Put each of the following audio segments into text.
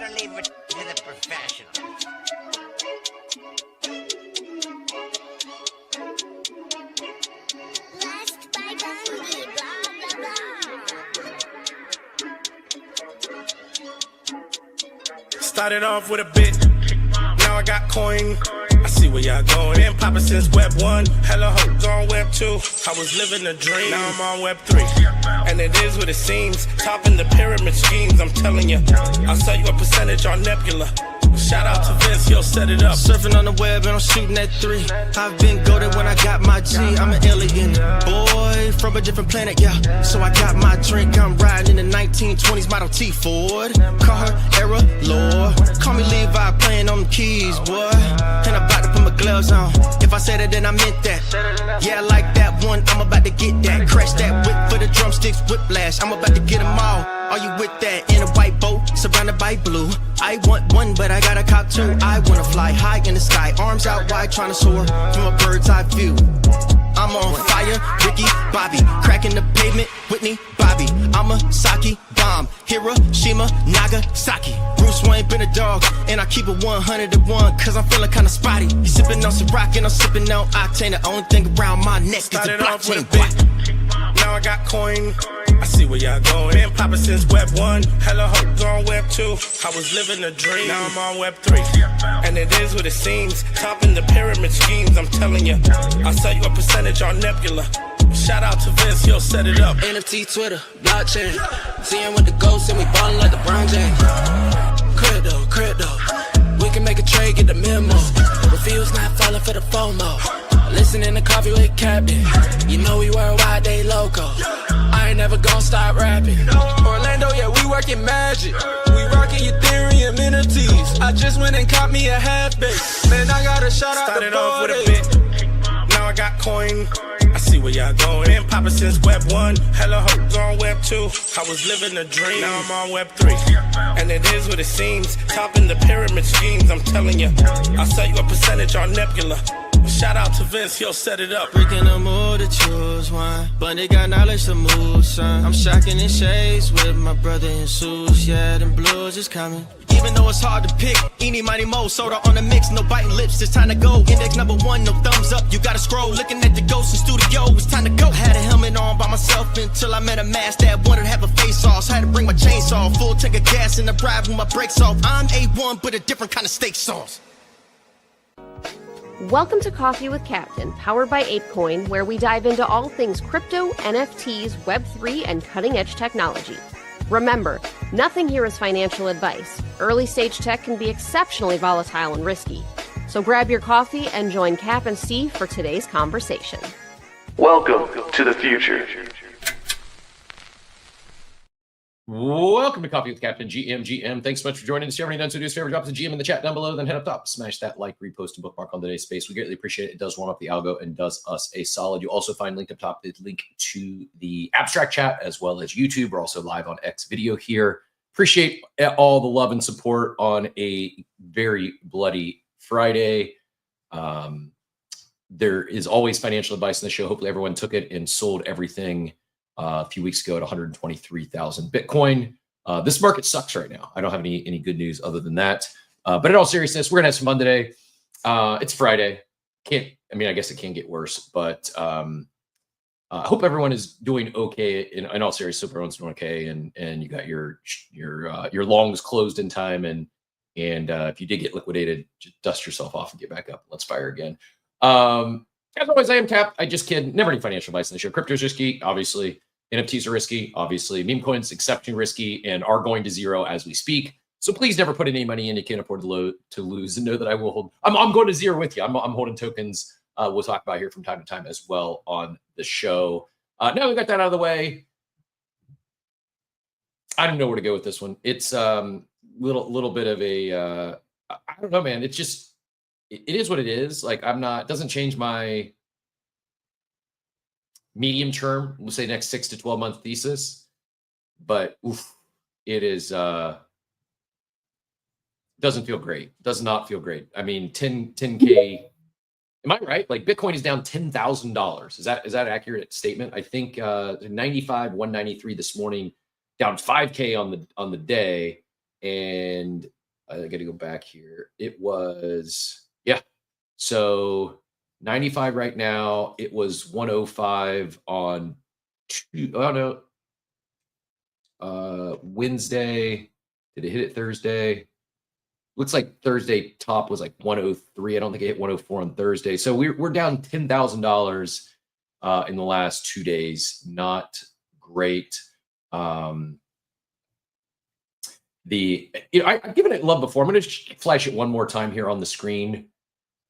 I'll leave it to the professionals. Blessed by Bundy, blah, blah, blah. Started off with a bit, now I got coin. I see where y'all going. Been poppin' since Web 1, hella hoes on Web 2. I was living a dream, now I'm on Web 3. And it is what it seems, topping the pyramid schemes, I'm telling you. I'll sell you a percentage on Nebula. Shout out to Vince, he'll set it up. Surfing on the web and I'm shooting at 3. I've been goated when I got my G. I'm an alien boy from a different planet, yeah. So I got my drink, I'm riding in the 1920s Model T Ford. Call her Era Lord. Call me Levi, playing on the keys, boy. And I'm about to put my gloves on. If I said it, then I meant that. Yeah, I like that one, I'm about to get that. Crash that whip for the drumsticks, whiplash. I'm about to get them all. Are you with that? In a white boat, surrounded by blue. I want one, but I got a cop too. I wanna fly high in the sky, arms out wide, trying to soar from a bird's eye view. I'm on fire, Ricky, Bobby, cracking the pavement, Whitney, Bobby. I'm a Saki bomb, Hiroshima, Nagasaki. Bruce Wayne been a dog, and I keep it 101, cause I'm feeling kinda spotty. You sipping on some rock, and I'm sipping on octane. The only thing around my neck is the Started off with a blockchain. bit, now I got coin. I see where y'all going. Been poppin' since Web 1, hella hoes on Web 2. I was living a dream, now I'm on Web 3. And it is what it seems, topping the pyramid schemes, I'm telling you. I'll sell you a percentage on Nebula. Shout out to Vince, he'll set it up. NFT, Twitter, blockchain. Seeing with the ghosts and we ballin' like LeBron James. Crypto. We can make a trade, get the memo. Refuse not falling for the FOMO. Listening to Coffee with Captain. You know we worldwide, they loco. I ain't never gonna stop rapping. Orlando, yeah, we working magic. We rocking Ethereum NFTs. I just went and caught me a half base. Man, I gotta shout out Started the off with a party. bit, now I got coin. I see where y'all going. Been poppin' since Web 1, hella hoes on Web 2. I was living a dream, now I'm on Web 3. And it is what it seems, topping the pyramid schemes, I'm telling you. I'll sell you a percentage on Nebula. Shout out to Vince, he'll set it up. Breaking the mood to choose one, but they got knowledge to move, son. I'm shocking in shades with my brother in suits, yeah, them blues is coming. Even though it's hard to pick, eeny, miny, mo, soda on the mix, no biting lips, it's time to go. Index number 1, no thumbs up, you gotta scroll. Looking at the ghost in studio, it's time to go. I had a helmet on by myself until I met a mask that wanted to have a face off. So I had to bring my chainsaw, full tank of gas in the drive with my brakes off. I'm A1, but a different kind of steak sauce. Welcome to Coffee with Captain, powered by ApeCoin, where we dive into all things crypto, NFTs, Web3, and cutting-edge technology. Remember, nothing here is financial advice. Early-stage tech can be exceptionally volatile and risky. So grab your coffee and join Cap and Steve for today's conversation. Welcome to the future. Welcome to Coffee with Captain GM. Thanks so much for joining us. If you haven't done so, do us a favor, drop us a GM in the chat down below, then head up top, smash that like, repost, and bookmark on today's space. We greatly appreciate it. It does warm up the algo and does us a solid. You also find linked up top the link to the abstract chat as well as YouTube. We're also live on X video here. Appreciate all the love and support on a very bloody Friday. There is always financial advice in the show. Hopefully everyone took it and sold everything a few weeks ago at 123,000 Bitcoin. This market sucks right now. I don't have any good news other than that. But in all seriousness, we're gonna have some fun today. It's Friday. I guess it can get worse, but I hope everyone is doing okay. In all seriousness, hope everyone's doing okay, and you got your longs closed in time, and if you did get liquidated, just dust yourself off and get back up. Let's fire again. As always, I am Cap. I just kid. Never any financial advice in the show. Crypto is risky, obviously. NFTs are risky, obviously. Meme coins exceptionally risky and are going to zero as we speak. So please never put any money in you can't afford to lose. And know that I will hold. I'm going to zero with you. I'm holding tokens. We'll talk about here from time to time as well on the show. Now we got that out of the way. I don't know where to go with this one. It's little bit of a I don't know, man. It's just it is what it is. Like doesn't change my medium term, we'll say next 6 to 12 month thesis, but it is doesn't feel great. Does not feel great. I mean, 10K. Am I right? Like Bitcoin is down $10,000. Is that an accurate statement? I think 193 this morning, down 5K on the day, and I got to go back here. It was, yeah. So 95 right now. It was 105 on Wednesday. Did it hit it Thursday? Looks like Thursday top was like 103. I don't think it hit 104 on Thursday. So we're down $10,000 in the last 2 days. Not great. I've given it love before. I'm going to flash it one more time here on the screen.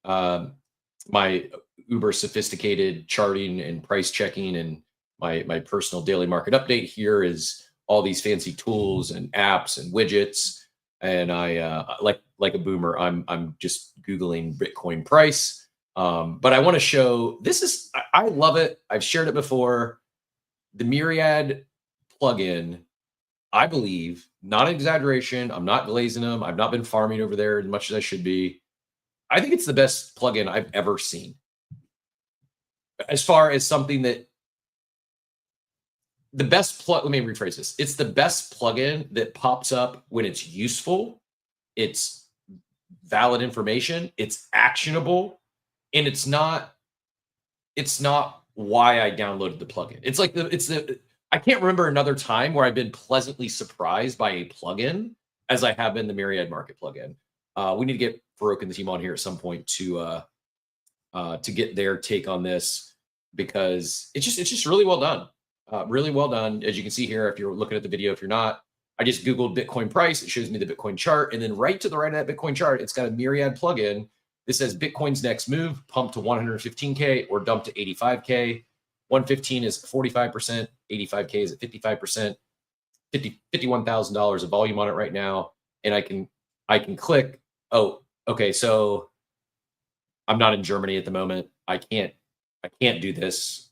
My uber sophisticated charting and price checking and my personal daily market update here is all these fancy tools and apps and widgets. And I like a boomer, I'm just Googling Bitcoin price. But I want to show, I love it. I've shared it before. The Myriad plugin, I believe, not an exaggeration. I'm not glazing them. I've not been farming over there as much as I should be. I think it's the best plugin I've ever seen. As far as something that let me rephrase this. It's the best plugin that pops up when it's useful, it's valid information, it's actionable, and it's not why I downloaded the plugin. It's like I can't remember another time where I've been pleasantly surprised by a plugin as I have been the Myriad Market plugin. We need to get Farouk and the team on here at some point to get their take on this, because it's just really well done. Really well done. As you can see here, if you're looking at the video, if you're not, I just Googled Bitcoin price. It shows me the Bitcoin chart. And then right to the right of that Bitcoin chart, it's got a Myriad plugin. This says Bitcoin's next move, pump to 115K or dump to 85K. 115 is 45%. 85K is at 55%. $51,000 of volume on it right now. And I can click. Oh, okay. So I'm not in Germany at the moment. I can't do this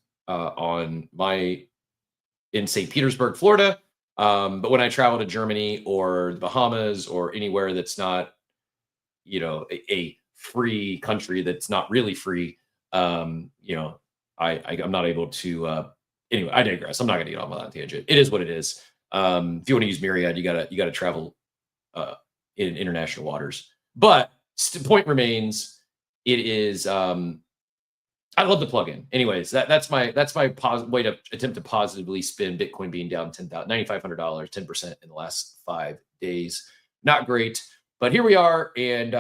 in St. Petersburg, Florida. But when I travel to Germany or the Bahamas or anywhere that's not, a free country that's not really free, I'm not able to. Anyway, I digress. I'm not going to get on that tangent. It is what it is. If you want to use Myriad, you gotta travel in international waters. But the point remains, it is. I love the plugin. Anyways, that's my way to attempt to positively spin Bitcoin being down $9,500, 10% in the last 5 days. Not great, but here we are. And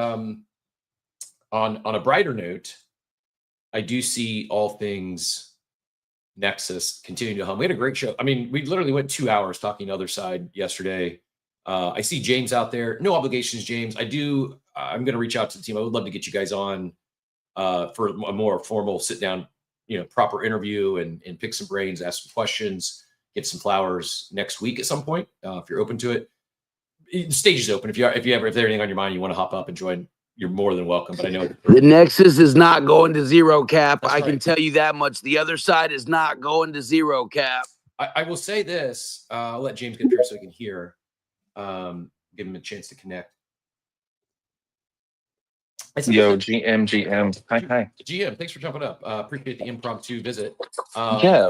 on a brighter note, I do see all things Nexus continuing to hum. We had a great show. I mean, we literally went 2 hours talking Otherside yesterday. I see James out there. No obligations, James. I'm going to reach out to the team. I would love to get you guys on for a more formal sit down, proper interview and pick some brains, ask some questions, get some flowers next week at some point. If you're open to it, the stage is open. If there's anything on your mind, you want to hop up and join, you're more than welcome. But I know the Nexus is not going to zero cap. That's I right. can tell you that much. The other side is not going to zero cap. I will say this. I'll let James get up here so he can hear. Give him a chance to connect. Yo, GM. Hi. GM, thanks for jumping up. Appreciate the impromptu visit. Yeah.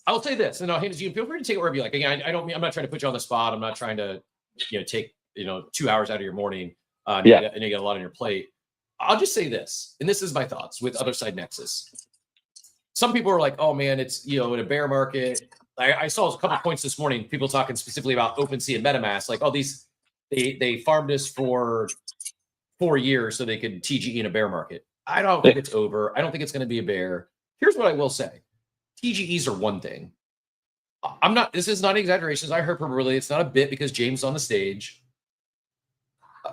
I'll say this, and I'll hand it to you. Feel free to take it wherever you like. Again, I'm not trying to put you on the spot. I'm not trying to, take 2 hours out of your morning. And you got a lot on your plate. I'll just say this, and this is my thoughts with Otherside Nexus. Some people are like, "Oh man, it's in a bear market." I saw a couple points this morning. People talking specifically about OpenSea and MetaMask, like, "Oh, they farmed this for 4 years so they could TGE in a bear market." I don't think it's over. I don't think it's going to be a bear. Here's what I will say. TGEs are one thing. This is not an exaggeration. I heard really, it's not a bit because James is on the stage.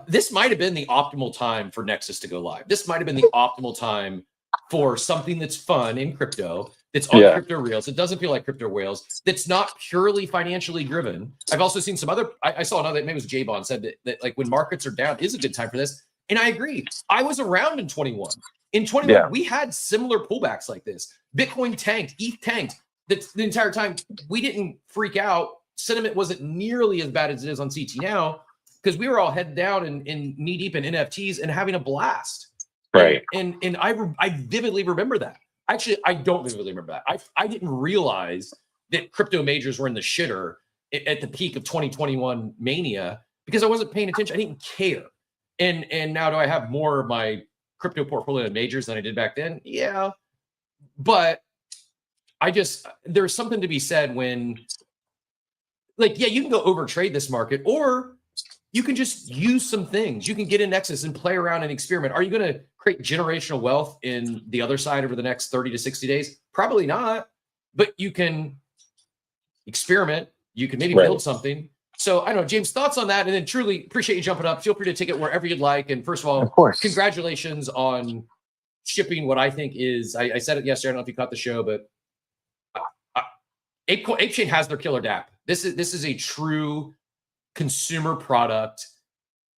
This might have been the optimal time for Nexus to go live. This might have been the optimal time for something that's fun in crypto, that's on crypto rails. It doesn't feel like crypto whales. That's not purely financially driven. I've also seen some other, I saw another, maybe it was J-Bond said that like when markets are down is a good time for this. And I agree. I was around in 21. In 21, we had similar pullbacks like this. Bitcoin tanked, ETH tanked. The entire time we didn't freak out. Sentiment wasn't nearly as bad as it is on CT now because we were all head down and knee deep in NFTs and having a blast. Right. And I vividly remember that. Actually, I don't vividly remember that. I didn't realize that crypto majors were in the shitter at the peak of 2021 mania because I wasn't paying attention. I didn't care. And now do I have more of my crypto portfolio in majors than I did back then? Yeah. But there's something to be said when, like, yeah, you can go overtrade this market, or you can just use some things. You can get in Nexus and play around and experiment. Are you going to create generational wealth in the other side over the next 30 to 60 days? Probably not, but you can experiment. You can maybe build something. So I don't know, James, thoughts on that? And then truly appreciate you jumping up. Feel free to take it wherever you'd like. And first of all, congratulations on shipping what I think is, I said it yesterday, I don't know if you caught the show, but ApeCoin has their killer dApp. This is a true consumer product.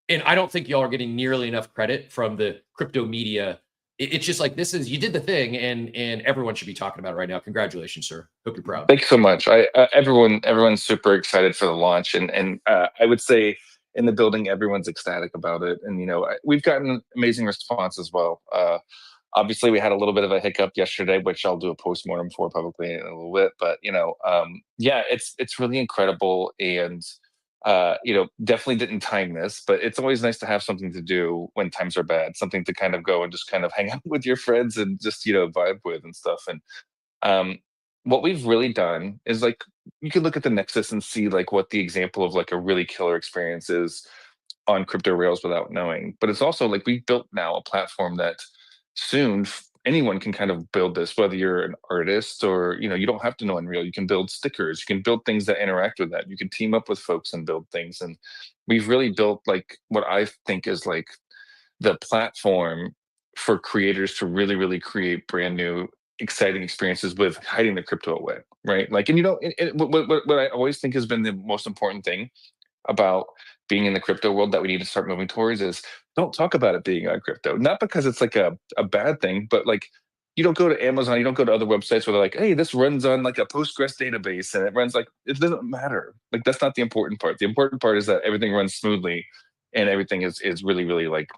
And I don't think y'all are getting nearly enough credit from the crypto media. It's just like, you did the thing, and everyone should be talking about it right now. Congratulations, sir. Hope you're proud. Thanks so much. Everyone's super excited for the launch, and I would say in the building, everyone's ecstatic about it. And we've gotten amazing response as well. Obviously, we had a little bit of a hiccup yesterday, which I'll do a postmortem for publicly in a little bit. But yeah, it's really incredible, and definitely didn't time this, but it's always nice to have something to do when times are bad, something to kind of go and just kind of hang out with your friends and just, vibe with and stuff. And what we've really done is, like, you can look at the Nexus and see like what the example of like a really killer experience is on crypto rails without knowing. But it's also like we've built now a platform that soon anyone can kind of build this, whether you're an artist or, you don't have to know Unreal. You can build stickers, you can build things that interact with that. You can team up with folks and build things. And we've really built like what I think is like the platform for creators to really, really create brand new, exciting experiences with hiding the crypto away, right? Like, and what I always think has been the most important thing about being in the crypto world that we need to start moving towards is don't talk about it being on crypto. Not because it's like a bad thing, but like you don't go to Amazon, you don't go to other websites where they're like, hey, this runs on like a Postgres database and it runs like, it doesn't matter. Like that's not the important part. The important part is that everything runs smoothly and everything is really, really like,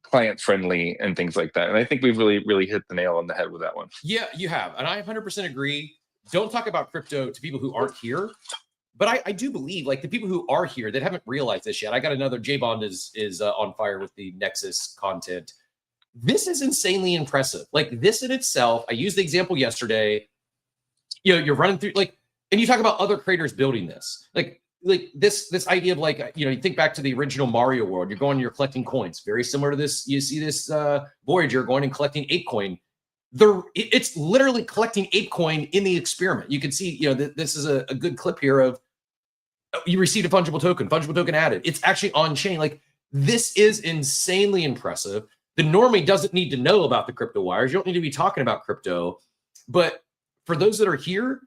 client friendly and things like that. And I think we've really, really hit the nail on the head with that one. Yeah, you have. And I 100% agree. Don't talk about crypto to people who aren't here. But I do believe, like, the people who are here that haven't realized this yet. I got another J-Bond is on fire with the Nexus content. This is insanely impressive. Like, this in itself, I used the example yesterday. You're running through, like, and you talk about other creators building this. Like this idea of like, you think back to the original Mario world. You're collecting coins. Very similar to this. You see this Voyager going and collecting ApeCoin. It's literally collecting ApeCoin in the experiment. You can see, this is a good clip here of you received a fungible token added. It's actually on chain. Like, this is insanely impressive. The normie doesn't need to know about the crypto wires. You don't need to be talking about crypto. But for those that are here,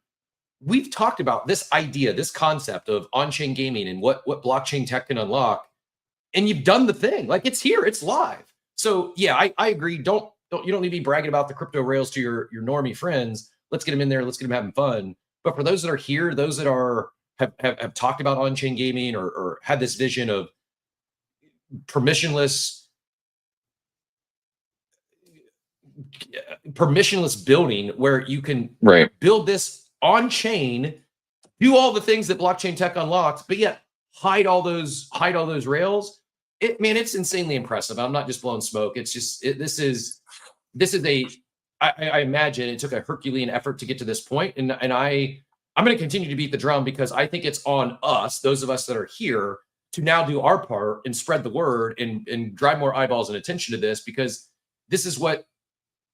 we've talked about this idea, this concept of on-chain gaming and what blockchain tech can unlock. And you've done the thing. Like, it's here, it's live. So yeah, I agree. You don't need to be bragging about the crypto rails to your normie friends. Let's get them in there. Let's get them having fun. But for those that are here, those that have talked about on-chain gaming or had this vision of permissionless building where you can build this on-chain, do all the things that blockchain tech unlocks, but yet hide all those rails. It's insanely impressive. I'm not just blowing smoke. It's just this is I imagine it took a Herculean effort to get to this point, and I'm going to continue to beat the drum because I think it's on us, those of us that are here, to now do our part and spread the word and drive more eyeballs and attention to this, because this is what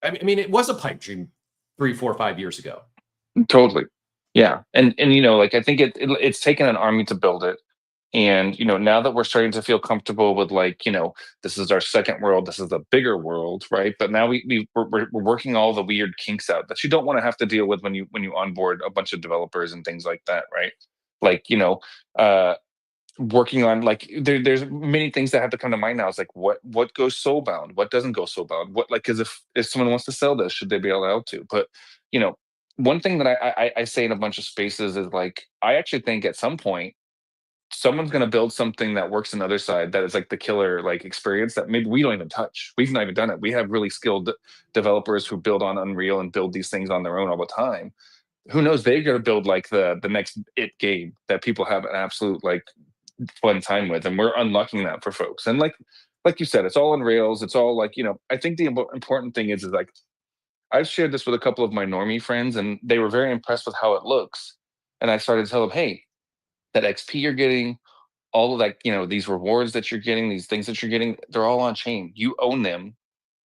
it was a pipe dream 3, 4, 5 years ago. Totally. Yeah. And like, I think it's taken an army to build it. And, now that we're starting to feel comfortable with like, this is our second world, this is the bigger world, right? But now we're working all the weird kinks out that you don't want to have to deal with when you onboard a bunch of developers and things like that, right? Like, working on like there's many things that have to come to mind now. It's like what goes soulbound, what doesn't go soulbound, what, like, because if someone wants to sell this, should they be allowed to? But one thing that I say in a bunch of spaces is like, I actually think at some point someone's going to build something that works on the other side that is like the killer like experience that maybe we don't even touch. We've not even done it. We have really skilled developers who build on Unreal and build these things on their own all the time. Who knows? They're going to build like the next it game that people have an absolute like fun time with, and we're unlocking that for folks. And like you said, it's all on Rails. It's all like, I think the important thing is like, I've shared this with a couple of my normie friends, and they were very impressed with how it looks. And I started to tell them, hey, that XP you're getting, all of that, these rewards that you're getting, these things that you're getting, they're all on chain. You own them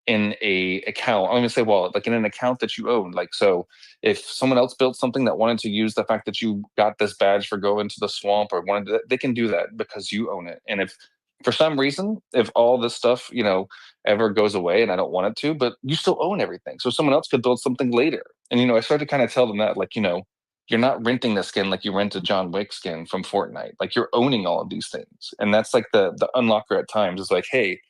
in a account. I'm gonna say wallet, like in an account that you own. Like, so if someone else built something that wanted to use the fact that you got this badge for going to the swamp or wanted to, they can do that because you own it. And if for some reason, if all this stuff, ever goes away, and I don't want it to, but you still own everything. So someone else could build something later. And, I started to kind of tell them that, like, you're not renting the skin like you rent a John Wick skin from Fortnite. Like, you're owning all of these things. And that's like the unlocker at times is like, hey,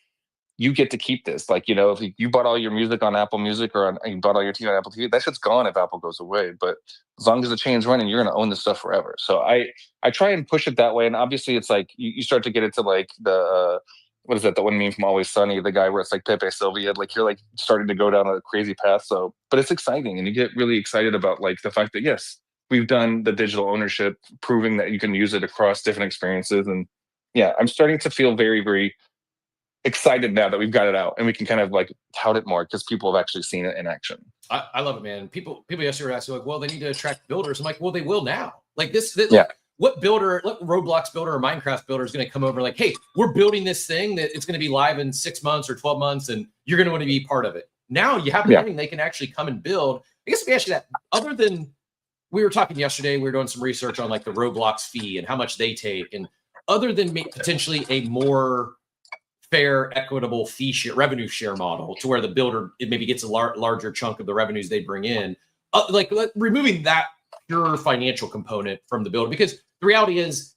you get to keep this. Like, if you bought all your music on Apple Music or you bought all your TV on Apple TV, that shit's gone if Apple goes away. But as long as the chain's running, you're going to own this stuff forever. So I try and push it that way. And obviously it's like you start to get into like the what is that? The one meme from Always Sunny, the guy where it's like Pepe Sylvia, like you're like starting to go down a crazy path. So, but it's exciting, and you get really excited about like the fact that yes, we've done the digital ownership, proving that you can use it across different experiences. And yeah, I'm starting to feel very, very excited now that we've got it out, and we can kind of like tout it more because people have actually seen it in action. I love it, man. People yesterday were asking like, well, they need to attract builders. I'm like, well, they will now. Like this yeah. What Roblox builder or Minecraft builder is going to come over like, hey, we're building this thing that it's going to be live in 6 months or 12 months, and you're going to want to be part of it. Now you have the funding, they can actually come and build. I guess let me ask you that. Other than, we were talking yesterday, we were doing some research on like the Roblox fee and how much they take, and other than potentially a more fair, equitable fee share, revenue share model to where the builder it maybe gets a larger chunk of the revenues they bring in, removing that pure financial component from the builder, because the reality is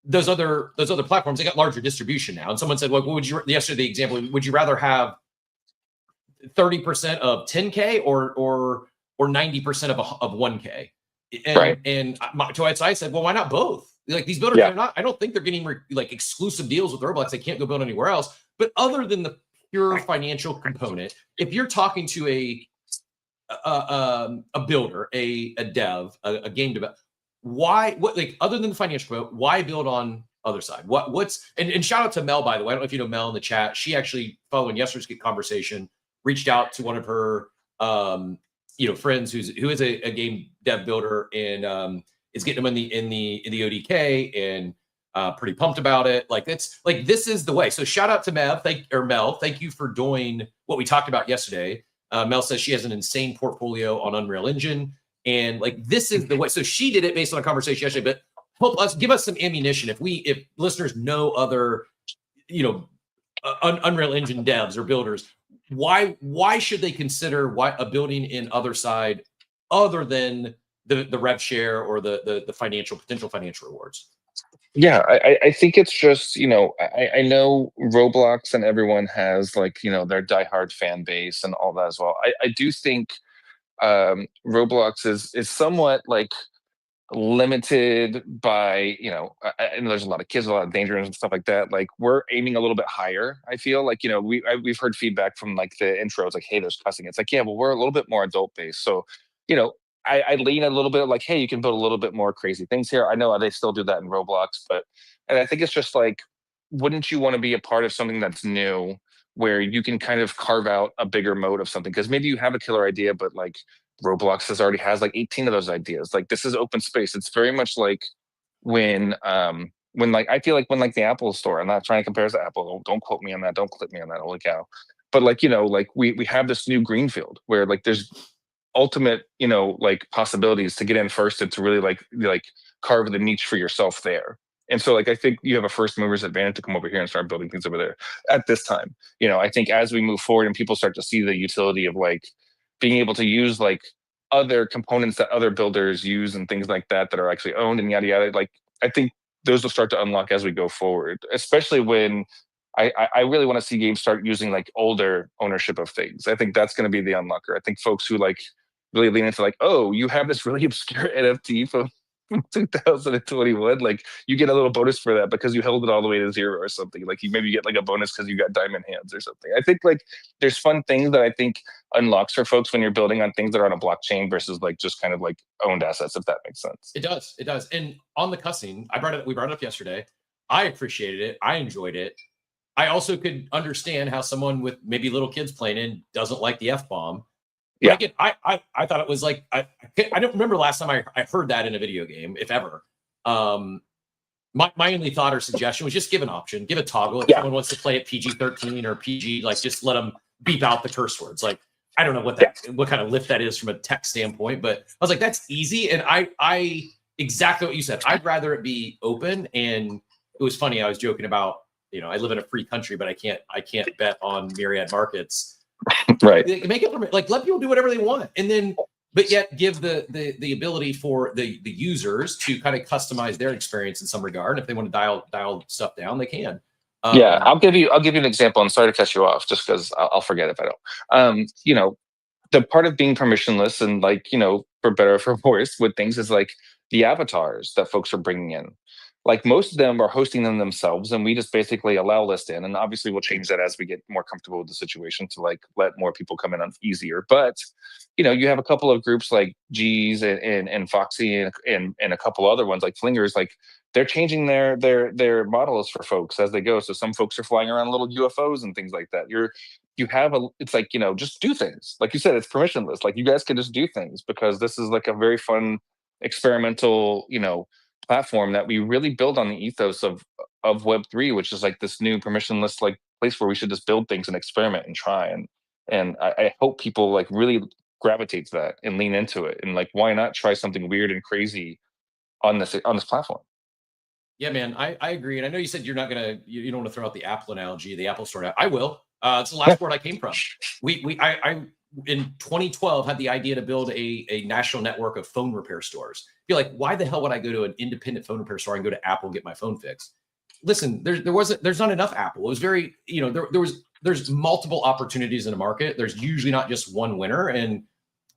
those other platforms, they got larger distribution now. And someone said, well, what would you, yesterday the example, would you rather have 30% of 10K or 90% of 1K? And, right. And I said, well, why not both? Like these builders are not, I don't think they're getting like exclusive deals with Roblox. They can't go build anywhere else. But other than the pure financial component, if you're talking to a builder, a dev, a game developer, other than the financial component, why build on Otherside? And shout out to Mel, by the way. I don't know if you know Mel in the chat. She actually, following yesterday's conversation, reached out to one of her friends who is a game dev builder and is getting them in the ODK and pretty pumped about it. Like it's like this is the way. So shout out to Mel. Thank you for doing what we talked about yesterday. Mel says she has an insane portfolio on Unreal Engine, and like this is the way. So she did it based on a conversation yesterday. But help us, give us some ammunition if listeners know other Unreal Engine devs or builders. Why should they consider a building in Otherside other than the rev share or the potential financial rewards? Yeah, I think it's just, I know Roblox and everyone has like, their diehard fan base and all that as well. I do think Roblox is somewhat like limited by, I know there's a lot of kids, a lot of danger and stuff like that. Like we're aiming a little bit higher. I feel like, we've heard feedback from like the intros, like, hey, there's cussing. It's like, yeah, well, we're a little bit more adult based. So, I lean a little bit like, hey, you can build a little bit more crazy things here. I know they still do that in Roblox, and I think it's just like, wouldn't you want to be a part of something that's new where you can kind of carve out a bigger mode of something? Because maybe you have a killer idea, but like Roblox already has like 18 of those ideas. Like this is open space. It's very much like when like I feel like when like the Apple store, I'm not trying to compare to Apple. Don't quote me on that. Don't clip me on that. Holy cow. But like, like we have this new greenfield where like there's ultimate, like possibilities to get in first and to really like carve the niche for yourself there. And so like I think you have a first mover's advantage to come over here and start building things over there at this time. I think as we move forward and people start to see the utility of like being able to use like other components that other builders use and things like that are actually owned and yada yada, like I think those will start to unlock as we go forward, especially when I really want to see games start using like older ownership of things. I think that's going to be the unlocker. I think folks who like really lean into like, oh, you have this really obscure NFT from 2021, like you get a little bonus for that because you held it all the way to 0 or something. Like you maybe get like a bonus because you got diamond hands or something. I think like there's fun things that I think unlocks for folks when you're building on things that are on a blockchain versus like just kind of like owned assets, if that makes sense. It does. And on the cussing, we brought it up yesterday. I appreciated it. I enjoyed it. I also could understand how someone with maybe little kids playing in doesn't like the F-bomb. But Yeah. again, I thought it was like, I don't remember last time I heard that in a video game, if ever. My only thought or suggestion was just give an option, give a toggle. If someone wants to play at PG-13 or PG, like just let them beep out the curse words. Like, I don't know what kind of lift that is from a tech standpoint, but I was like, that's easy. And I exactly what you said. I'd rather it be open. And it was funny. I was joking about, I live in a free country, but I can't bet on myriad markets. Right. Make it like let people do whatever they want, and then but yet give the ability for the users to kind of customize their experience in some regard. And if they want to dial stuff down, they can. Yeah, I'll give you an example. I'm sorry to cut you off, just because I'll forget if I don't. The part of being permissionless and like for better or for worse with things is like the avatars that folks are bringing in. Like most of them are hosting them themselves, and we just basically allow list in. And obviously, we'll change that as we get more comfortable with the situation to like let more people come in on easier. But you have a couple of groups like G's and Foxy and a couple other ones like Flingers. Like they're changing their models for folks as they go. So some folks are flying around little UFOs and things like that. It's like just do things. Like you said, it's permissionless. Like you guys can just do things because this is like a very fun experimental platform that we really build on the ethos of Web3, which is like this new permissionless like place where we should just build things and experiment and try. And I hope people like really gravitate to that and lean into it. And like, why not try something weird and crazy on this platform? Yeah, man, I agree. And I know you said you don't want to throw out the Apple analogy, the Apple Store. I will. It's the last word I came from. I in 2012 had the idea to build a national network of phone repair stores. Be like, why the hell would I go to an independent phone repair store and go to Apple and get my phone fixed? Listen, there's not enough Apple. It was very, there's multiple opportunities in the market. There's usually not just one winner. And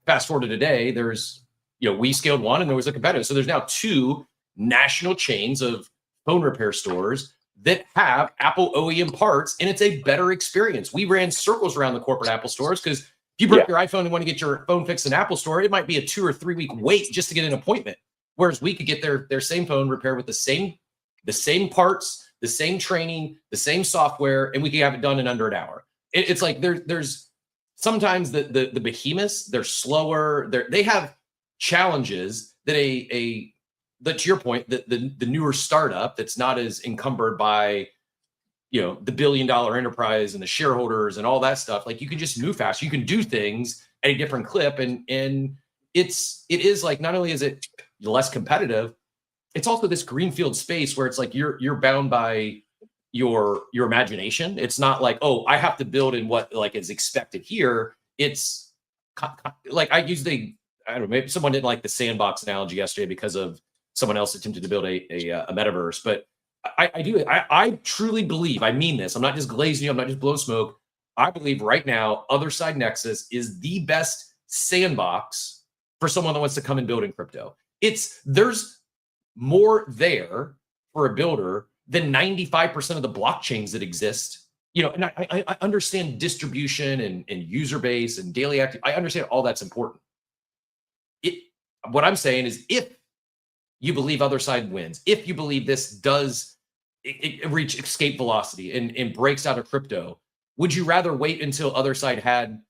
fast forward to today, there's, we scaled one and there was a competitor. So there's now two national chains of phone repair stores that have Apple OEM parts, and it's a better experience. We ran circles around the corporate Apple stores because if you broke your iPhone and want to get your phone fixed in Apple Store, it might be a 2 or 3 week wait just to get an appointment. Whereas we could get their same phone repaired with the same parts, the same training, the same software, and we could have it done in under an hour. It's like there's sometimes the behemoths, they're slower. They have challenges that that to your point, the newer startup that's not as encumbered by the $1 billion enterprise and the shareholders and all that stuff. Like you can just move fast. You can do things at a different clip. And it is like, not only is it less competitive, it's also this greenfield space where it's like, you're bound by your imagination. It's not like, oh, I have to build in what like is expected here. It's like, I don't know, maybe someone didn't like the sandbox analogy yesterday because of someone else attempted to build a metaverse, but I truly believe, I mean this, I'm not just glazing you, I'm not just blowing smoke. I believe right now, Otherside Nexus is the best sandbox for someone that wants to come and build in crypto. There's more there for a builder than 95% of the blockchains that exist. And I understand distribution and user base and daily active. I understand all that's important. What I'm saying is if you believe Otherside wins, if you believe this does reach escape velocity and breaks out of crypto, would you rather wait until Otherside had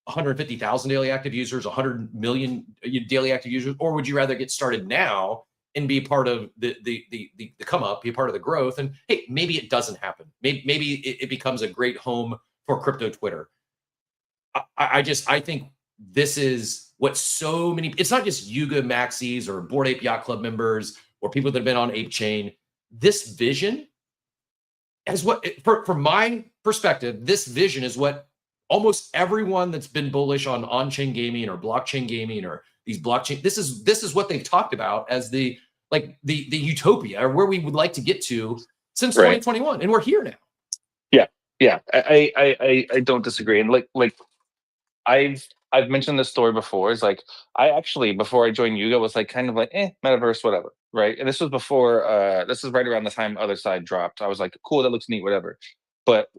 150,000 daily active users, 100 million daily active users, or would you rather get started now and be part of the come up, be a part of the growth? And hey, maybe it doesn't happen. Maybe it becomes a great home for crypto Twitter. I think this is what so many, it's not just Yuga maxis or Bored Ape Yacht Club members or people that have been on Ape Chain. This vision is what, from my perspective, this vision is what almost everyone that's been bullish on-chain gaming or blockchain gaming or these blockchain, this is what they've talked about as the utopia or where we would like to get to since 2021. And we're here now. Yeah. I don't disagree. And like I've mentioned this story before. It's like I actually, before I joined Yuga, was like kind of like, metaverse, whatever, right? And this was before, this is right around the time Otherside dropped. I was like, cool, that looks neat, whatever. But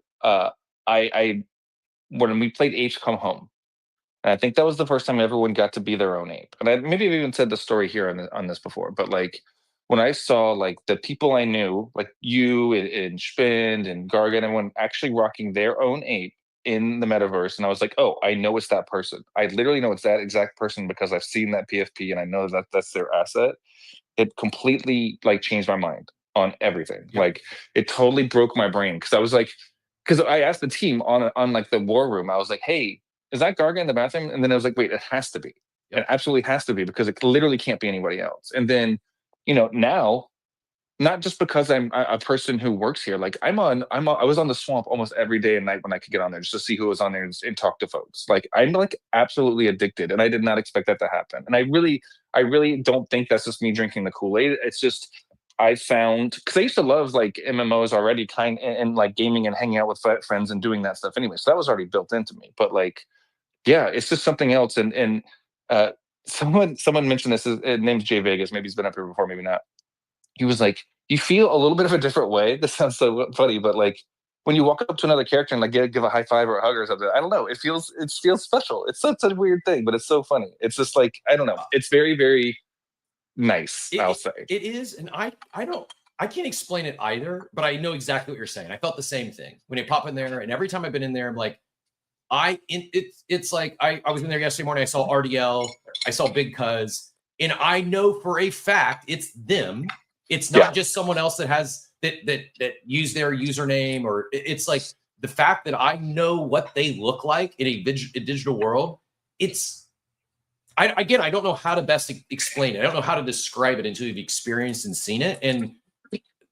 when we played Apes Come Home, and I think that was the first time everyone got to be their own ape. And maybe I've even said the story here on this before, but like when I saw like the people I knew, like you and Spind and Gargan, and everyone actually rocking their own ape in the metaverse, and I was like, oh, I know it's that person. I literally know it's that exact person because I've seen that PFP and I know that that's their asset. It completely like changed my mind on everything. Yep. Like it totally broke my brain because I was like, because I asked the team on like the war room, I was like, hey, is that Gargan in the bathroom? And then I was like, wait, it has to be. Yep. It absolutely has to be because it literally can't be anybody else. And then, you know, now, not just because I'm a person who works here, like I was on the swamp almost every day and night when I could get on there just to see who was on there and talk to folks. Like I'm like absolutely addicted, and I did not expect that to happen. And I really don't think that's just me drinking the Kool-Aid. It's just I found, because I used to love like MMOs already, and like gaming and hanging out with friends and doing that stuff anyway. So that was already built into me. But like, yeah, it's just something else. And someone mentioned this. His name's Jay Vegas. Maybe he's been up here before, maybe not. He was like, you feel a little bit of a different way. This sounds so funny, but like when you walk up to another character and like give a high five or a hug or something, I don't know. It feels special. It's such a weird thing, but it's so funny. It's just like, I don't know. It's very, very nice, I'll say. It is, and I can't explain it either, but I know exactly what you're saying. I felt the same thing when you pop in there, and every time I've been in there, I'm like, it's like I was in there yesterday morning. I saw RDL, I saw Big Cuz, and I know for a fact it's them. It's not just someone else that has that use their username, or it's like the fact that I know what they look like in a digital world. It's I don't know how to best explain it. I don't know how to describe it until you've experienced and seen it. And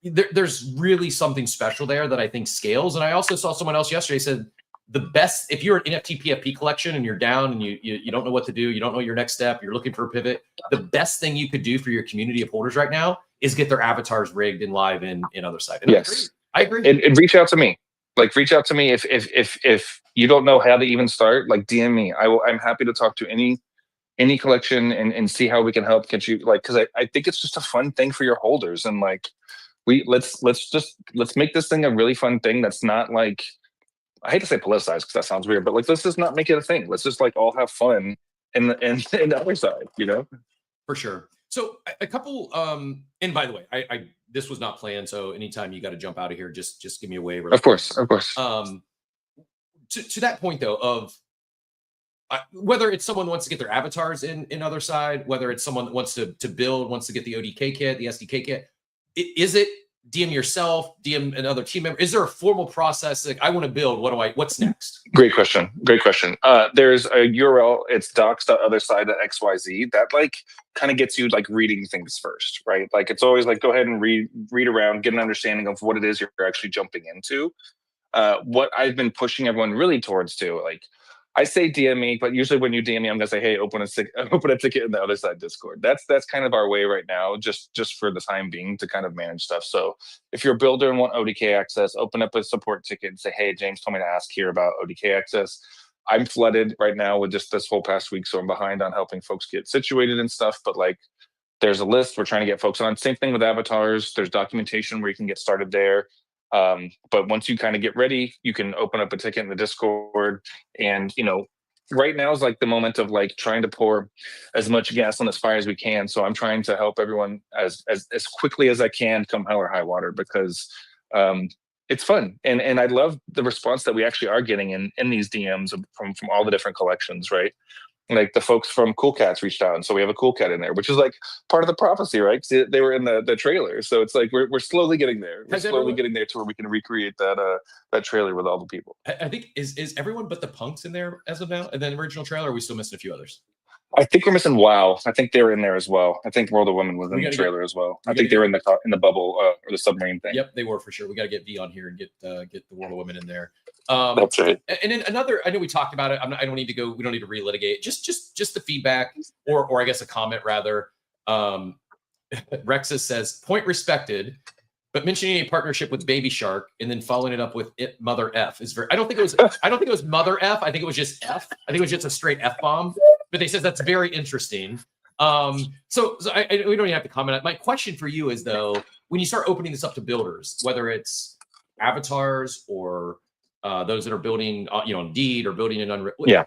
there's really something special there that I think scales. And I also saw someone else yesterday said the best, if you're an NFT PFP collection and you're down and you don't know what to do, you don't know your next step, you're looking for a pivot, the best thing you could do for your community of holders right now is get their avatars rigged and live in Otherside. And yes, I agree. And reach out to me. Like reach out to me if you don't know how to even start. Like DM me. I'm happy to talk to any collection and see how we can help get you. Like, because I think it's just a fun thing for your holders, and like let's make this thing a really fun thing that's not like, I hate to say politicized because that sounds weird, but like let's just not make it a thing. Let's just like all have fun in the other side, you know? For sure. So a couple, and by the way, I this was not planned. So anytime you got to jump out of here, just give me a wave. Of course. To that point though, of whether it's someone who wants to get their avatars in Otherside, whether it's someone that wants to build, wants to get the ODK kit, the SDK kit, is it DM yourself, DM another team member? Is there a formal process? Like, I want to build, what's next? Great question. There's a URL, it's docs.otherside.xyz that like kind of gets you like reading things first, right? Like it's always like, go ahead and read around, get an understanding of what it is you're actually jumping into. What I've been pushing everyone really towards too, like I say DM me, but usually when you DM me, I'm gonna say, hey, open a ticket in the Otherside Discord. That's kind of our way right now, just for the time being, to kind of manage stuff. So if you're a builder and want ODK access, open up a support ticket and say, hey, James told me to ask here about ODK access. I'm flooded right now with just this whole past week, so I'm behind on helping folks get situated and stuff. But like, there's a list we're trying to get folks on. Same thing with avatars. There's documentation where you can get started there. But once you kind of get ready, you can open up a ticket in the Discord, and you know, right now is like the moment of like trying to pour as much gas on this fire as we can. So I'm trying to help everyone as quickly as I can, come hell or high water, because it's fun, and I love the response that we actually are getting in these DMs from all the different collections, right? Like the folks from Cool Cats reached out, and so we have a Cool Cat in there, which is like part of the prophecy, right? Because they were in the trailer, so it's like we're slowly getting there. We're slowly getting there to where we can recreate that trailer with all the people. I think is everyone but the punks in there as of now, and then original trailer. Or are we still missing a few others? I think we're missing WoW. I think they were in there as well. I think World of Women was in the trailer as well. I think they were in the bubble or the submarine thing. Yep, they were for sure. We got to get V on here and get the World of Women in there. That's right. And then another, I know we talked about it. I don't need to go. We don't need to relitigate. Just the feedback, or I guess a comment rather. Rexus says, point respected, but mentioning a partnership with Baby Shark and then following it up with Mother F is very. I don't think it was Mother F. I think it was just F. I think it was just a straight F bomb. But they says that's very interesting. So we don't even have to comment. My question for you is though, when you start opening this up to builders, whether it's avatars or those that are building, on Indeed or building in Unreal. Yeah.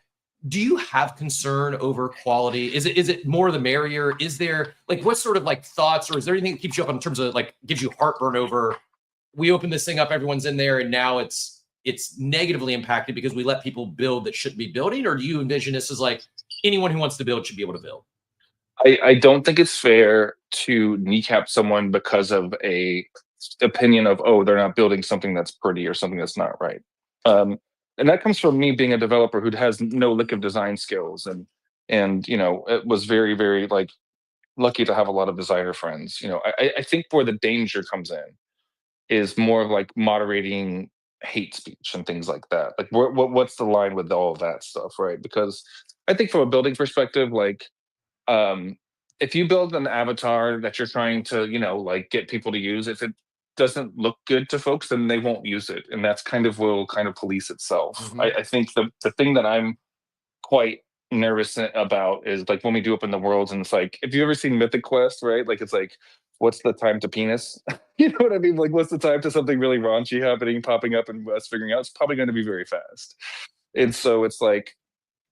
do you have concern over quality? Is it more the merrier? Is there like what sort of like thoughts, or is there anything that keeps you up in terms of like gives you heartburn over? We open this thing up, everyone's in there, and now it's negatively impacted because we let people build that shouldn't be building? Or do you envision this as like anyone who wants to build should be able to build? I don't think it's fair to kneecap someone because of a opinion of, oh, they're not building something that's pretty or something that's not right. And that comes from me being a developer who has no lick of design skills, and you know, it was very, very like lucky to have a lot of designer friends. You know, I think where the danger comes in is more of like moderating hate speech and things like that. Like what's the line with all of that stuff, right? Because I think from a building perspective, like if you build an avatar that you're trying to, you know, like get people to use, if it doesn't look good to folks, then they won't use it. And that's kind of will kind of police itself. Mhm. I think the thing that I'm quite nervous about is like when we do open the worlds, and it's like, if you ever seen Mythic Quest, right? Like it's like, what's the time to penis? You know what I mean? Like what's the time to something really raunchy happening, popping up, and us figuring out it's probably going to be very fast. And so it's like,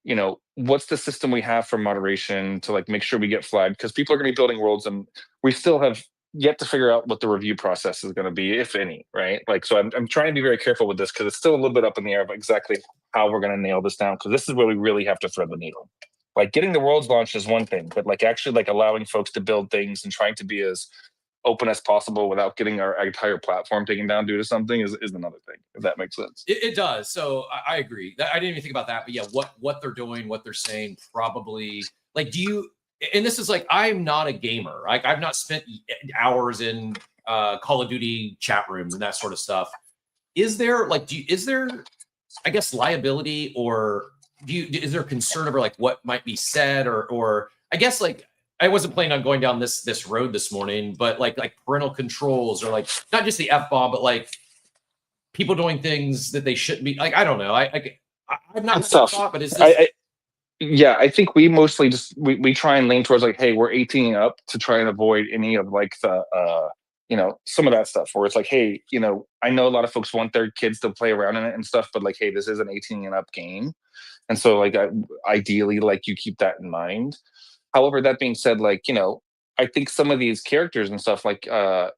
you know, what's the system we have for moderation to like make sure we get flagged? Because people are going to be building worlds, and we still have yet to figure out what the review process is going to be, if any, right? Like, so I'm trying to be very careful with this because it's still a little bit up in the air of exactly how we're going to nail this down, because this is where we really have to thread the needle. Like getting the worlds launched is one thing, but like actually like allowing folks to build things and trying to be as open as possible without getting our entire platform taken down due to something is another thing, if that makes sense. It does. So I agree. I didn't even think about that, but yeah, what they're doing, what they're saying, probably like, do you, and this is like, I'm not a gamer. Like I've not spent hours in Call of Duty chat rooms and that sort of stuff. Is there like, is there, I guess, liability, or is there concern over like what might be said, or I guess like, I wasn't planning on going down this road this morning, but like parental controls, or like not just the F-bomb, but like people doing things that they shouldn't be. Like I don't know. I'm not had that thought, but is this? Yeah, I think we mostly just we try and lean towards like, hey, we're 18 up to try and avoid any of like the you know, some of that stuff where it's like, hey, you know, I know a lot of folks want their kids to play around in it and stuff, but like, hey, this is an 18 and up game, and so like ideally, like you keep that in mind. However, that being said, like, you know, I think some of these characters and stuff like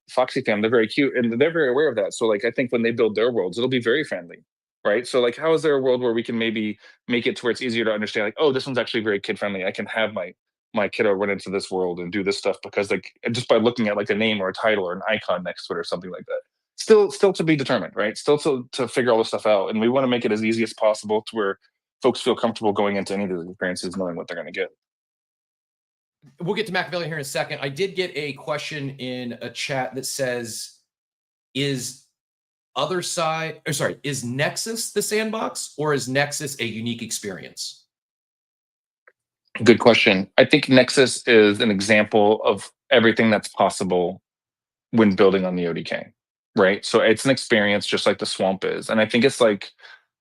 Foxy Fam, they're very cute and they're very aware of that. So like, I think when they build their worlds, it'll be very friendly, right? So like, how is there a world where we can maybe make it to where it's easier to understand, like, oh, this one's actually very kid friendly. I can have my kiddo run into this world and do this stuff because like just by looking at like a name or a title or an icon next to it or something like that. Still to be determined, right? Still to figure all this stuff out. And we want to make it as easy as possible to where folks feel comfortable going into any of these experiences knowing what they're going to get. We'll get to Machiavelli here in a second. I did get a question in a chat that says, is Nexus the sandbox, or is Nexus a unique experience? Good question. I think Nexus is an example of everything that's possible when building on the ODK, right? So it's an experience just like the Swamp is. And I think it's like,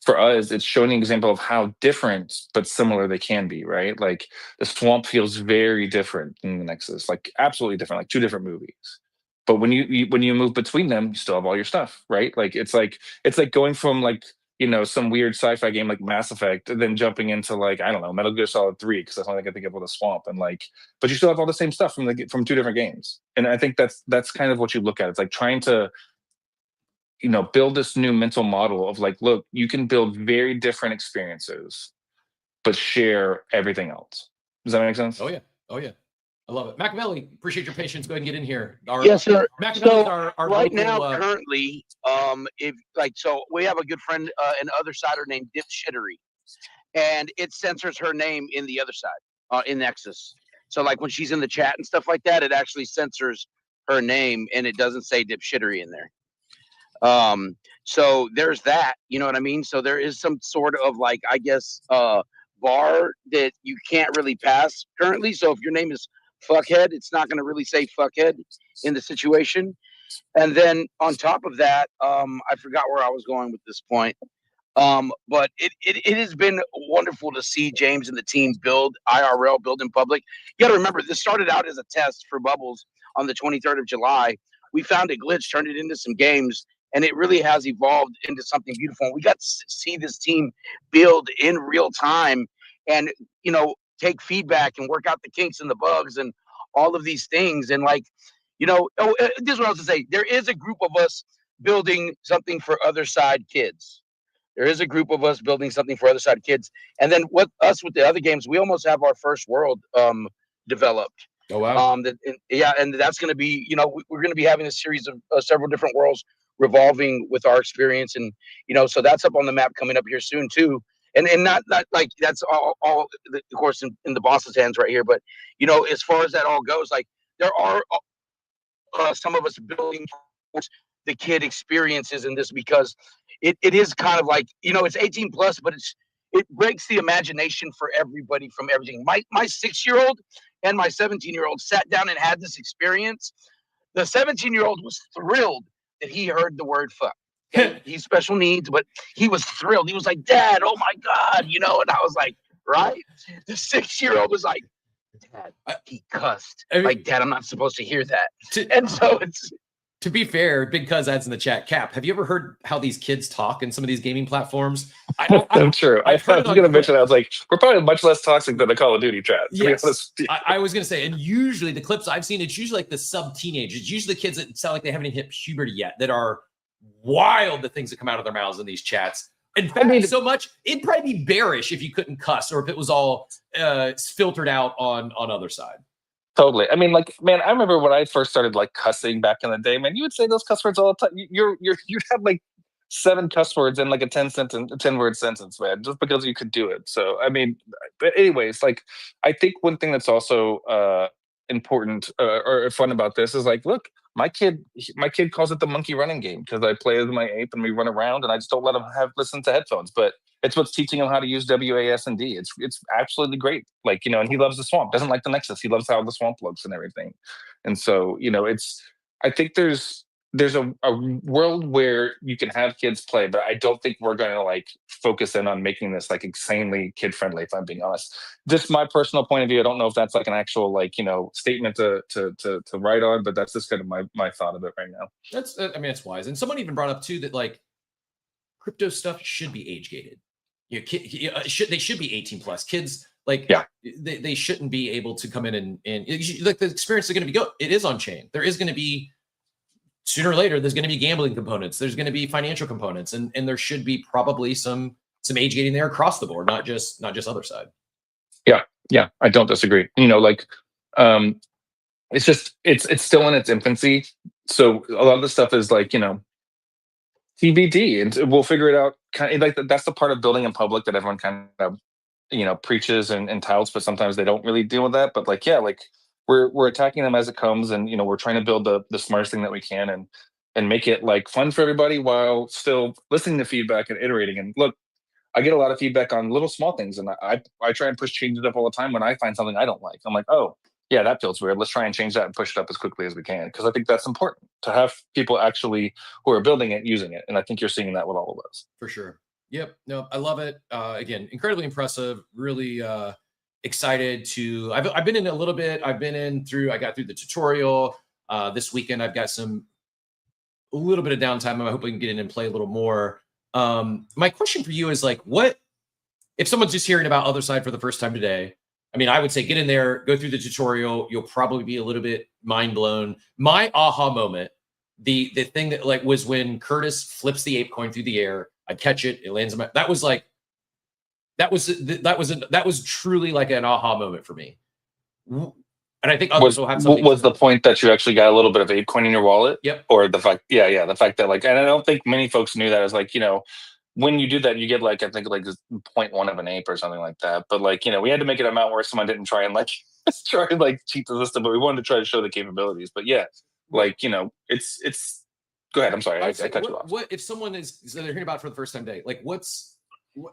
for us, it's showing an example of how different but similar they can be, right? Like the Swamp feels very different than the Nexus, like absolutely different, like two different movies. But when you move between them, you still have all your stuff, right? Like it's like going from like, you know, some weird sci-fi game like Mass Effect, and then jumping into like, I don't know, Metal Gear Solid 3, because that's all I can think of with a Swamp, and like, but you still have all the same stuff from two different games. And I think that's kind of what you look at. It's like trying to, you know, build this new mental model of like, look, you can build very different experiences, but share everything else. Does that make sense? Oh yeah. I love it. Machiavelli, appreciate your patience. Go ahead and get in here. Yes, sir. Machiavelli's So our right local, now, currently, if like, so we have a good friend, an Othersider named Dipshittery, and it censors her name in the other side, in Nexus. So like when she's in the chat and stuff like that, it actually censors her name and it doesn't say Dipshittery in there. So there's that, you know what I mean? So there is some sort of like, I guess, bar that you can't really pass currently. So if your name is Fuckhead, it's not going to really say Fuckhead in the situation. And then on top of that, I forgot where I was going with this point. But it has been wonderful to see James and the team build IRL, build in public. You got to remember, this started out as a test for Bubbles on the 23rd of July. We found a glitch, turned it into some games, and it really has evolved into something beautiful. And we got to see this team build in real time and take feedback and work out the kinks and the bugs and all of these things. And like, this is what I was to say. There is a group of us building something for Otherside kids. There is a group of us building something for Otherside kids. And then with the other games, we almost have our first world developed. Oh wow. And that's going to be, we're going to be having a series of several different worlds revolving with our experience, and so that's up on the map coming up here soon too. And not like that's all of course in the boss's hands right here, but as far as that all goes, like there are some of us building towards the kid experiences in this, because it is kind of like it's 18 plus, but it breaks the imagination for everybody from everything. My 6-year-old and my 17-year-old sat down and had this experience. The 17-year-old was thrilled that he heard the word fuck. He's special needs, but he was thrilled. He was like, Dad, oh my God, and I was like, right? The 6-year-old was like, Dad, he cussed. Like, Dad, I'm not supposed to hear that. And so it's... To be fair, Big Cuz adds in the chat, Cap, have you ever heard how these kids talk in some of these gaming platforms? I'm true. I was going to mention, I was like, we're probably much less toxic than the Call of Duty chat. Yes. I was going to say, and usually the clips I've seen, it's usually like the sub-teenagers. It's usually the kids that sound like they haven't hit puberty yet, that are wild, the things that come out of their mouths in these chats. In fact, so much, it'd probably be bearish if you couldn't cuss, or if it was all filtered out on Otherside. Totally. I mean, like, man, I remember when I first started like cussing back in the day, man, you would say those cuss words all the time. You'd have like 7 cuss words in like a 10-word sentence, man, just because you could do it. So, I mean, but anyways, like, I think one thing that's also important or fun about this is like, look, my kid calls it the monkey running game, because I play as my ape and we run around, and I just don't let him listen to headphones. But it's what's teaching him how to use WASD. It's absolutely great. Like, and he loves the swamp, doesn't like the Nexus. He loves how the swamp looks and everything. And so, I think there's a world where you can have kids play, but I don't think we're going to like focus in on making this like insanely kid friendly, if I'm being honest. Just my personal point of view. I don't know if that's like an actual like, statement to write on, but that's just kind of my thought of it right now. That's, I mean, it's wise. And someone even brought up too that like crypto stuff should be age gated. They should be 18 plus. Kids, like, they shouldn't be able to come in and like the experience is going to be it is on chain. There is going to be, sooner or later, there's going to be gambling components. There's going to be financial components, and there should be probably some age gating there across the board, not just Otherside. Yeah, I don't disagree. It's just it's still in its infancy, so a lot of the stuff is like TBD, and we'll figure it out. Kind of like that's the part of building in public that everyone kind of preaches and touts, but sometimes they don't really deal with that. But like, yeah, like. We're attacking them as it comes, and we're trying to build the smartest thing that we can and make it like fun for everybody while still listening to feedback and iterating. And look, I get a lot of feedback on little small things, and I try and push changes up all the time when I find something I don't like. I'm like, oh yeah, that feels weird. Let's try and change that and push it up as quickly as we can, because I think that's important to have people actually who are building it using it, and I think you're seeing that with all of us. For sure. Yep. No, I love it. Again, incredibly impressive. Really. Excited to, I've been in a little bit. I got through the tutorial. This weekend, I've got a little bit of downtime. I hope I can get in and play a little more. My question for you is like, what, if someone's just hearing about Otherside for the first time today? I mean, I would say get in there, go through the tutorial. You'll probably be a little bit mind blown. My aha moment, the thing that like was when Curtis flips the ape coin through the air. I catch it. It lands in my, that was like, that was truly like an aha moment for me. And I think others will have something. What was the point that you actually got a little bit of ApeCoin in your wallet? Yep. Or the fact, the fact that like, and I don't think many folks knew that. It was like, when you do that, you get like, I think like 0.1 of an ape or something like that. But like, we had to make it amount where someone didn't try and like cheat the system, but we wanted to try to show the capabilities. But yeah, like, it's go ahead. I'm sorry. I cut you off. What if someone they're hearing about it for the first time today? Like what's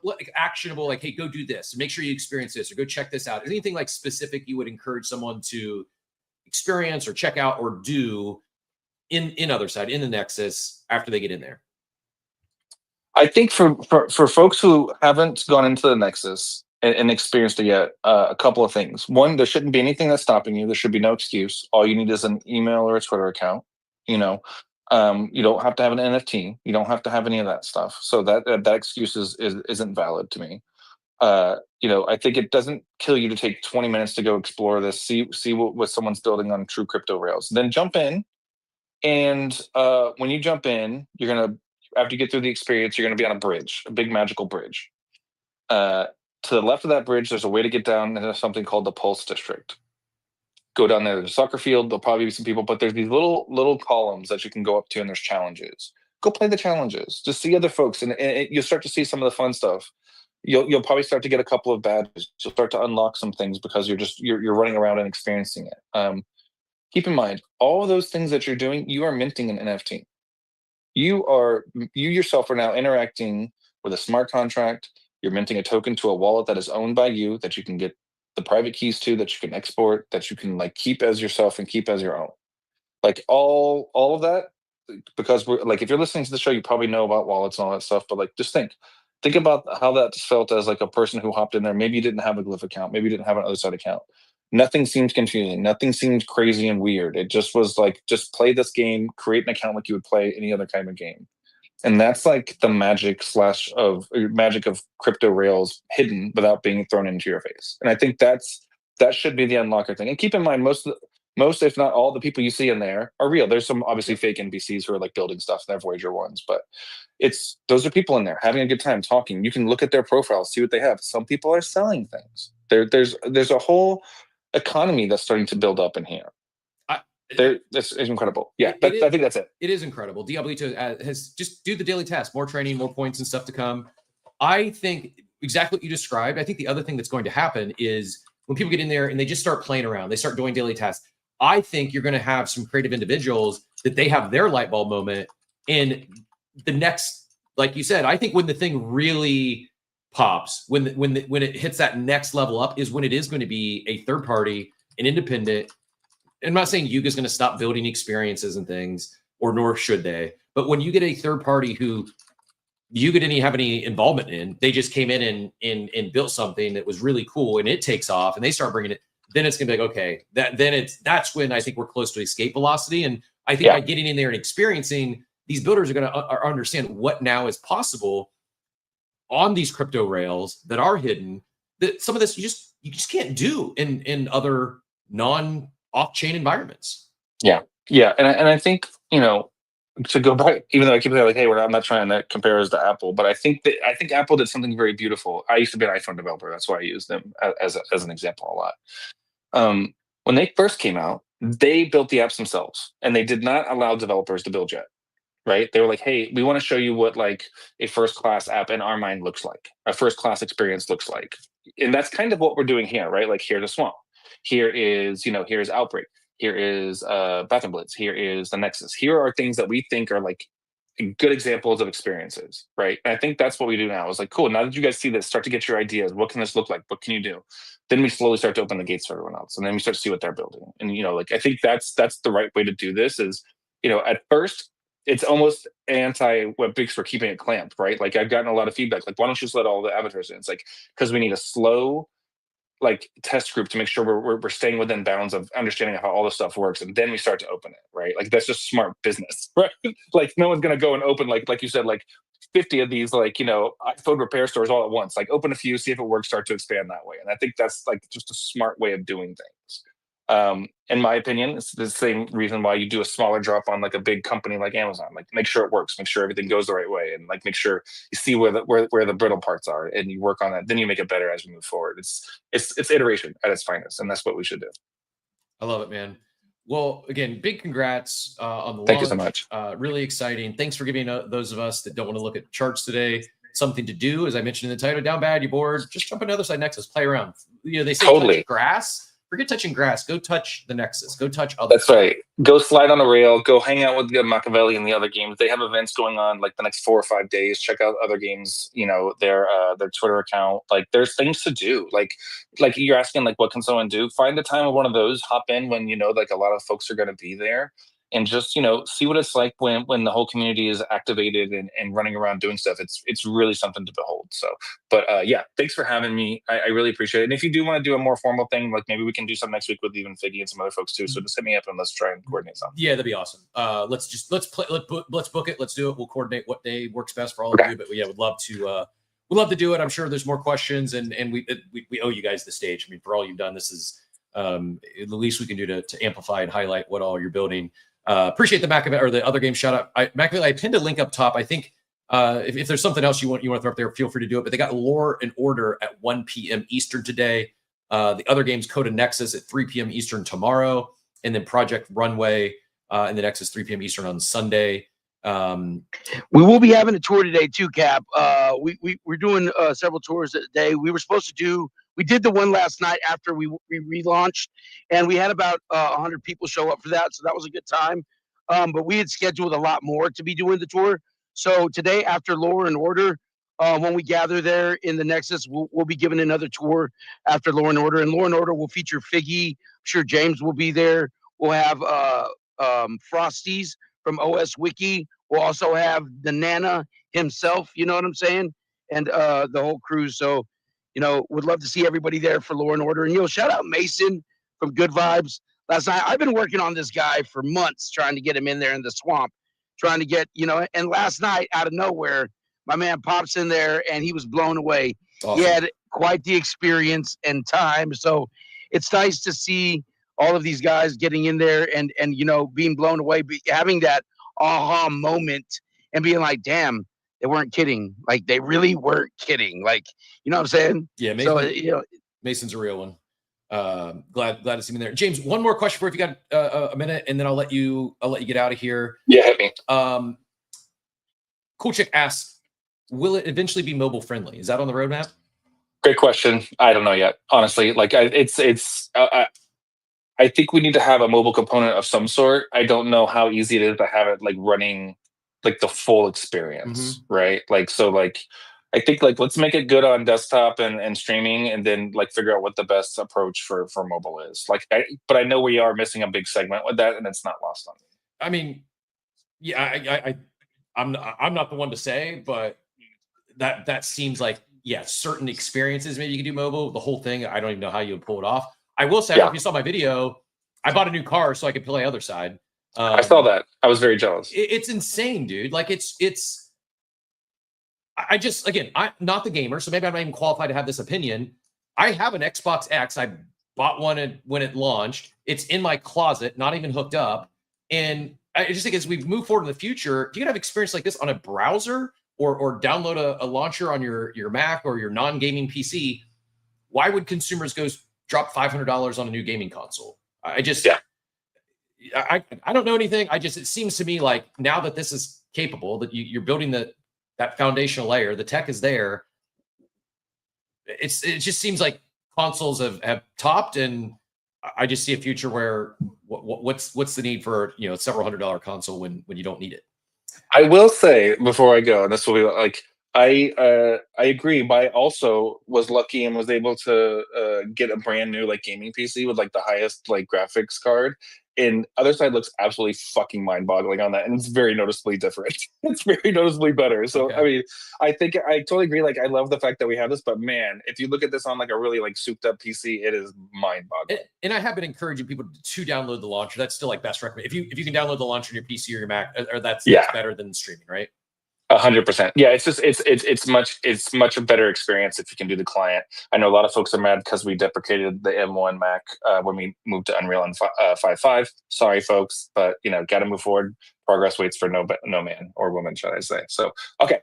like actionable, like, hey, go do this, make sure you experience this, or go check this out. Anything like specific you would encourage someone to experience or check out or do in Otherside, in the Nexus, after they get in there? I think for folks who haven't gone into the Nexus and experienced it yet, a couple of things. One, there shouldn't be anything that's stopping you. There should be no excuse. All you need is an email or a Twitter account. You don't have to have an NFT. You don't have to have any of that stuff. So that excuse isn't valid to me. I think it doesn't kill you to take 20 minutes to go explore this, see what someone's building on true crypto rails. Then jump in, and when you jump in, you're gonna, after you get through the experience, you're gonna be on a bridge, a big magical bridge. To the left of that bridge, there's a way to get down into something called the Pulse District. Go down there, there's a soccer field, there'll probably be some people, but there's these little columns that you can go up to, and there's challenges. Go play the challenges, just see other folks, and you'll start to see some of the fun stuff. You'll probably start to get a couple of badges. You'll start to unlock some things because you're running around and experiencing it. Keep in mind, all of those things that you're doing, you are minting an NFT. You yourself are now interacting with a smart contract. You're minting a token to a wallet that is owned by you, that you can get the private keys to, that you can export, that you can like keep as yourself and keep as your own. Like all of that, because we're like, if you're listening to the show, you probably know about wallets and all that stuff, but like just think about how that felt as like a person who hopped in there. Maybe you didn't have a Glyph account, maybe you didn't have an Otherside account. Nothing seemed confusing, nothing seemed crazy and weird. It just was like, just play this game, create an account like you would play any other kind of game. And that's like the magic of crypto rails hidden without being thrown into your face. And I think that should be the unlocker thing. And keep in mind, most, if not all, the people you see in there are real. There's some obviously fake NPCs who are like building stuff, they're Voyager ones, but those are people in there having a good time talking. You can look at their profiles, see what they have. Some people are selling things. There's a whole economy that's starting to build up in here. It's incredible. Yeah, I think that's it. It is incredible. Diablito has just do the daily task, more training, more points and stuff to come. I think exactly what you described. I think the other thing that's going to happen is when people get in there and they just start playing around, they start doing daily tasks. I think you're going to have some creative individuals that they have their light bulb moment. And the next, like you said, I think when the thing really pops, when it hits that next level up, is when it is going to be a third party, an independent. I'm not saying Yuga's going to stop building experiences and things, or nor should they. But when you get a third party who Yuga didn't have any involvement in, they just came in and built something that was really cool, and it takes off, and they start bringing it. Then it's going to be like, okay, that's when I think we're close to escape velocity. And I think by getting in there and experiencing, these builders are going to understand what now is possible on these crypto rails that are hidden. That some of this you just can't do in other off-chain environments. Yeah. And I think, to go back, even though I keep saying like, hey, I'm not trying to compare us to Apple, but I think Apple did something very beautiful. I used to be an iPhone developer. That's why I use them as an example a lot. When they first came out, they built the apps themselves, and they did not allow developers to build yet. Right? They were like, hey, we want to show you what like a first-class app in our mind looks like, a first-class experience looks like. And that's kind of what we're doing here, right? Like, here's a Swamp. Here is, here's Outbreak. Here is Bathroom Blitz. Here is the Nexus. Here are things that we think are like good examples of experiences, right? And I think that's what we do now. It's like, cool, now that you guys see this, start to get your ideas. What can this look like? What can you do? Then we slowly start to open the gates for everyone else. And then we start to see what they're building. And, I think that's the right way to do this is, at first, it's almost anti-WebBix for keeping it clamped, right? Like, I've gotten a lot of feedback. Like, why don't you just let all the avatars in? It's like, because we need a slow test group to make sure we're staying within bounds of understanding how all this stuff works, and then we start to open it, right? Like, that's just smart business, right? Like, no one's gonna go and open like you said, like 50 of these iPhone repair stores all at once. Like, open a few, see if it works, start to expand that way. And I think that's like just a smart way of doing things. In my opinion, it's the same reason why you do a smaller drop on like a big company like Amazon. Like, make sure it works, make sure everything goes the right way, and like make sure you see where the brittle parts are, and you work on that. Then you make it better as we move forward. It's iteration at its finest, and that's what we should do. I love it, man. Well, again, big congrats on the launch. Thank you so much. Really exciting. Thanks for giving those of us that don't want to look at charts today something to do. As I mentioned in the title, down bad, you bored, just jump on the Otherside Nexus, play around. They say touch grass. Forget touching grass. Go touch the Nexus. Go touch other. That's right. Go slide on a rail. Go hang out with the Machiavelli and the other games. They have events going on like the next 4 or 5 days. Check out other games. Their Twitter account. Like, there's things to do. Like you're asking, like, what can someone do? Find a time of one of those. Hop in when like a lot of folks are going to be there. And just, see what it's like when the whole community is activated and running around doing stuff. It's really something to behold. So, but yeah, thanks for having me. I really appreciate it. And if you do want to do a more formal thing, like maybe we can do something next week with even Figgy and some other folks too. So just hit me up and let's try and coordinate something. Yeah, that'd be awesome. Let's book it. Let's do it. We'll coordinate what day works best for all of you. But yeah, would love we'd love to do it. I'm sure there's more questions, and we owe you guys the stage. I mean, for all you've done, this is the least we can do to amplify and highlight what all you're building. Appreciate the Machiavelli or the other game shout out. Machiavelli, I pinned a link up top. I think if there's something else you want to throw up there, feel free to do it. But they got Lore and Order at 1 p.m. Eastern today. The other game's Code of Nexus at 3 p.m. Eastern tomorrow, and then Project Runway in the Nexus 3 p.m. Eastern on Sunday. We will be having a tour today too, Cap. We're doing several tours today. We were supposed to do. We did the one last night after we relaunched, and we had about 100 people show up for that, so that was a good time. But we had scheduled a lot more to be doing the tour. So today, after Lore and Order, when we gather there in the Nexus, we'll be giving another tour after Lore and Order. And Lore and Order will feature Figgy. I'm sure James will be there. We'll have Frosties from OS Wiki. We'll also have the Nana himself, you know what I'm saying? And the whole crew. So, would love to see everybody there for Lore and Order. And, shout out Mason from Good Vibes. Last night, I've been working on this guy for months, trying to get him in there in the swamp, trying to get, and last night, out of nowhere, my man pops in there and he was blown away. Awesome. He had quite the experience and time. So it's nice to see all of these guys getting in there and being blown away, having that aha moment and being like, damn, they weren't kidding. Like, they really weren't kidding. Like, you know what I'm saying? Yeah, Mason, Mason's a real one. Glad to see him in there. James, one more question for you if you got a minute, and then I'll let you get out of here. Yeah, hit me. Cool Chick asks, will it eventually be mobile friendly? Is that on the roadmap? Great question. I don't know yet, honestly. Like, I think we need to have a mobile component of some sort. I don't know how easy it is to have it like running like the full experience, right? I think let's make it good on desktop and streaming, and then like figure out what the best approach for mobile is. But I know we are missing a big segment with that, and it's not lost on me. I mean, yeah, I'm not the one to say, but that seems like, certain experiences maybe you can do mobile. The whole thing, I don't even know how you would pull it off. I will say, if you saw my video, I bought a new car so I could play Otherside. I saw that. I was very jealous. It's insane, dude. Like I'm not the gamer, so maybe I'm not even qualified to have this opinion. I have an Xbox X. I bought one when it launched. It's in my closet, not even hooked up. And I just think as we move forward in the future, if you can have experience like this on a browser or download a launcher on your Mac or your non-gaming PC, why would consumers go drop $500 on a new gaming console? I don't know anything. It seems to me like now that this is capable, that you're building that foundational layer, the tech is there. It just seems like consoles have topped, and I just see a future where what's the need for several $100 console when you don't need it. I will say before I go, and this will be like, I agree, but I also was lucky and was able to get a brand new like gaming PC with like the highest like graphics card. And Otherside looks absolutely fucking mind-boggling on that, and it's very noticeably different. It's very noticeably better. So okay. I mean, I think I totally agree. Like, I love the fact that we have this, but man, if you look at this on like a really like souped-up PC, it is mind-boggling. And I have been encouraging people to download the launcher. That's still like best recommend. If you can download the launcher on your PC or your Mac, or that's better than streaming, right? 100%. Yeah, it's much a better experience if you can do the client. I know a lot of folks are mad because we deprecated the M1 Mac when we moved to Unreal and 5.5. Sorry, folks, but got to move forward. Progress waits for no man or woman, should I say? So, okay,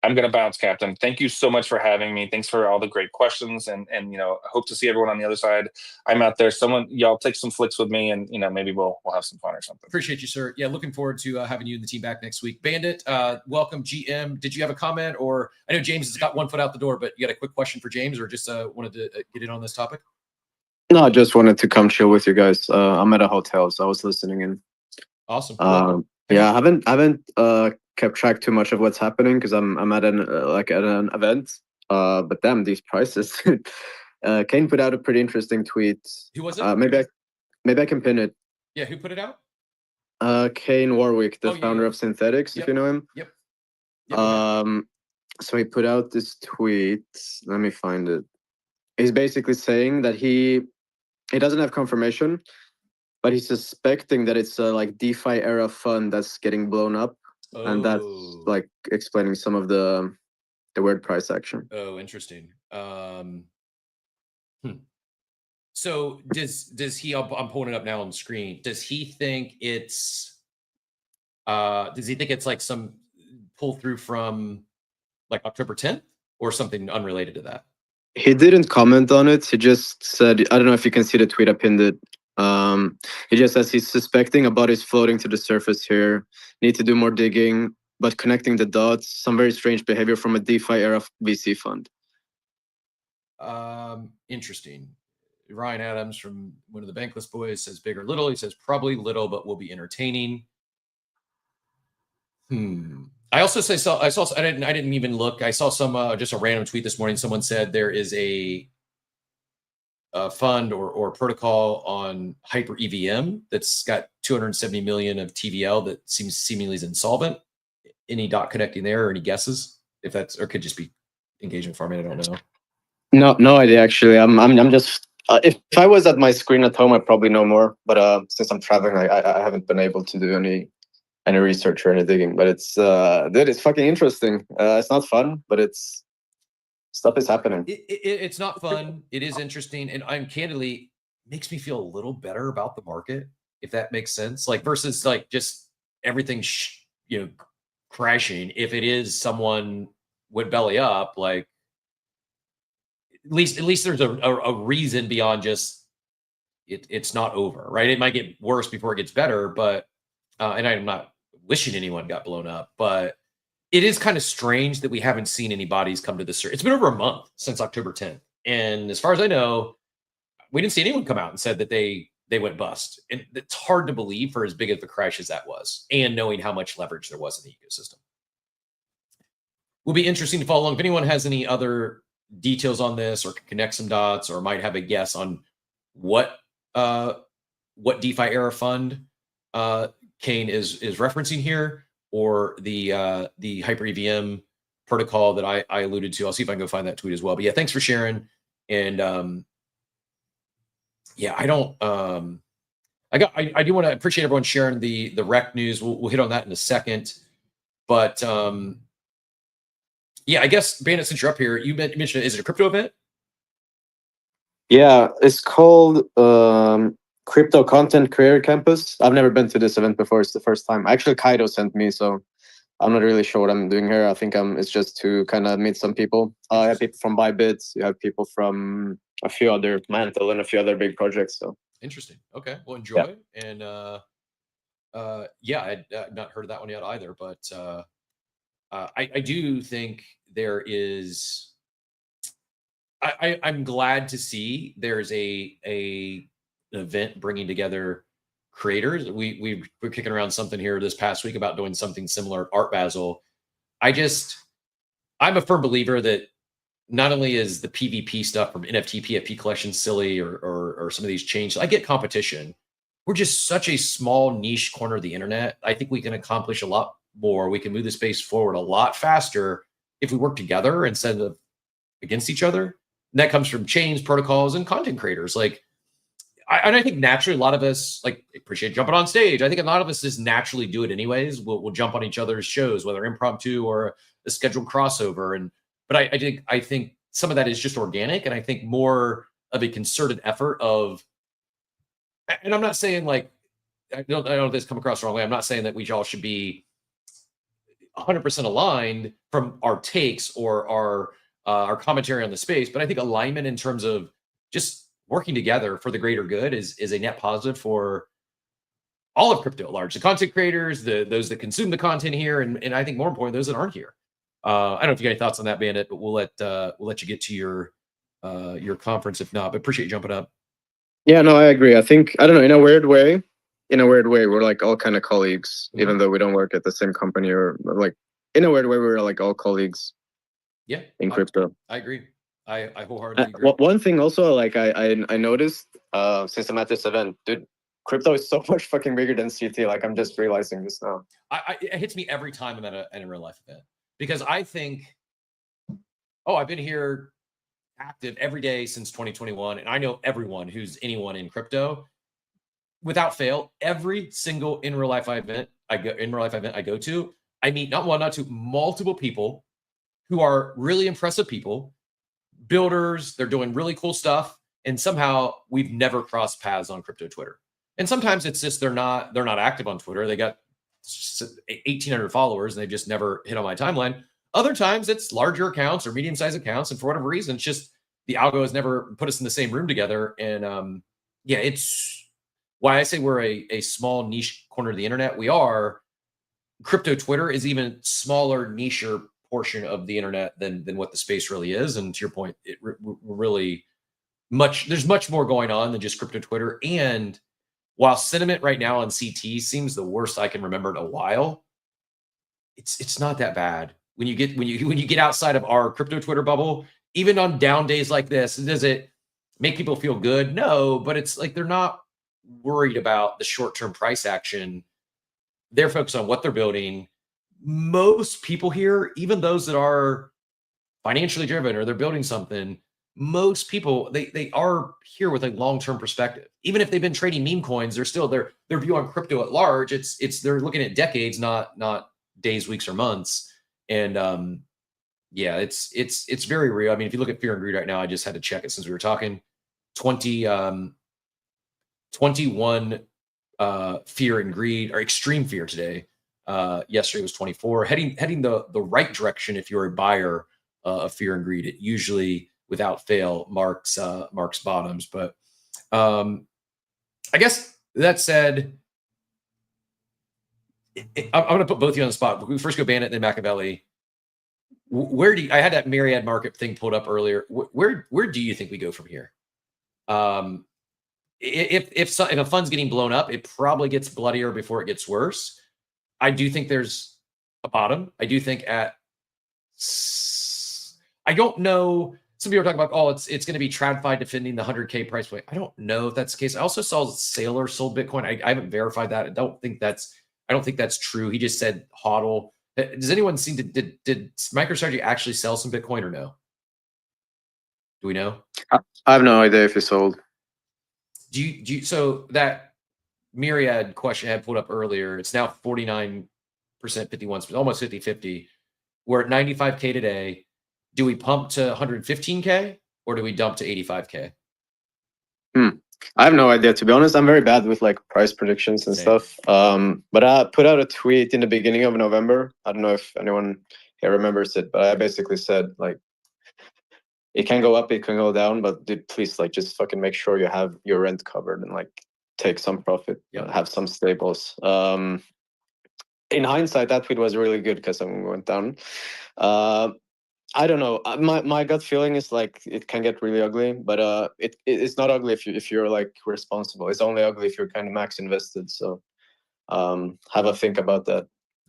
I'm gonna bounce, Captain. Thank you so much for having me. Thanks for all the great questions, and I hope to see everyone on the other side. I'm out there. Y'all take some flicks with me, and maybe we'll have some fun or something. Appreciate you, sir. Yeah, looking forward to having you and the team back next week. Bandit, welcome. GM, did you have a comment, or I know James has got one foot out the door, but you got a quick question for James, or just wanted to get in on this topic? No, I just wanted to come chill with you guys. I'm at a hotel, so I was listening in. Awesome. Yeah, I haven't kept track too much of what's happening because I'm at an event. But damn, these prices. Kane put out a pretty interesting tweet. Who was it? Maybe I can pin it. Yeah, who put it out? Kane Warwick, the founder of Synthetics, if you know him. Yep. So he put out this tweet. Let me find it. He's basically saying that he doesn't have confirmation, but he's suspecting that it's a like DeFi era fund that's getting blown up. And that's like explaining some of the the word price action. Oh, interesting. So does he? I'm pulling it up now on the screen. Does he think it's? Does he think it's like some pull through from like October 10th or something unrelated to that? He didn't comment on it. He just said, I don't know if you can see the tweet, I pinned it. He just says he's suspecting a body's floating to the surface here. Need to do more digging, but connecting the dots, some very strange behavior from a DeFi era VC fund. Interesting. Ryan Adams from one of the Bankless Boys says big or little. He says probably little, but will be entertaining. I also say I didn't even look. I saw some just a random tweet this morning. Someone said there is a fund or protocol on Hyper EVM that's got 270 million of TVL that seemingly is insolvent. Any dot connecting there or any guesses if that's, or could just be engagement farming? I don't know. No idea actually. I'm just if I was at my screen at home, I probably know more. But since I'm traveling, I haven't been able to do any research or any digging. But it's dude, it's fucking interesting. It's not fun, but it's stuff is happening. It's not fun. It is interesting, and I'm candidly makes me feel a little better about the market, if that makes sense. Like versus like just everything crashing. If it is someone went belly up, like at least there's a reason beyond just it's not over, right? It might get worse before it gets better, but and I'm not wishing anyone got blown up, but it is kind of strange that we haven't seen any bodies come to the surface. It's been over a month since October 10th, and as far as I know, we didn't see anyone come out and said that they went bust. And it's hard to believe for as big of a crash as that was, and knowing how much leverage there was in the ecosystem. Will be interesting to follow along. If anyone has any other details on this or can connect some dots or might have a guess on what DeFi era fund Kane is referencing here, or the Hyper EVM protocol that I alluded to. I'll see if I can go find that tweet as well. But yeah, thanks for sharing. And yeah, I do want to appreciate everyone sharing the rec news. We'll hit on that in a second. But yeah, I guess Bandit, since you're up here, you mentioned, is it a crypto event? Yeah, it's called Crypto Content Creator Campus. I've never been to this event before. It's the first time. Actually, Kaido sent me, so I'm not really sure what I'm doing here. I think it's just to kind of meet some people. I have people from Bybit. You have people from a few other Mantle and a few other big projects. So interesting. Okay, well, enjoy. Yeah. And yeah, I've not heard of that one yet either. But I do think there is. I'm glad to see there's an event bringing together creators. We're kicking around something here this past week about doing something similar at Art Basel. I'm a firm believer that not only is the PvP stuff from NFT, PFP collection silly or some of these changes, I get competition. We're just such a small niche corner of the internet. I think we can accomplish a lot more. We can move the space forward a lot faster if we work together instead of against each other. And that comes from chains, protocols, and content creators. Like, I think naturally a lot of us like appreciate jumping on stage. I think a lot of us just naturally do it anyways. We'll jump on each other's shows, whether impromptu or a scheduled crossover. But I think some of that is just organic, and I think more of a concerted effort of. And I'm not saying like I don't know if this come across the wrong way. I'm not saying that we all should be 100% aligned from our takes or our commentary on the space, but I think alignment in terms of just working together for the greater good is a net positive for all of crypto at large. The content creators, those that consume the content here, and I think more important, those that aren't here. I don't know if you got any thoughts on that, Bandit, but we'll let you get to your conference if not. But appreciate you jumping up. Yeah, no, I agree. I think I don't know, in a weird way, we're like all kind of colleagues, even though we don't work at the same company, or like in a weird way, we're like all colleagues. Yeah, in crypto. I agree. I wholeheartedly agree. One thing also, like I noticed since I'm at this event, dude, crypto is so much fucking bigger than CT. Like I'm just realizing this now. It hits me every time I'm at a real life event, because I think, I've been here active every day since 2021, and I know everyone who's anyone in crypto. Without fail, every single in real life event I go to, I meet not one, not two, multiple people who are really impressive people, builders. They're doing really cool stuff, and somehow we've never crossed paths on crypto Twitter. And sometimes it's just they're not active on Twitter. They got 1,800 followers and they just never hit on my timeline. Other times it's larger accounts or medium-sized accounts, and for whatever reason, it's just the algo has never put us in the same room together. And yeah, it's why I say we're a small niche corner of the internet. We are. Crypto Twitter is even smaller, nicher portion of the internet than what the space really is. And to your point, really there's much more going on than just crypto Twitter. And while sentiment right now on CT seems the worst I can remember in a while, it's not that bad. When you get outside of our crypto Twitter bubble, even on down days like this, does it make people feel good? No, but it's like they're not worried about the short-term price action. They're focused on what they're building. Most people here, even those that are financially driven or they're building something, most people they are here with a long-term perspective. Even if they've been trading meme coins, they're still their view on crypto at large. It's they're looking at decades, not days, weeks, or months. And yeah, it's very real. I mean, if you look at fear and greed right now, I just had to check it since we were talking. 21 fear and greed, or extreme fear today. Yesterday was 24. Heading the right direction if you're a buyer of fear and greed. It usually, without fail, marks bottoms. But I guess that said, I'm going to put both of you on the spot. We first go Bandit, then Machiavelli. I had that myriad market thing pulled up earlier. Where do you think we go from here? If a fund's getting blown up, it probably gets bloodier before it gets worse. I do think there's a bottom. I do think I don't know. Some people are talking about, oh, it's going to be TradFi defending the 100K price point. I don't know if that's the case. I also saw Sailor sold Bitcoin. I haven't verified that. I don't think that's true. He just said hodl. Does anyone see, did MicroStrategy actually sell some Bitcoin or no? Do we know? I have no idea if he sold. Do you so that myriad question I had pulled up earlier, it's now 49%, 51%, almost 50-50. We're at 95K today. Do we pump to 115K or do we dump to 85K? I have no idea, to be honest. I'm very bad with like price predictions and stuff. But I put out a tweet in the beginning of November. I don't know if anyone here remembers it, but I basically said like, it can go up, it can go down, but dude, please like just fucking make sure you have your rent covered and like take some profit, have some stables. In hindsight, that tweet was really good because someone went down. I don't know. My gut feeling is like it can get really ugly, but it's not ugly if you're like responsible. It's only ugly if you're kind of max invested. So have a think about that.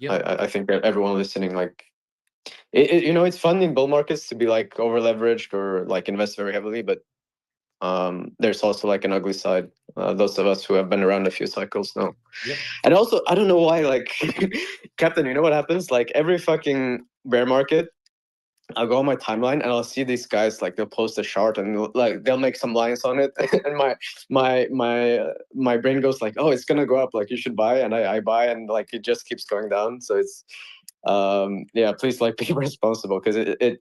I think that everyone listening, like, it's fun in bull markets to be like over leveraged or like invest very heavily, but there's also like an ugly side. Those of us who have been around a few cycles know. And also, I don't know why, like, Captain, you know what happens? Like every fucking bear market, I'll go on my timeline and I'll see these guys, like they'll post a chart and like they'll make some lines on it, and my brain goes like, oh, it's gonna go up, like you should buy, and I buy, and like it just keeps going down. So it's yeah, please like be responsible, because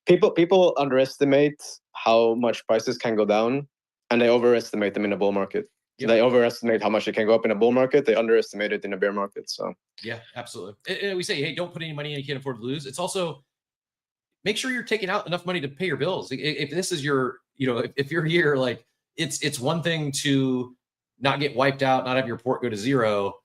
people underestimate how much prices can go down, and they overestimate them in a bull market. They overestimate how much it can go up in a bull market. They underestimate it in a bear market. So yeah, absolutely. And we say, hey, don't put any money in you can't afford to lose. It's also, make sure you're taking out enough money to pay your bills. If this is your, if you're here, like it's one thing to not get wiped out, not have your port go to zero.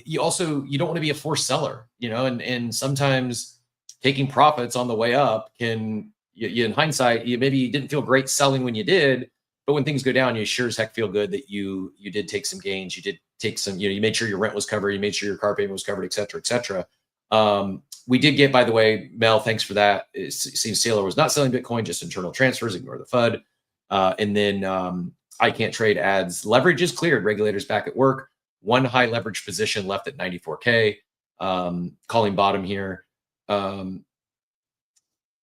You don't want to be a forced seller, and sometimes taking profits on the way up can, in hindsight, maybe you didn't feel great selling when you did, but when things go down, you sure as heck feel good that you did take some gains. You did take some, you made sure your rent was covered, you made sure your car payment was covered, et cetera, et cetera. We did get, by the way, Mel, thanks for that. It seems Sailor was not selling Bitcoin, just internal transfers, ignore the FUD. And then I can't trade ads. Leverage is cleared. Regulators back at work. One high leverage position left at 94K. Calling bottom here. I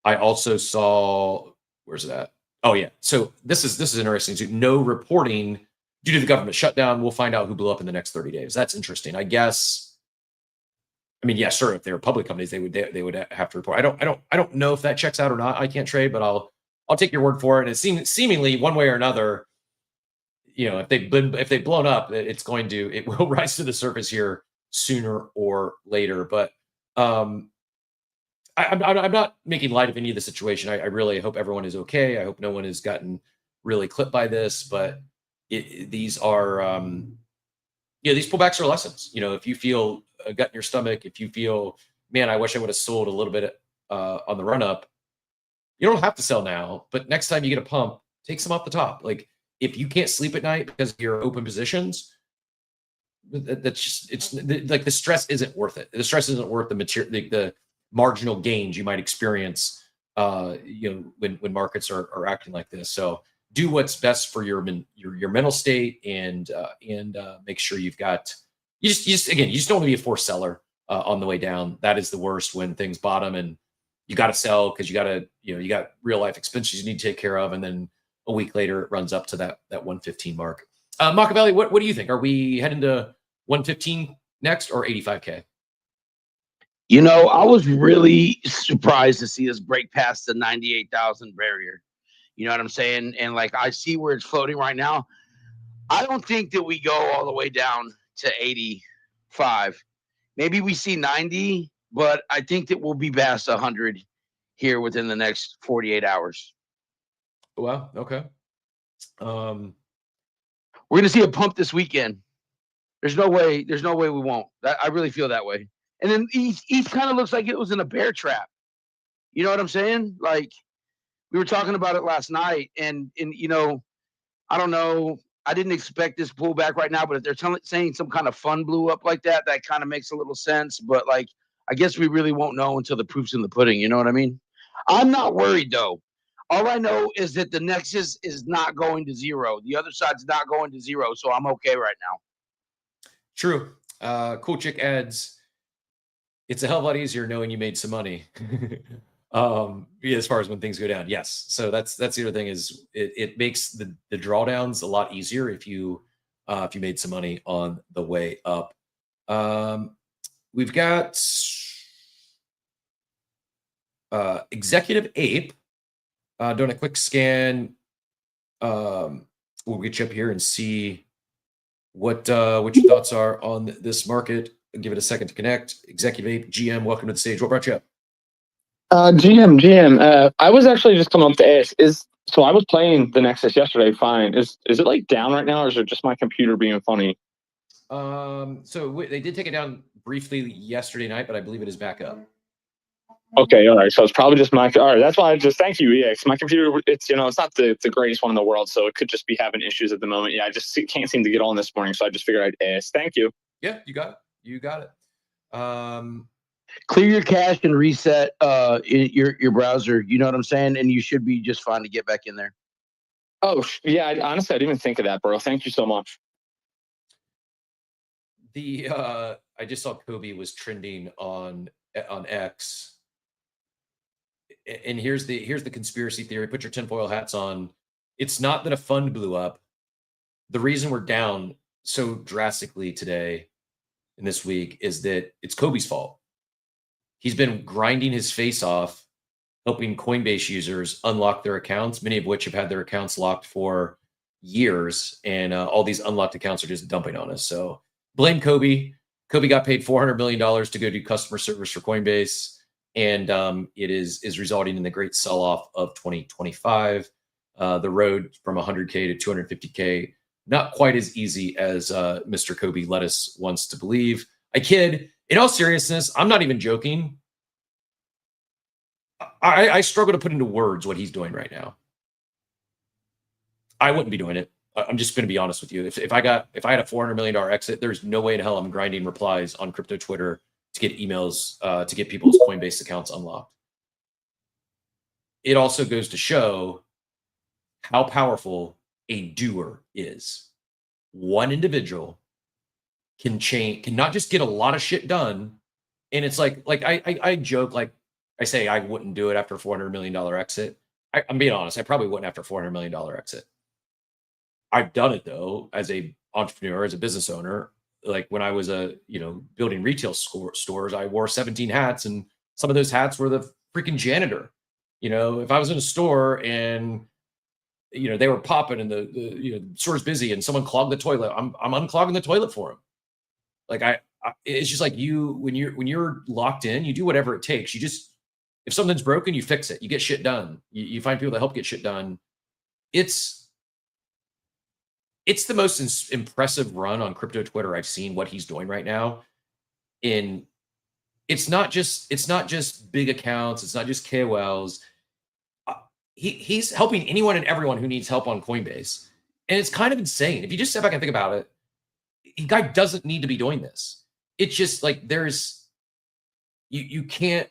also saw, where's it at? Oh yeah. So this is interesting too. No reporting due to the government shutdown. We'll find out who blew up in the next 30 days. That's interesting. I guess I mean, yeah, sure. If they were public companies, they would have to report. I don't know if that checks out or not. I can't trade, but I'll take your word for it. And it seems seemingly one way or another, if they've blown up, it will rise to the surface here sooner or later. But I'm not making light of any of the situation. I really hope everyone is okay. I hope no one has gotten really clipped by this. But these are these pullbacks are lessons. If you feel a gut in your stomach, if you feel, man, I wish I would have sold a little bit on the run up, you don't have to sell now. But next time you get a pump, take some off the top. Like, if you can't sleep at night because of your open positions, that's just, it's like the stress isn't worth it. The stress isn't worth the material, the marginal gains you might experience, when markets are acting like this. So do what's best for your mental state, and make sure you've got, you just don't want to be a forced seller on the way down. That is the worst, when things bottom and you got to sell because you got real life expenses you need to take care of, and then a week later it runs up to that 115 mark. Machiavelli, what do you think? Are we heading to 115 next or 85K? I was really surprised to see us break past the 98,000 barrier. You know what I'm saying? And like, I see where it's floating right now. I don't think that we go all the way down to 85. Maybe we see 90, but I think that we'll be past 100 here within the next 48 hours. Well, okay. We're going to see a pump this weekend. There's no way we won't. I really feel that way. And then ETH kind of looks like it was in a bear trap. You know what I'm saying? Like, we were talking about it last night, and I don't know. I didn't expect this pullback right now, but if they're saying some kind of fund blew up like that, that kind of makes a little sense. But like, I guess we really won't know until the proof's in the pudding. You know what I mean? I'm not worried though. All I know is that the Nexus is not going to zero. The other side's not going to zero, so I'm okay right now. True. Cool Chick adds, it's a hell of a lot easier knowing you made some money. As far as when things go down. Yes. So that's the other thing, is it makes the drawdowns a lot easier if you made some money on the way up. We've got Executive Ape doing a quick scan. We'll get you up here and see what your thoughts are on this market. I'll give it a second to connect. Executive Ape, GM, welcome to the stage. What brought you up? GM. I was actually just coming up to ask. So I was playing the Nexus yesterday. Fine. Is it like down right now, or is it just my computer being funny? So they did take it down briefly yesterday night, but I believe it is back up. Okay, all right. So it's probably just my. All right, that's why I just thank you. Yeah, because my computer, it's it's not the greatest one in the world, so it could just be having issues at the moment. Yeah, I just can't seem to get on this morning, so I just figured I'd ask. Thank you. Yeah, you got it. You got it. Clear your cache and reset your browser. You know what I'm saying? And you should be just fine to get back in there. Oh yeah, honestly, I didn't even think of that, bro. Thank you so much. I just saw Kobe was trending on X, and here's the conspiracy theory. Put your tinfoil hats on. It's not that a fund blew up. The reason we're down so drastically today and this week is that it's Kobe's fault. He's been grinding his face off, helping Coinbase users unlock their accounts, many of which have had their accounts locked for years, and all these unlocked accounts are just dumping on us. So blame Kobe. Kobe got paid $400 million to go do customer service for Coinbase, and it is resulting in the great sell-off of 2025. The road from 100K to 250K, not quite as easy as Mr. Kobe Lettuce wants to believe. I kid. In all seriousness, I'm not even joking. I struggle to put into words what he's doing right now. I wouldn't be doing it. I'm just going to be honest with you. If I had a $400 million exit, there's no way in hell I'm grinding replies on crypto Twitter to get emails to get people's Coinbase accounts unlocked. It also goes to show how powerful a doer is. One individual can not just get a lot of shit done. And it's like I joke, like I say I wouldn't do it after a $400 million exit. I'm being honest. I probably wouldn't after a $400 million exit. I've done it though, as a entrepreneur, as a business owner. like when I was building retail stores, I wore 17 hats, and some of those hats were the freaking janitor. If I was in a store and they were popping and the store's busy and someone clogged the toilet, I'm unclogging the toilet for them. Like it's just like when you're locked in, you do whatever it takes. If something's broken, you fix it. You get shit done. You find people that help get shit done. It's the most impressive run on crypto Twitter I've seen. What he's doing right now, it's not just big accounts. It's not just KOLs. He's helping anyone and everyone who needs help on Coinbase, and it's kind of insane if you just step back and think about it. The guy doesn't need to be doing this. It's just like you can't.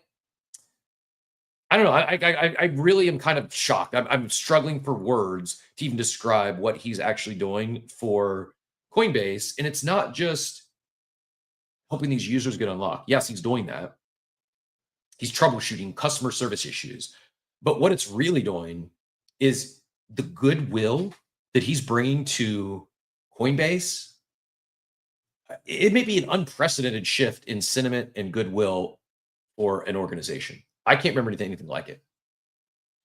I don't know. I really am kind of shocked. I'm struggling for words to even describe what he's actually doing for Coinbase. And it's not just helping these users get unlocked. Yes, he's doing that. He's troubleshooting customer service issues. But what it's really doing is the goodwill that he's bringing to Coinbase. It may be an unprecedented shift in sentiment and goodwill for an organization. I can't remember anything like it.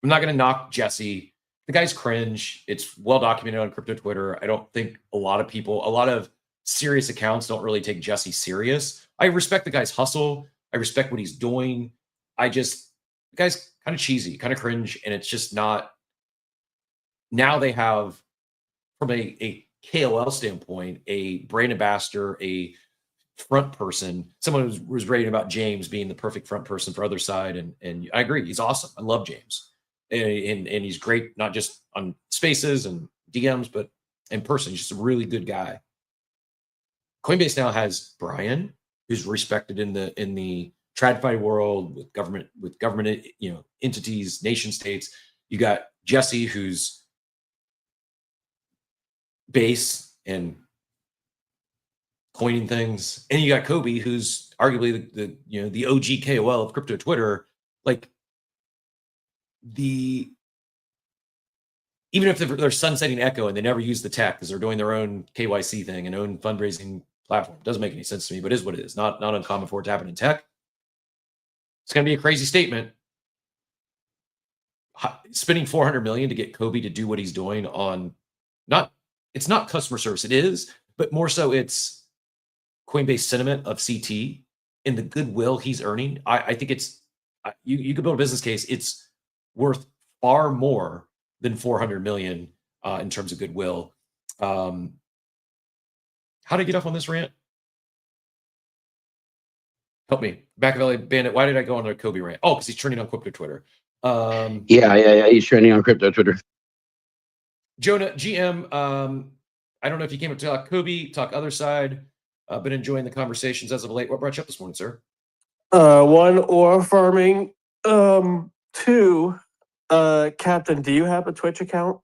I'm not going to knock Jesse. The guy's cringe. It's well documented on crypto Twitter. I don't think a lot of serious accounts don't really take Jesse serious. I respect the guy's hustle. I respect what he's doing. The guy's kind of cheesy, kind of cringe, and it's just not. Now they have, from a KOL standpoint, a brand ambassador, a front person, someone who was raving about James being the perfect front person for Otherside, and I agree, he's awesome. I love James, and he's great not just on Spaces and DMs, but in person. He's just a really good guy. Coinbase now has Brian, who's respected in the TradFi world with government entities, nation states. You got Jesse, who's base and coining things, and you got Kobe, who's arguably the OG KOL of crypto Twitter. Like even if they're sunsetting Echo and they never use the tech because they're doing their own KYC thing and own fundraising platform, doesn't make any sense to me, but is what it is. Not uncommon for it to happen in tech. It's going to be a crazy statement. Spending $400 million to get Kobe to do what he's doing on it's not customer service. It is, but more so it's Coinbase sentiment of CT and the goodwill he's earning. I think it's you could build a business case. It's worth far more than $400 million in terms of goodwill. How did I get off on this rant? Help me. Back of LA Bandit. Why did I go on a Kobe rant? Oh, because he's trending on crypto Twitter. Yeah. He's trending on crypto Twitter. Jonah, GM, I don't know if you came up to talk Kobe, talk Otherside. Been enjoying the conversations as of late. What brought you up this morning, sir? One, ore farming. Two, Captain, do you have a Twitch account?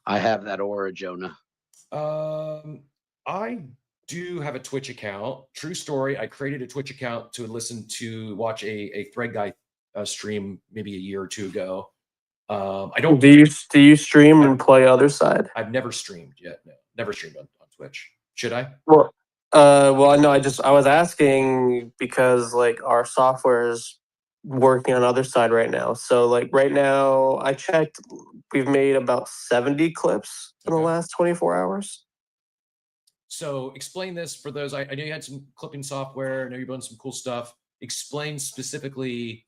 I have that aura, Jonah. I do have a Twitch account. True story. I created a Twitch account to watch a Thread Guy stream maybe a year or two ago. I don't. Do you stream and play Otherside? I've never streamed yet. No, never streamed on Twitch. Should I? Well, no. I was asking because like our software is working on Otherside right now. So like right now, I checked. We've made about 70 clips in the last 24 hours. So explain this for those. I know you had some clipping software. I know you're doing some cool stuff. Explain specifically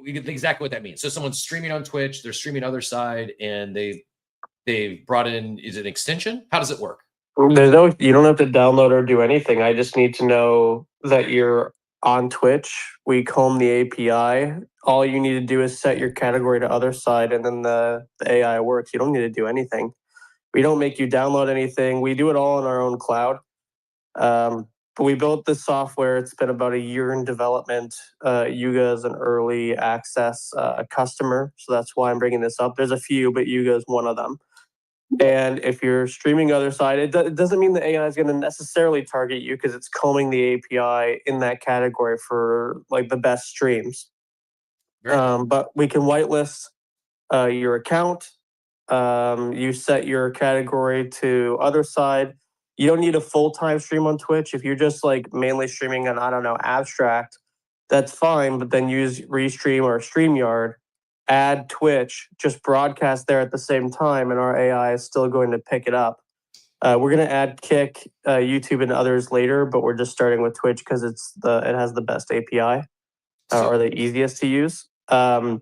exactly what that means. So someone's streaming on Twitch, they're streaming Otherside, and they've brought in, is it an extension? How does it work? You don't have to download or do anything. I just need to know that you're on Twitch. We comb the API. All you need to do is set your category to Otherside, and then the AI works. You don't need to do anything. We don't make you download anything. We do it all in our own cloud. But we built this software. It's been about a year in development. Yuga is an early access customer, so that's why I'm bringing this up. There's a few, but Yuga is one of them. And if you're streaming Otherside, it doesn't mean the AI is going to necessarily target you because it's combing the API in that category for like the best streams. But we can whitelist your account. You set your category to Otherside. you don't need a full-time stream on Twitch. If you're just like mainly streaming on, I don't know, Abstract, that's fine, but then use Restream or StreamYard, add Twitch, just broadcast there at the same time, and our AI is still going to pick it up. We're going to add Kick, YouTube, and others later, but we're just starting with Twitch because it has the best API or the easiest to use. And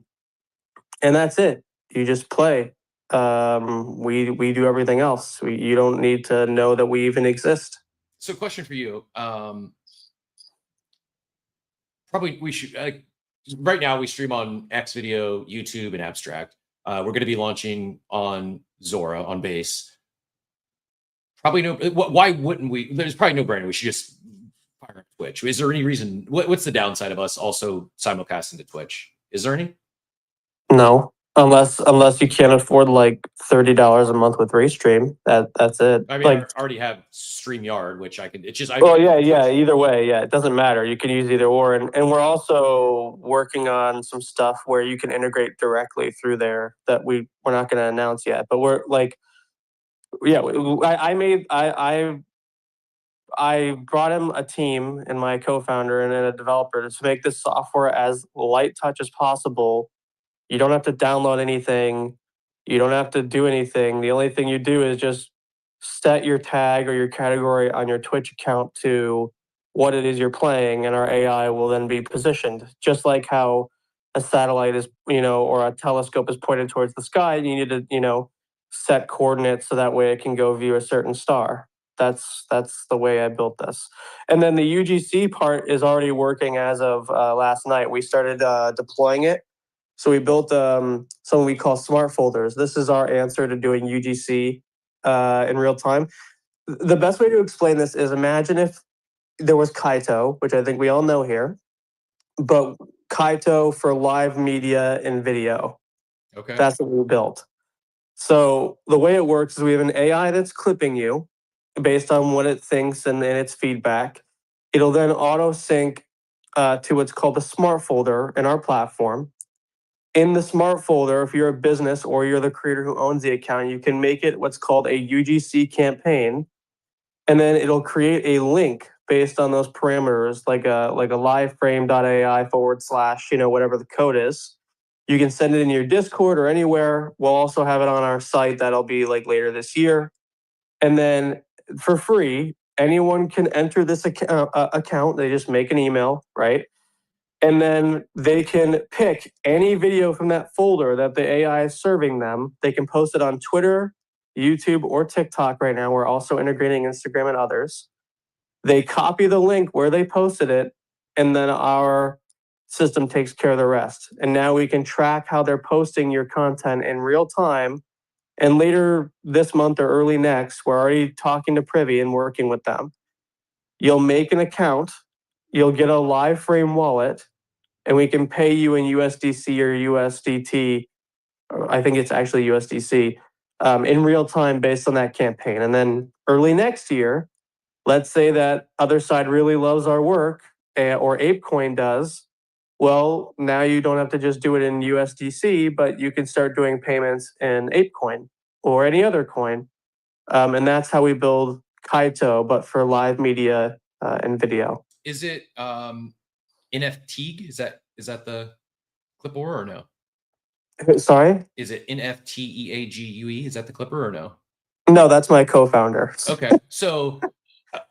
that's it. You just play. We do everything else. You don't need to know that we even exist. So, question for you. Probably we should. Right now, we stream on X Video, YouTube, and Abstract. We're going to be launching on Zora on base. Probably no. Why wouldn't we? There's probably no brainer. We should just fire up Twitch. Is there any reason? What's the downside of us also simulcasting to Twitch? Is there any? No, unless you can't afford like $30 a month with Restream. That's it. I mean, I already have StreamYard, which I can. It's just. Yeah. Either way, yeah, it doesn't matter. You can use either or, and we're also working on some stuff where you can integrate directly through there that we're not going to announce yet. But we're like, yeah, I brought him a team and my co-founder and then a developer to make this software as light touch as possible. You don't have to download anything. You don't have to do anything. The only thing you do is just set your tag or your category on your Twitch account to what it is you're playing, and our AI will then be positioned. Just like how a satellite is, or a telescope is pointed towards the sky, and you need to, set coordinates so that way it can go view a certain star. That's the way I built this. And then the UGC part is already working as of last night. We started deploying it. So we built something we call smart folders. This is our answer to doing UGC in real time. The best way to explain this is imagine if there was Kaito, which I think we all know here, but Kaito for live media and video. Okay. That's what we built. So the way it works is we have an AI that's clipping you based on what it thinks and its feedback. It'll then auto sync to what's called a smart folder in our platform. In the smart folder, if you're a business or you're the creator who owns the account, you can make it what's called a UGC campaign, and then it'll create a link based on those parameters, like a LiveFrame.ai / whatever the code is. You can send it in your Discord or anywhere. We'll also have it on our site. That'll be like later this year. And then for free, anyone can enter this account. They just make an email, right? And then they can pick any video from that folder that the AI is serving them. They can post it on Twitter, YouTube, or TikTok right now. We're also integrating Instagram and others. They copy the link where they posted it, and then our system takes care of the rest. And now we can track how they're posting your content in real time. And later this month or early next, we're already talking to Privy and working with them. You'll make an account. You'll get a LiveFrame wallet, and we can pay you in USDC or USDT, or I think it's actually USDC, in real time based on that campaign. And then early next year, let's say that Otherside really loves our work, or ApeCoin does. Well, now you don't have to just do it in USDC, but you can start doing payments in ApeCoin or any other coin. And that's how we build Kaito, but for live media and video. Is it NFT? Is that the Clipper or no? Sorry? Is it NFTEAGUE? Is that the Clipper or no? No, that's my co-founder. Okay. So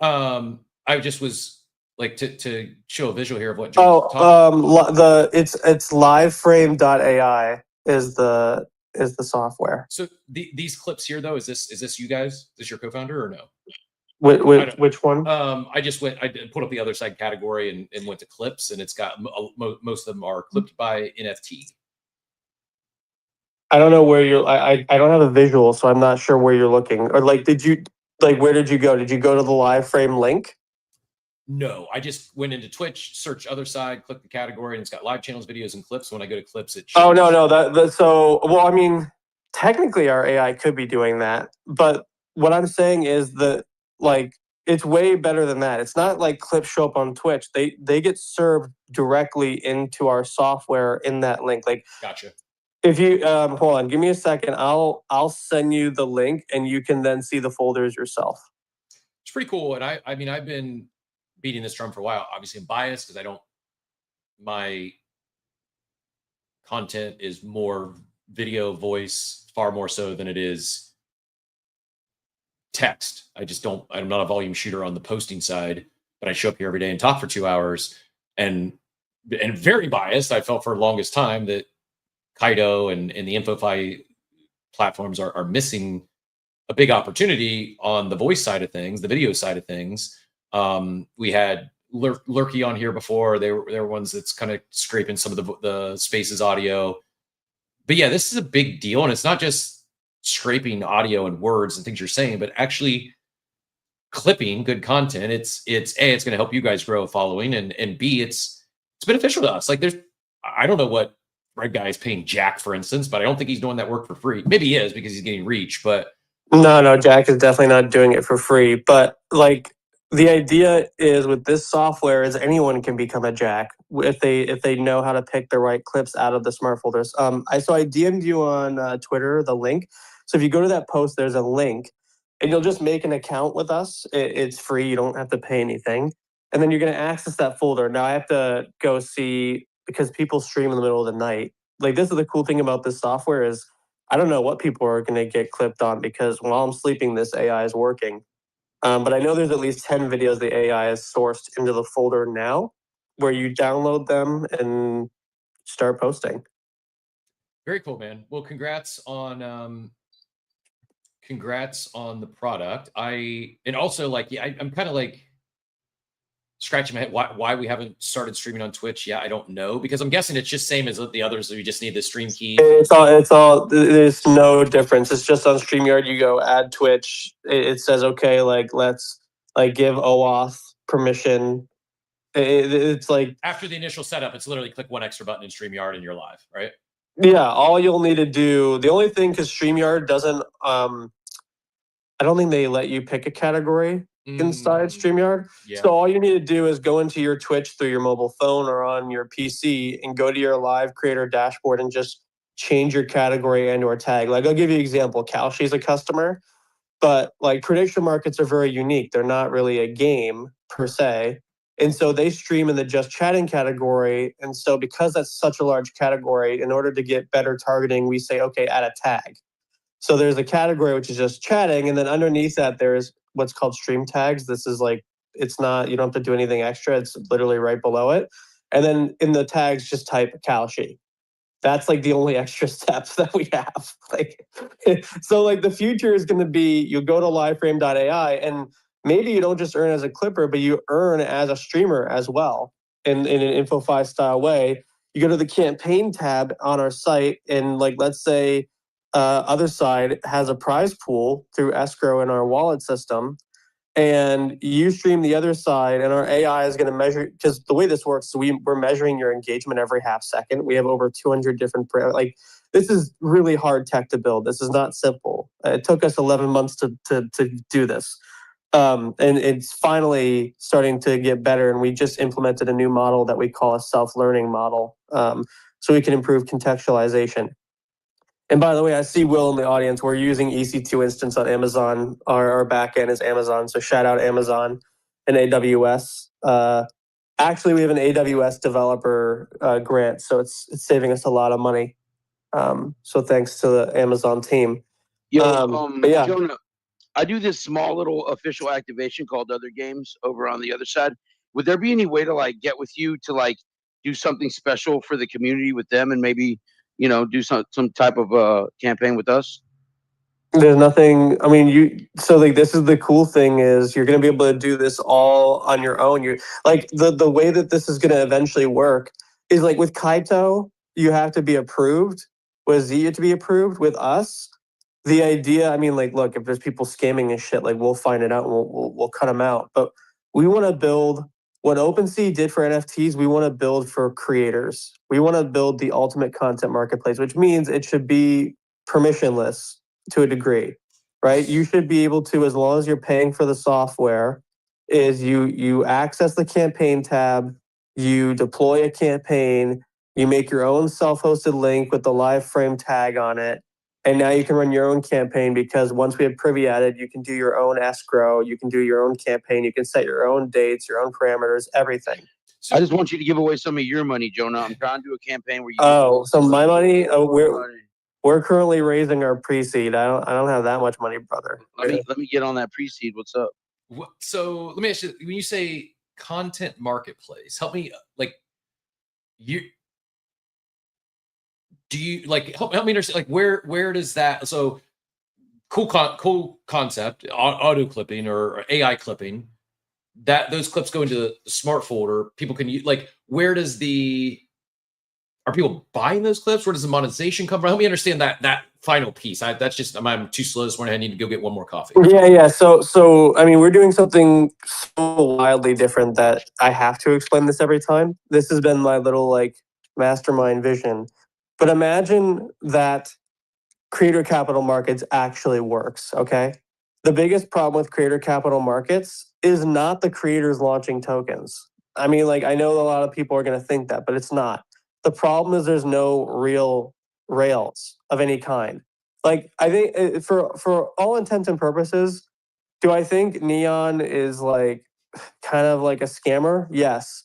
I just was like to show a visual here of what it's LiveFrame.ai is the software. So these clips here though, is this you guys? Is this your co-founder or no? Which one? I did put up the Otherside category and went to clips, and it's got most of them are clipped by NFT. I don't know where you're. I don't have a visual, so I'm not sure where you're looking. Or where did you go? Did you go to the LiveFrame link? No, I just went into Twitch, search Otherside, click the category, and it's got live channels, videos, and clips. When I go to clips, it shows. Oh no. I mean, technically our AI could be doing that, but what I'm saying is that it's way better than that. It's not like clips show up on Twitch. They get served directly into our software in that link. Gotcha. If you hold on, give me a second. I'll send you the link, and you can then see the folders yourself. pretty cool. And I mean, I've been beating this drum for a while. Obviously, I'm biased because my content is more video, voice, far more so than it is text. I'm not a volume shooter on the posting side, but I show up here every day and talk for 2 hours. And very biased. I felt for the longest time that Kaido and the InfoFi platforms are missing a big opportunity on the voice side of things, the video side of things. We had Lurky on here before. They were ones that's kind of scraping some of the Spaces audio. But yeah, this is a big deal. And it's not just scraping audio and words and things you're saying, but actually clipping good content. It's A, it's going to help you guys grow a following, and B, it's beneficial to us. Like I don't know what Red Guy is paying Jack, for instance, but I don't think he's doing that work for free. Maybe he is because he's getting reach, but No, Jack is definitely not doing it for free. But like the idea is with this software is anyone can become a Jack if they know how to pick the right clips out of the smart folders. I DM'd you on Twitter the link. So if you go to that post, there's a link, and you'll just make an account with us. It's free. You don't have to pay anything, and then you're going to access that folder. Now I have to go see, because people stream in the middle of the night. Like, this is the cool thing about this software is I don't know what people are going to get clipped on, because while I'm sleeping, this AI is working. But I know there's at least 10 videos the AI has sourced into the folder now, where you download them and start posting. Very cool, man. Well, congrats on the product. I'm kind of like scratching my head why we haven't started streaming on Twitch. Yeah, I don't know, because I'm guessing it's just same as the others. We just need the stream key. It's all. There's no difference. It's just on StreamYard. You go add Twitch. It says okay, like let's give OAuth permission. It's like after the initial setup, it's literally click one extra button in StreamYard and you're live, right? Yeah, all you'll need to do. The only thing, because StreamYard doesn't. I don't think they let you pick a category inside StreamYard. Yeah. So all you need to do is go into your Twitch through your mobile phone or on your PC and go to your live creator dashboard and just change your category and or tag. Like, I'll give you an example. Kalshi's a customer, but like prediction markets are very unique. They're not really a game per se. And so they stream in the just chatting category. And so because that's such a large category, in order to get better targeting, we say, okay, add a tag. So there's a category which is just chatting, and then underneath that there's what's called stream tags. This is like, it's not, you don't have to do anything extra. It's literally right below it. And then in the tags, just type Kalshi. That's like the only extra steps that we have. So like the future is going to be, you go to liveframe.ai, and maybe you don't just earn as a clipper, but you earn as a streamer as well in an InfoFi style way. You go to the campaign tab on our site, and like, let's say Otherside has a prize pool through escrow in our wallet system, and you stream the other side, and our AI is going to measure, because the way this works, so we're measuring your engagement every half second. We have over 200 different, this is really hard tech to build. This is not simple. It took us 11 months to do this. And it's finally starting to get better, and we just implemented a new model that we call a self-learning model, so we can improve contextualization. And by the way, I see Will in the audience. We're using EC2 instance on Amazon. Our backend is Amazon, so shout out Amazon and AWS. Actually, we have an AWS developer grant, so it's saving us a lot of money. So thanks to the Amazon team. But yeah. Jonah, I do this small little official activation called Other Games over on the other side. Would there be any way to get with you to do something special for the community with them, and maybe do some type of campaign with us? There's nothing. I mean, this is the cool thing, is you're going to be able to do this all on your own. You the way that this is going to eventually work is with Kaito, you have to be approved. With Z, you have to be approved. With us, the idea, I mean, look, if there's people scamming and shit, we'll find it out and we'll cut them out. But we want to build what OpenSea did for NFTs. We want to build for creators. We want to build the ultimate content marketplace, which means it should be permissionless to a degree, right? You should be able to, as long as you're paying for the software, is you access the campaign tab, you deploy a campaign, you make your own self-hosted link with the LiveFrame tag on it, And now you can run your own campaign because once we have privy added, you can do your own escrow, you can do your own campaign, you can set your own dates, your own parameters, everything. I just want you to give away some of your money, Jonah. I'm trying to do a campaign where you. Oh, so my money, we're currently raising our pre-seed. I don't have that much money, brother. Let me get on that pre-seed. What's up? So let me ask you, when you say content marketplace, help me, like, do you like help me understand, like, where does that, so cool concept, auto clipping or AI clipping, that those clips go into the smart folder, people can use, like, where does are people buying those clips? Where does the monetization come from? Help me understand that final piece. That's just, I'm too slow this morning. I need to go get one more coffee. Yeah. So I mean, we're doing something so wildly different that I have to explain this every time. This has been my little like mastermind vision. But imagine that creator capital markets actually works, okay? The biggest problem with creator capital markets is not the creators launching tokens. I mean, like, I know a lot of people are going to think that, but it's not. The problem is there's no real rails of any kind. Like, I think for all intents and purposes, do I think Neon is like kind of like a scammer? Yes.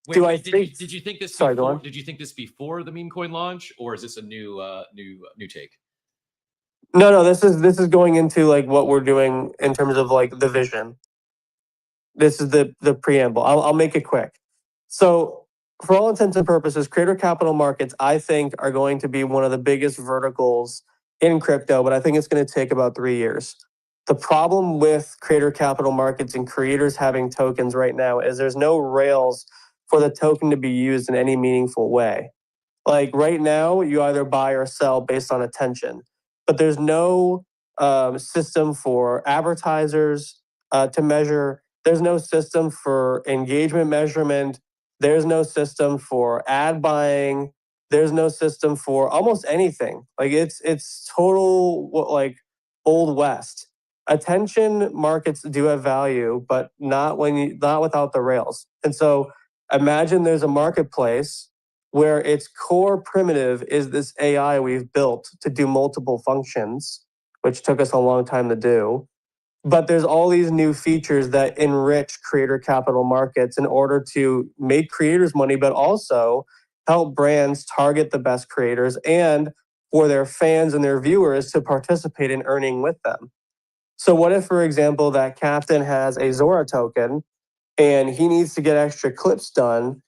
Did you think this? Sorry, go on. Did you think this before the meme coin launch, or is this a new take? No. This is going into like what we're doing in terms of like the vision. This is the preamble. I'll make it quick. So, for all intents and purposes, creator capital markets, I think, are going to be one of the biggest verticals in crypto, but I think it's going to take about 3 years. The problem with creator capital markets and creators having tokens right now is there's no rails for the token to be used in any meaningful way. Like right now, you either buy or sell based on attention, but there's no system for advertisers to measure. There's no system for engagement measurement. There's no system for ad buying. There's no system for almost anything. Like it's total like old west. Attention markets do have value, but not without the rails. And so imagine there's a marketplace where its core primitive is this AI we've built to do multiple functions, which took us a long time to do. But there's all these new features that enrich creator capital markets in order to make creators money, but also help brands target the best creators and for their fans and their viewers to participate in earning with them. So what if, for example, that captain has a Zora token and he needs to get extra clips done?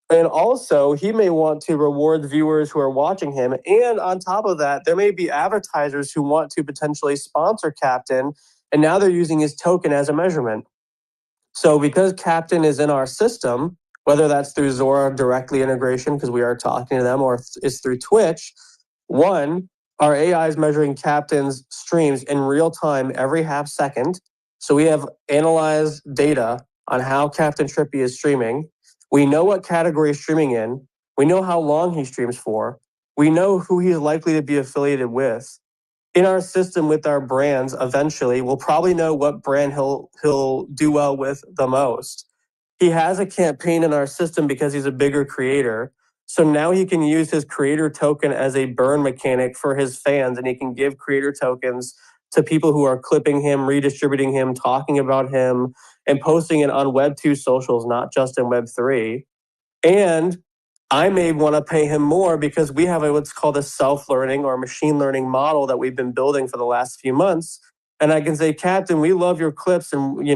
And also, he may want to reward viewers who are watching him. And on top of that, there may be advertisers who want to potentially sponsor Captain, and now they're using his token as a measurement. So because Captain is in our system, whether that's through Zora directly integration, because we are talking to them, or it's through Twitch, one, our AI is measuring Captain's streams in real time every half second. So we have analyzed data on how Captain Trippy is streaming. We know what category he's streaming in. We know how long he streams for. We know who he's likely to be affiliated with. In our system with our brands, eventually, we'll probably know what brand he'll do well with the most. He has a campaign in our system because he's a bigger creator. So now he can use his creator token as a burn mechanic for his fans, and he can give creator tokens to people who are clipping him, redistributing him, talking about him, and posting it on Web 2 socials, not just in Web 3. And I may want to pay him more because we have what's called a self-learning or machine learning model that we've been building for the last few months. And I can say, Captain, we love your clips, and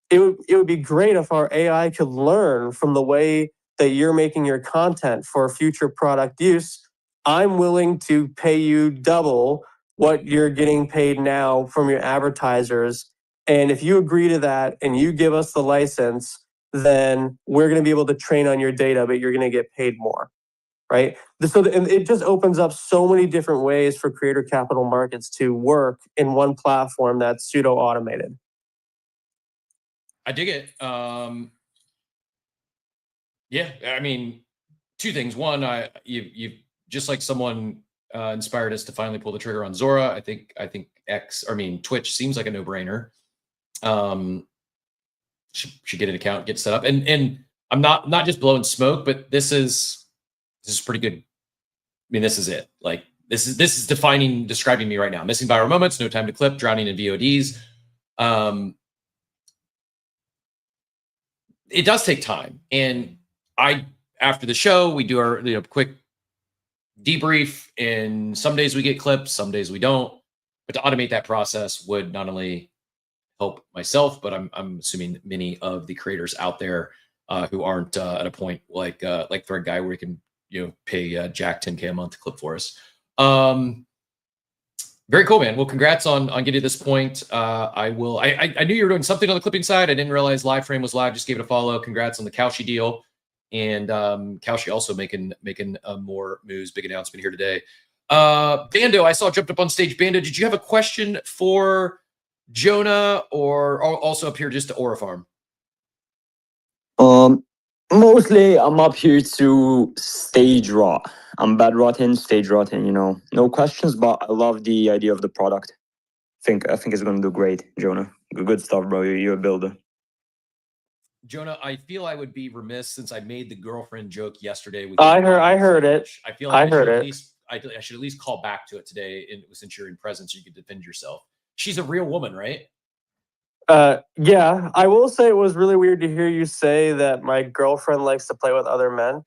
it would be great if our AI could learn from the way that you're making your content for future product use. I'm willing to pay you double what you're getting paid now from your advertisers. And if you agree to that and you give us the license, then we're going to be able to train on your data, but you're going to get paid more, right? So it just opens up so many different ways for creator capital markets to work in one platform that's pseudo-automated. I dig it. Yeah, I mean, two things. One, you've just like someone inspired us to finally pull the trigger on Zora. I think Twitch seems like a no-brainer. Should get an account, get set up, and I'm not just blowing smoke, but this is pretty good. I mean, this is it. Like, this is describing me right now. Missing viral moments, no time to clip, drowning in VODs. It does take time, and after the show we do our quick debrief, and some days we get clips, some days we don't. But to automate that process would not only help myself, but I'm assuming many of the creators out there who aren't at a point like Thread Guy where we can pay Jack $10K a month to clip for us. Very cool, man. Well, congrats on getting to this point. I knew you were doing something on the clipping side. I didn't realize LiveFrame was live. Just gave it a follow. Congrats on the Cauchy deal. And Cauchy also making more moves. Big announcement here today. Bando, I saw jumped up on stage. Bando, did you have a question for Jonah or also up here just to Aura Farm? Mostly I'm up here to stage rot. I'm bad rotting, stage rotting, no questions, but I love the idea of the product. I think it's gonna do great, Jonah. Good stuff, bro. You're a builder. Jonah, I feel I would be remiss since I made the girlfriend joke yesterday. I heard it. I feel like I should at least call back to it today, and since you're in presence, you could defend yourself. She's a real woman, right? Yeah, I will say it was really weird to hear you say that my girlfriend likes to play with other men.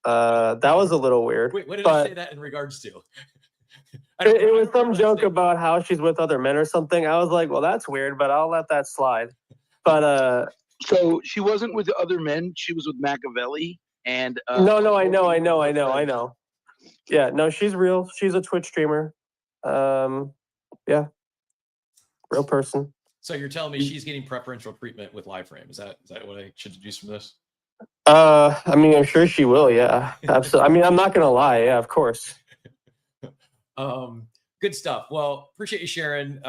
That was a little weird. Wait, what did I say that in regards to? It was some joke about how she's with other men or something. I was like, well, that's weird, but I'll let that slide. But so she wasn't with other men. She was with Machiavelli and No, I know. Yeah, no, she's real. She's a Twitch streamer. Yeah, real person. So you're telling me she's getting preferential treatment with LiveFrame? Is that what I should deduce from this? I mean, I'm sure she will. Yeah, absolutely. I mean, I'm not gonna lie. Yeah, of course. Good stuff. Well, appreciate you sharing.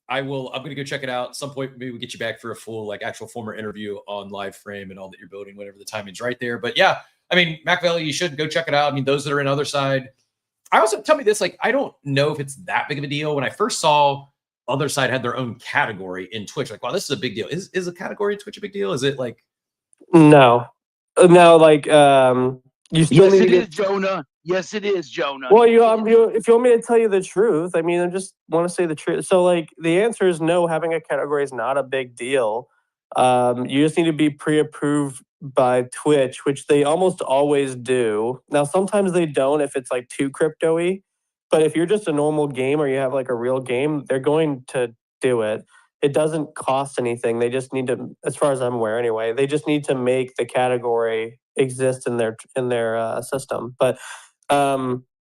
I'm going to go check it out at some point. Maybe we'll get you back for a full, actual former interview on LiveFrame and all that you're building, whenever the timing's right there. But yeah, I mean, Machiavelli, you should go check it out. I mean, those that are in Otherside. I also tell me this, I don't know if it's that big of a deal. When I first saw Otherside had their own category in Twitch, wow, this is a big deal. Is a category in Twitch a big deal? Is it No, you still yes, it is, Jonah. Yes, it is, Jonah. Well, if you want me to tell you the truth, I mean, I just want to say the truth. So, the answer is no. Having a category is not a big deal. You just need to be pre-approved by Twitch, which they almost always do. Now, sometimes they don't if it's too crypto-y. But if you're just a normal game or you have a real game, they're going to do it. It doesn't cost anything. They just need to, as far as I'm aware anyway, they just need to make the category exist in their system. But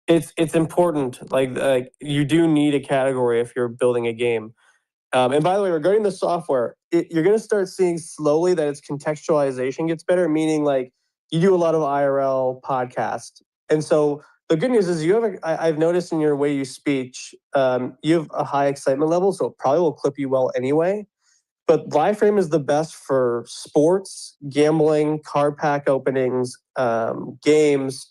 it's important. You do need a category if you're building a game. And by the way, regarding the software, you're going to start seeing slowly that its contextualization gets better, meaning you do a lot of IRL podcasts. And so the good news is I've noticed in your way you speech, you have a high excitement level, so it probably will clip you well anyway. But LiveFrame is the best for sports, gambling, card pack openings, games,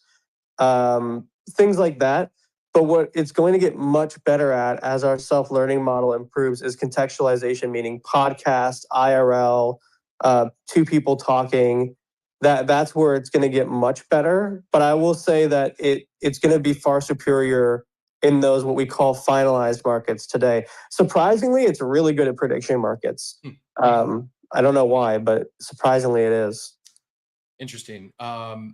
things like that. But what it's going to get much better at as our self-learning model improves is contextualization, meaning podcast, IRL, two people talking. That's where it's going to get much better. But I will say that it's going to be far superior in those what we call finalized markets today. Surprisingly, it's really good at prediction markets. I don't know why, but surprisingly it is. Interesting. I'll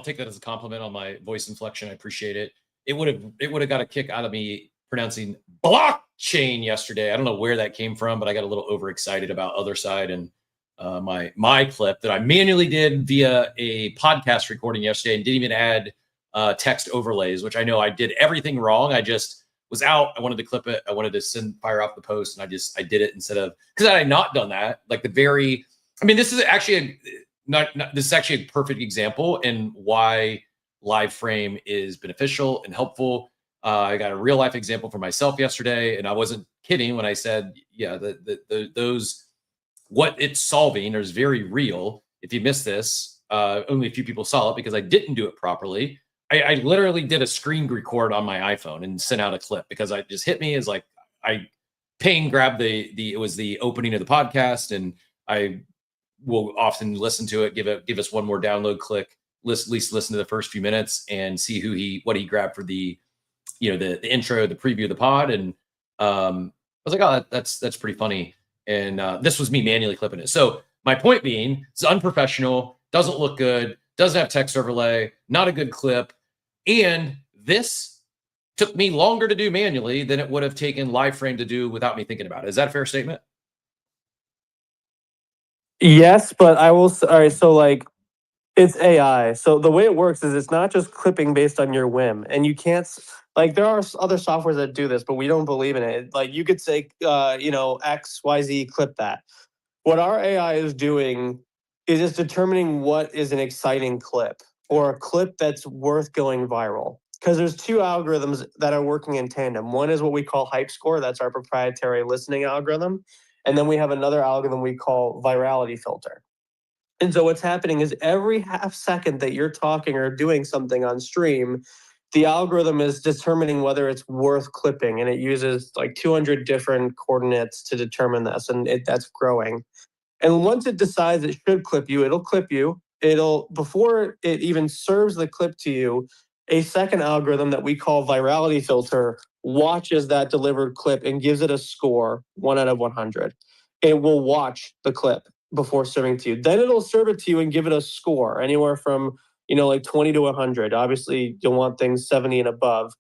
take that as a compliment on my voice inflection. I appreciate it. It would have got a kick out of me pronouncing blockchain yesterday. I don't know where that came from, but I got a little overexcited about Otherside and my clip that I manually did via a podcast recording yesterday and didn't even add text overlays, which I know I did everything wrong. I just was out. I wanted to clip it. I wanted to fire off the post, and I did it instead of, because I had not done that. This is actually this is actually a perfect example in why LiveFrame is beneficial and helpful. I got a real life example for myself yesterday, and I wasn't kidding when I said, yeah, those what it's solving is very real. If you missed this, only a few people saw it because I didn't do it properly. I literally did a screen record on my iPhone and sent out a clip because it just hit me as I grabbed it was the opening of the podcast, and I will often listen to it, give us one more download click, at least listen to the first few minutes and see what he grabbed for the the intro, the preview of the pod, and I was like, oh, that's pretty funny. And this was me manually clipping it. So my point being, it's unprofessional, doesn't look good, doesn't have text overlay, not a good clip, and this took me longer to do manually than it would have taken LiveFrame to do without me thinking about it. Is that a fair statement? Yes, but I will. All right, so like, it's AI. So the way it works is it's not just clipping based on your whim, and you can't like there are other softwares that do this, but we don't believe in it. Like you could say, X, Y, Z, clip that. What our AI is doing is it's determining what is an exciting clip or a clip that's worth going viral. Because there's two algorithms that are working in tandem. One is what we call hype score. That's our proprietary listening algorithm. And then we have another algorithm we call virality filter. And so what's happening is every half second that you're talking or doing something on stream, the algorithm is determining whether it's worth clipping. And it uses like 200 different coordinates to determine this. And that's growing. And once it decides it should clip you, it'll clip you. Before it even serves the clip to you, a second algorithm that we call virality filter watches that delivered clip and gives it a score 1 out of 100. It will watch the clip before serving to you. Then it'll serve it to you and give it a score anywhere from, like 20 to 100. Obviously, you'll want things 70 and above.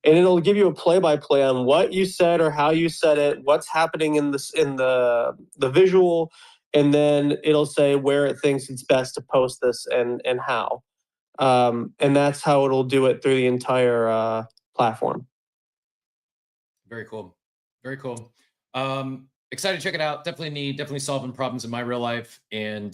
And it'll give you a play-by-play on what you said or how you said it, what's happening in the visual, and then it'll say where it thinks it's best to post this and how. And that's how it'll do it through the entire platform. Very cool. Very cool. Excited to check it out. Definitely solving problems in my real life. And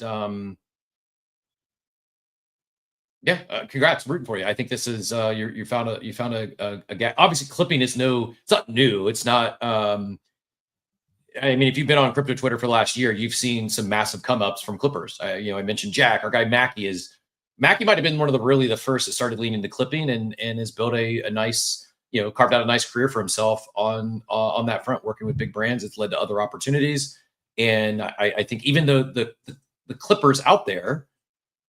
congrats, rooting for you. I think this is you found a gap. Obviously, clipping is it's not new. It's not. I mean, if you've been on crypto Twitter for the last year, you've seen some massive come ups from clippers. I mentioned Jack. Our guy Mackie might have been one of the first that started leaning into clipping and has built a nice, carved out a nice career for himself on that front, working with big brands. It's led to other opportunities. And I think even though the clippers out there,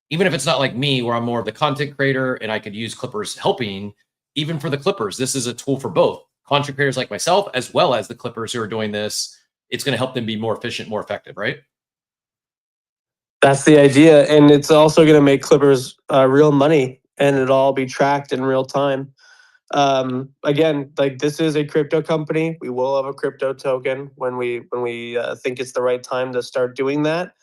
even if it's not like me, where I'm more of the content creator and I could use clippers helping, even for the clippers, this is a tool for both content creators like myself, as well as the clippers who are doing this. It's going to help them be more efficient, more effective, right? That's the idea. And it's also going to make clippers real money, and it'll all be tracked in real time. Again, like this is a crypto company. We will have a crypto token when we think it's the right time to start doing that.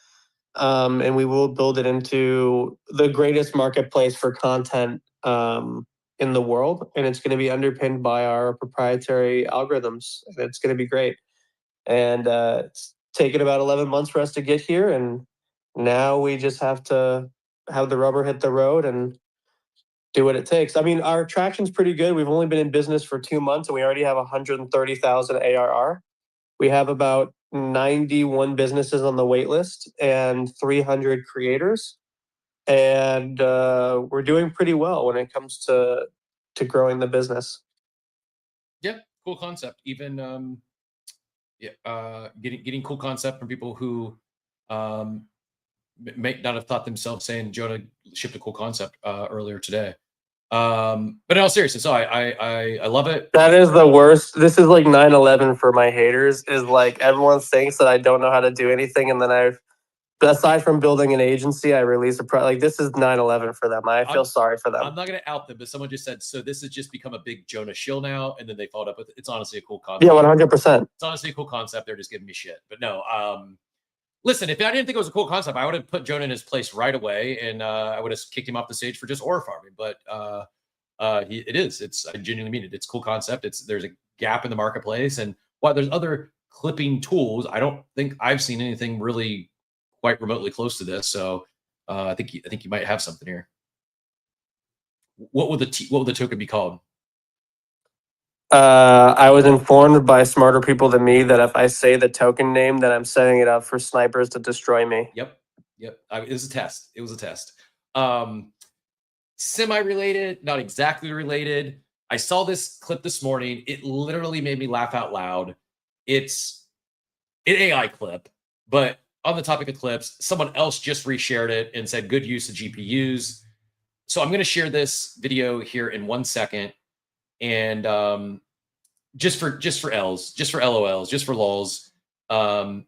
And we will build it into the greatest marketplace for content in the world. And it's going to be underpinned by our proprietary algorithms. And it's going to be great. And it's taken about 11 months for us to get here. And now we just have to have the rubber hit the road and do what it takes. I mean, our traction's pretty good. We've only been in business for 2 months and we already have 130,000 ARR. We have about 91 businesses on the wait list and 300 creators. And we're doing pretty well when it comes to growing the business. Yeah, cool concept. Even getting cool concept from people who may not have thought themselves, saying Jonah shipped a cool concept earlier today. But in all seriousness, so I love it. That is the worst. This is like 9/11 for my haters, is like everyone thinks that I don't know how to do anything, and then aside from building an agency, I release a like this is 9/11 for them. I feel sorry for them. I'm not going to out them, but someone just said, so this has just become a big Jonah shill now, and then they followed up with, it's honestly a cool concept. Yeah, 100%. It's honestly a cool concept. They're just giving me shit. But no, listen, if I didn't think it was a cool concept, I would have put Jonah in his place right away, and I would have kicked him off the stage for just aura farming. But it is. I genuinely mean it. It's a cool concept. There's a gap in the marketplace, and while there's other clipping tools, I don't think I've seen anything really quite remotely close to this. So I think you might have something here. What would the token be called? I was informed by smarter people than me that if I say the token name, then I'm setting it up for snipers to destroy me. Yep. It was a test. Semi-related, not exactly related. I saw this clip this morning. It literally made me laugh out loud. It's an AI clip, but on the topic of clips, someone else just reshared it and said, good use of GPUs. So I'm going to share this video here in 1 second, and just for L's, just for LOLs, just for lols. I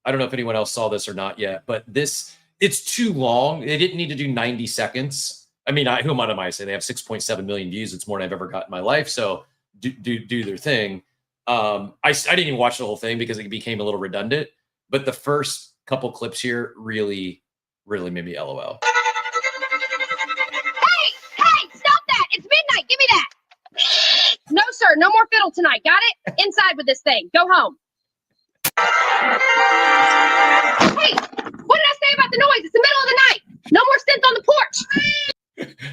don't know if anyone else saw this or not yet, but it's too long. They didn't need to do 90 seconds. I mean, who am I to say? They have 6.7 million views. It's more than I've ever got in my life. So do their thing. I didn't even watch the whole thing because it became a little redundant. But the first couple clips here really made me LOL. Hey, stop that! It's midnight. Give me that. No, sir. No more fiddle tonight. Got it? Inside with this thing. Go home. Hey, what did I say about the noise? It's the middle of the night. No more synth on the porch.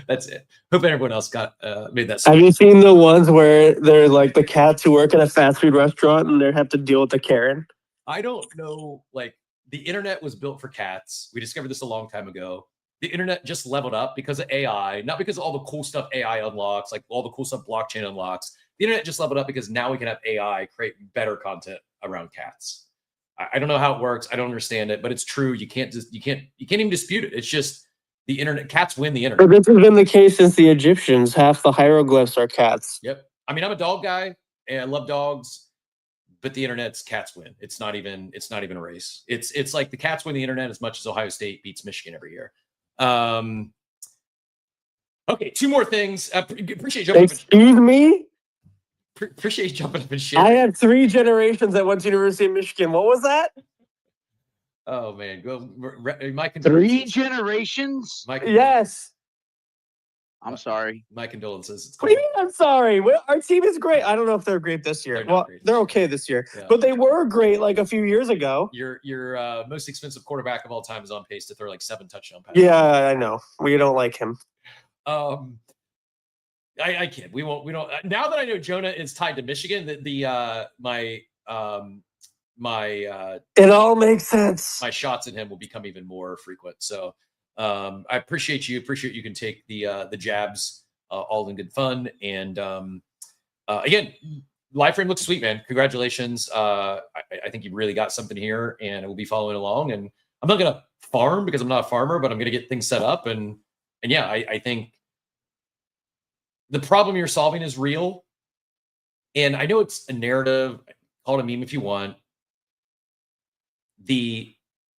That's it. Hope everyone else got made that. Have you seen the ones where they're like the cats who work at a fast food restaurant and they have to deal with the Karen? I don't know. Like, the internet was built for cats. We discovered this a long time ago. The internet just leveled up because of AI, not because of all the cool stuff AI unlocks, like all the cool stuff blockchain unlocks. The internet just leveled up because now we can have AI create better content around cats. I don't know how it works. I don't understand it, but it's true. You can't even dispute it. It's just the internet. Cats win the internet. But this has been the case since the Egyptians. Half the hieroglyphs are cats. Yep. I mean, I'm a dog guy and I love dogs, but the internet's cats win. It's not even a race. It's like the cats win the internet as much as Ohio State beats Michigan every year. Okay, two more things. Appreciate jumping. Excuse me? Appreciate you jumping up and sharing. I had 3 generations that went to University of Michigan. What was that? Oh man, go my 3 generations. Yes. I'm sorry. My condolences. What do you mean I'm sorry? Well, our team is great. I don't know if they're great this year. Well, they're okay this year, but they were great like a few years ago. Your most expensive quarterback of all time is on pace to throw like 7 touchdown passes. Yeah, I know. We don't like him. I kid. We don't. Now that I know Jonah is tied to Michigan, it all makes sense. My shots at him will become even more frequent. So I appreciate you. Appreciate you can take the jabs all in good fun. And again, LiveFrame looks sweet, man. Congratulations. I think you really got something here, and I will be following along. And I'm not gonna farm because I'm not a farmer, but I'm gonna get things set up. And yeah, I think the problem you're solving is real. And I know it's a narrative. Call it a meme if you want. The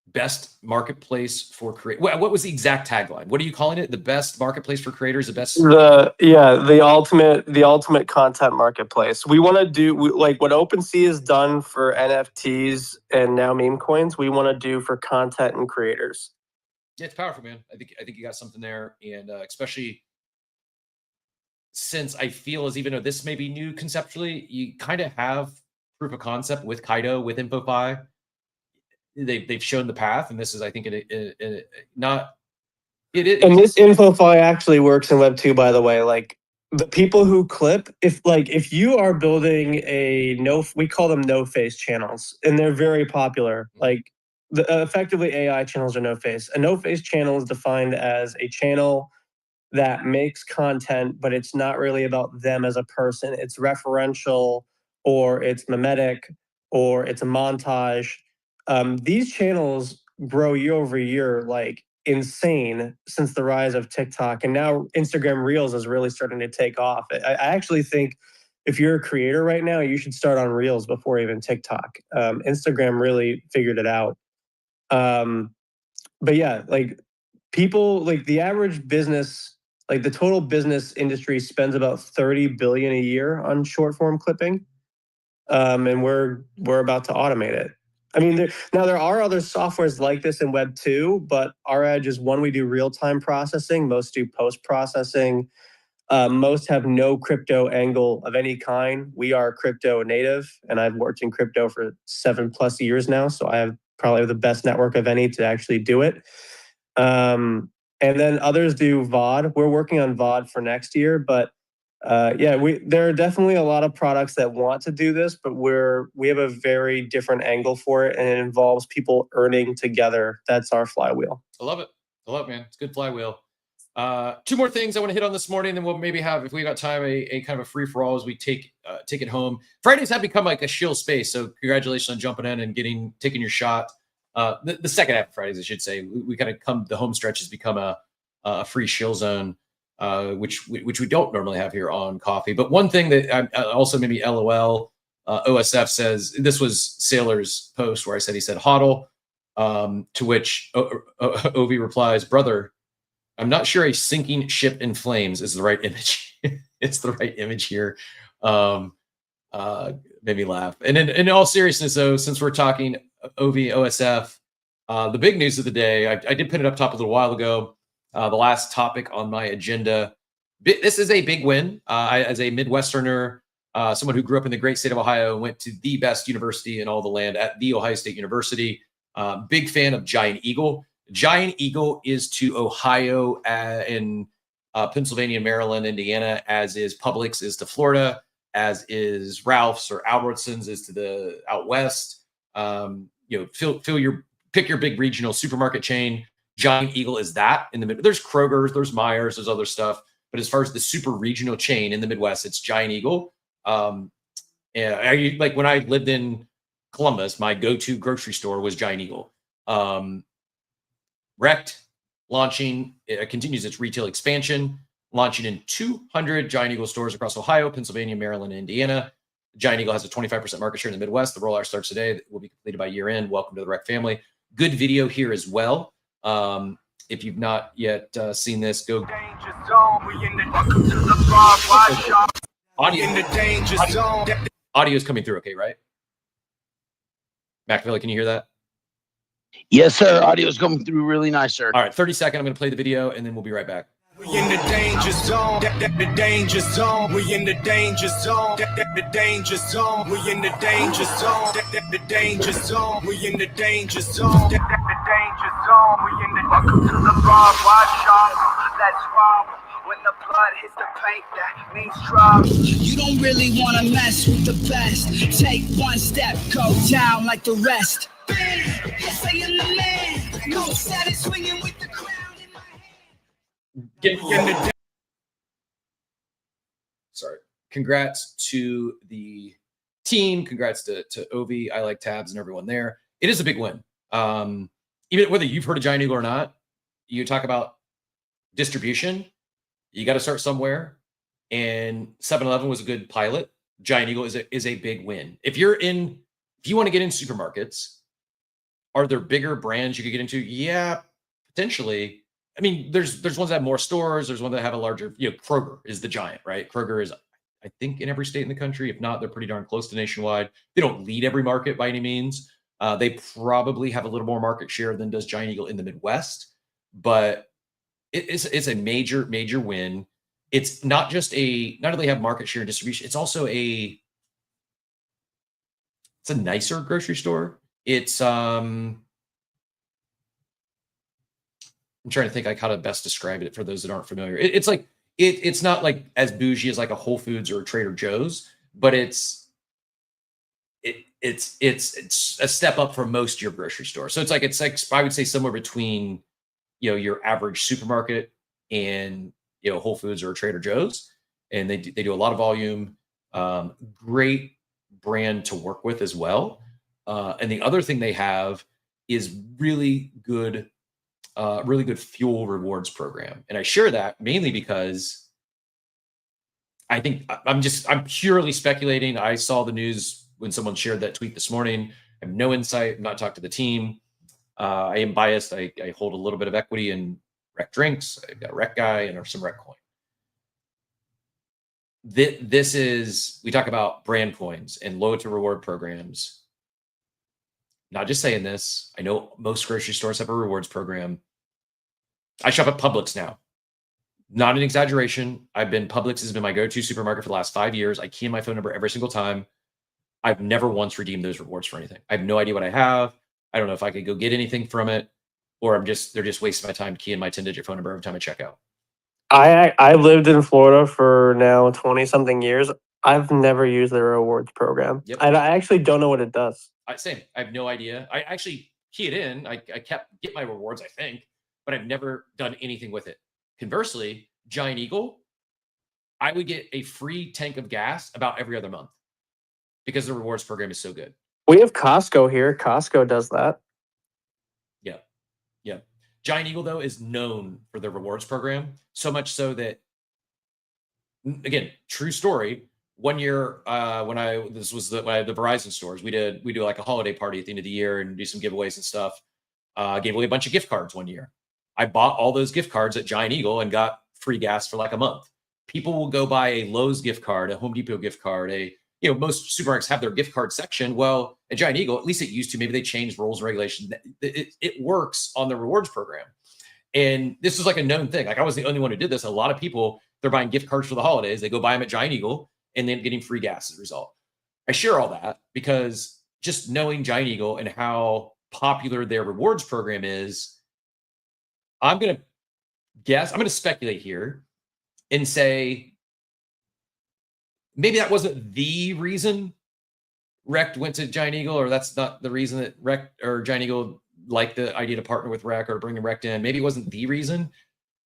best marketplace for creators. What was the exact tagline? What are you calling it? The best marketplace for creators. The best. The ultimate content marketplace. We want to do like what OpenSea has done for NFTs and now meme coins. We want to do for content and creators. Yeah, it's powerful, man. I think you got something there, and especially since I feel as even though this may be new conceptually, you kind of have proof of concept with Kaido, with InfoFi. They've shown the path, and this is, I think, And this InfoFi actually works in Web 2, by the way. Like the people who clip, if you are building we call them no face channels, and they're very popular. Like effectively AI channels are no face. A no face channel is defined as a channel that makes content, but it's not really about them as a person. It's referential, or it's mimetic, or it's a montage. These channels grow year over year like insane since the rise of TikTok, and now Instagram Reels is really starting to take off. I actually think if you're a creator right now, you should start on Reels before even TikTok. Instagram really figured it out. But yeah, like people, like the average business, like the total business industry spends about $30 billion a year on short form clipping, and we're about to automate it. I mean, there are other softwares like this in Web 2, but our edge is one, we do real-time processing. Most do post-processing. Most have no crypto angle of any kind. We are crypto native, and I've worked in crypto for 7+ years now, so I have probably the best network of any to actually do it. And then others do VOD. We're working on VOD for next year, but there are definitely a lot of products that want to do this, but we have a very different angle for it, and it involves people earning together. That's our flywheel. I love it. Man. It's a good flywheel. 2 more things I want to hit on this morning, then we'll maybe have, if we got time, a kind of a free for all as we take it home. Fridays have become like a shill space, so congratulations on jumping in and taking your shot. The second half of Fridays, I should say, we kind of the home stretch has become a a free shill zone, which we don't normally have here on Coffee. But one thing that also maybe LOL, OSF says, this was Sailor's post where he said hodl, to which Ovi replies, brother, I'm not sure a sinking ship in flames is the right image. It's the right image here. Made me laugh. And in all seriousness, though, since we're talking OV, OSF, the big news of the day, I did put it up top a little while ago. The last topic on my agenda. This is a big win. As a Midwesterner, someone who grew up in the great state of Ohio and went to the best university in all the land at The Ohio State University. Big fan of Giant Eagle. Giant Eagle is to Ohio and Pennsylvania, Maryland, Indiana, as is Publix is to Florida, as is Ralph's or Albertsons is to the out west. Pick your big regional supermarket chain. Giant Eagle is that in the mid. There's Kroger's, there's Myers, there's other stuff. But as far as the super regional chain in the Midwest, it's Giant Eagle. Like when I lived in Columbus, my go-to grocery store was Giant Eagle. Wrecked, launching, it continues its retail expansion, launching in 200 Giant Eagle stores across Ohio, Pennsylvania, Maryland, and Indiana. Giant Eagle has a 25% market share in the Midwest. The rollout starts today. It will be completed by year end. Welcome to the Wreck family. Good video here as well. If you've not yet seen this, go. Audio is coming through okay, right? Machiavelli, can you hear that? Yes, sir. Audio is coming through really nice, sir. All right, 30 seconds. I'm going to play the video, and then we'll be right back. We in the danger zone, the danger zone. We in the danger zone, the danger zone. We in the danger zone, the danger zone. We in the danger zone, the danger zone. We in the welcome to the bar, watch out. Let's rob. When the blood hits the paint, that means trouble. You don't really want to mess with the best. Take one step, go down like the rest. Yes, I am the man. No status swinging with the crown in my hand. Sorry. Congrats to the team. Congrats to Ovi. I like Tabs and everyone there. It is a big win. Even whether you've heard of Giant Eagle or not, you talk about distribution. You got to start somewhere. And 7-Eleven was a good pilot. Giant Eagle is a big win. If you want to get into supermarkets, are there bigger brands you could get into? Yeah, potentially. I mean, there's ones that have more stores. There's ones that have a larger, Kroger is the giant, right? Kroger is, I think, in every state in the country. If not, they're pretty darn close to nationwide. They don't lead every market by any means. They probably have a little more market share than does Giant Eagle in the Midwest, but it's a major, major win. It's not only have market share and distribution, it's also it's a nicer grocery store. It's I'm trying to think like how to best describe it for those that aren't familiar. It's like it's not like as bougie as like a Whole Foods or a Trader Joe's, but it's a step up from most of your grocery store. So it's like I would say somewhere between your average supermarket and Whole Foods or Trader Joe's, and they do a lot of volume. Great brand to work with as well. And the other thing they have is really good fuel rewards program. And I share that mainly because I think I'm purely speculating. I saw the news when someone shared that tweet this morning. I have no insight. I'm not talked to the team. I am biased. I hold a little bit of equity in Rec Drinks. I've got a Rec Guy and some Rec Coin. We talk about brand coins and loyalty reward programs. Not just saying this. I know most grocery stores have a rewards program. I shop at Publix now. Not an exaggeration. Publix has been my go-to supermarket for the last 5 years. I key in my phone number every single time. I've never once redeemed those rewards for anything. I have no idea what I have. I don't know if I could go get anything from it, or they're just wasting my time keying my 10-digit phone number every time I check out. I lived in Florida for now 20-something years. I've never used their rewards program. Yep. I actually don't know what it does. Same. I have no idea. I actually key it in. I get my rewards, I think, but I've never done anything with it. Conversely, Giant Eagle, I would get a free tank of gas about every other month because the rewards program is so good. We have Costco here. Costco does that. Yeah. Giant Eagle, though, is known for their rewards program, so much so that, again, true story. One year, when I had the Verizon stores, we do like a holiday party at the end of the year and do some giveaways and stuff. Gave away a bunch of gift cards one year. I bought all those gift cards at Giant Eagle and got free gas for like a month. People will go buy a Lowe's gift card, a Home Depot gift card, most supermarkets have their gift card section. Well, at Giant Eagle, at least it used to, maybe they changed rules and regulations. It works on the rewards program. And this is like a known thing. Like I was the only one who did this. A lot of people, they're buying gift cards for the holidays. They go buy them at Giant Eagle and then getting free gas as a result. I share all that because just knowing Giant Eagle and how popular their rewards program is, I'm going to speculate here and say, maybe that wasn't the reason Rekt went to Giant Eagle, or that's not the reason that Rekt or Giant Eagle liked the idea to partner with Rekt or bring Rekt in. Maybe it wasn't the reason.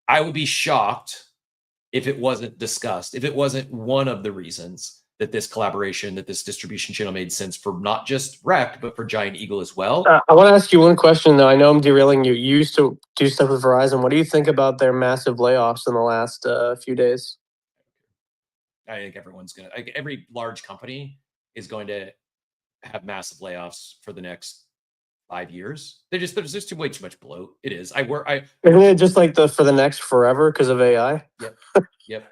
I would be shocked if it wasn't discussed, if it wasn't one of the reasons that this collaboration, that this distribution channel made sense for not just Rekt, but for Giant Eagle as well. I want to ask you one question, though. I know I'm derailing you. You used to do stuff with Verizon. What do you think about their massive layoffs in the last few days? I think every large company is going to have massive layoffs for the next 5 years. There's just way too much bloat. It is. Isn't it just like for the next forever because of AI? Yep.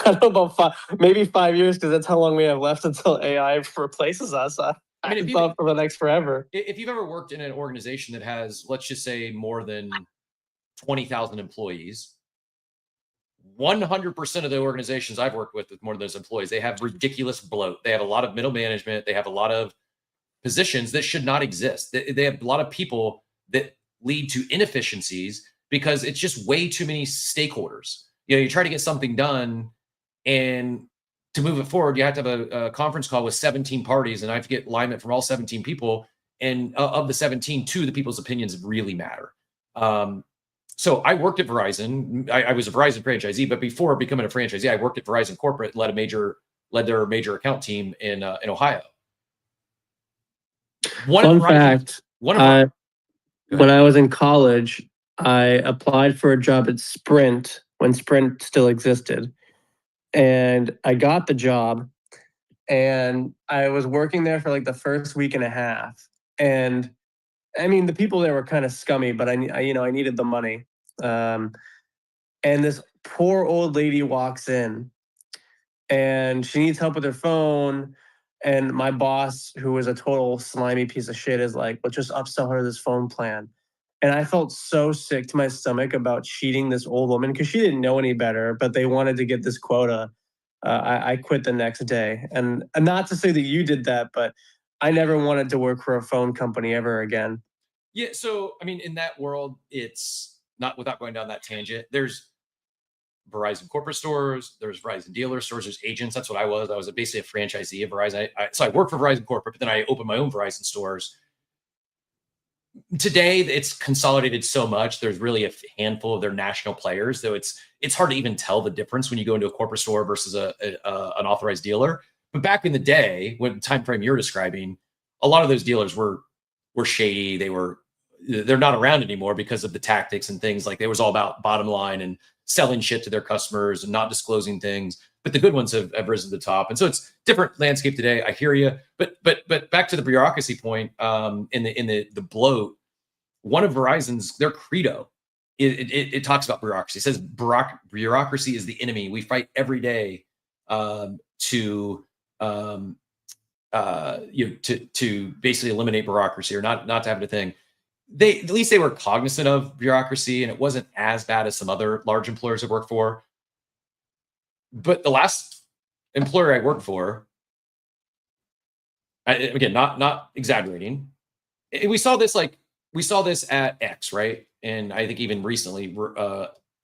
I don't know about maybe 5 years, because that's how long we have left until AI replaces us. I mean, for the next forever. If you've ever worked in an organization that has, let's just say, more than 20,000 employees, 100% of the organizations I've worked with more than those employees, they have ridiculous bloat. They have a lot of middle management. They have a lot of positions that should not exist. They have a lot of people that lead to inefficiencies because it's just way too many stakeholders. You try to get something done, and to move it forward, you have to have a conference call with 17 parties, and I have to get alignment from all 17 people. And of the 17, 2 of the people's opinions really matter. So I worked at Verizon. I was a Verizon franchisee, but before becoming a franchisee, I worked at Verizon corporate, led their major account team in Ohio. Fun fact: when I was in college, I applied for a job at Sprint when Sprint still existed, and I got the job. And I was working there for like the first week and a half, and I mean, the people there were kind of scummy, but I needed the money. And this poor old lady walks in, and she needs help with her phone. And my boss, who was a total slimy piece of shit, is like, "Well, just upsell her this phone plan." And I felt so sick to my stomach about cheating this old woman because she didn't know any better, but they wanted to get this quota. I quit the next day. And not to say that you did that, but I never wanted to work for a phone company ever again. Yeah, so I mean, in that world, it's not, without going down that tangent, there's Verizon corporate stores, there's Verizon dealer stores, there's agents. That's what I was. I was basically a franchisee of Verizon. So I worked for Verizon corporate, but then I opened my own Verizon stores. Today, it's consolidated so much. There's really a handful of their national players, though it's hard to even tell the difference when you go into a corporate store versus an authorized dealer. But back in the day, when the time frame you're describing, a lot of those dealers were shady. They're not around anymore because of the tactics and things. Like, it was all about bottom line and selling shit to their customers and not disclosing things. But the good ones have risen to the top. And so it's different landscape today. I hear you. But back to the bureaucracy point, in the bloat, one of Verizon's, their credo, it talks about bureaucracy. It says bureaucracy is the enemy. We fight every day to basically eliminate bureaucracy, or not to have a thing. At least they were cognizant of bureaucracy, and it wasn't as bad as some other large employers I've worked for. But the last employer I worked for, again, not exaggerating, we saw this at X, right? And I think even recently,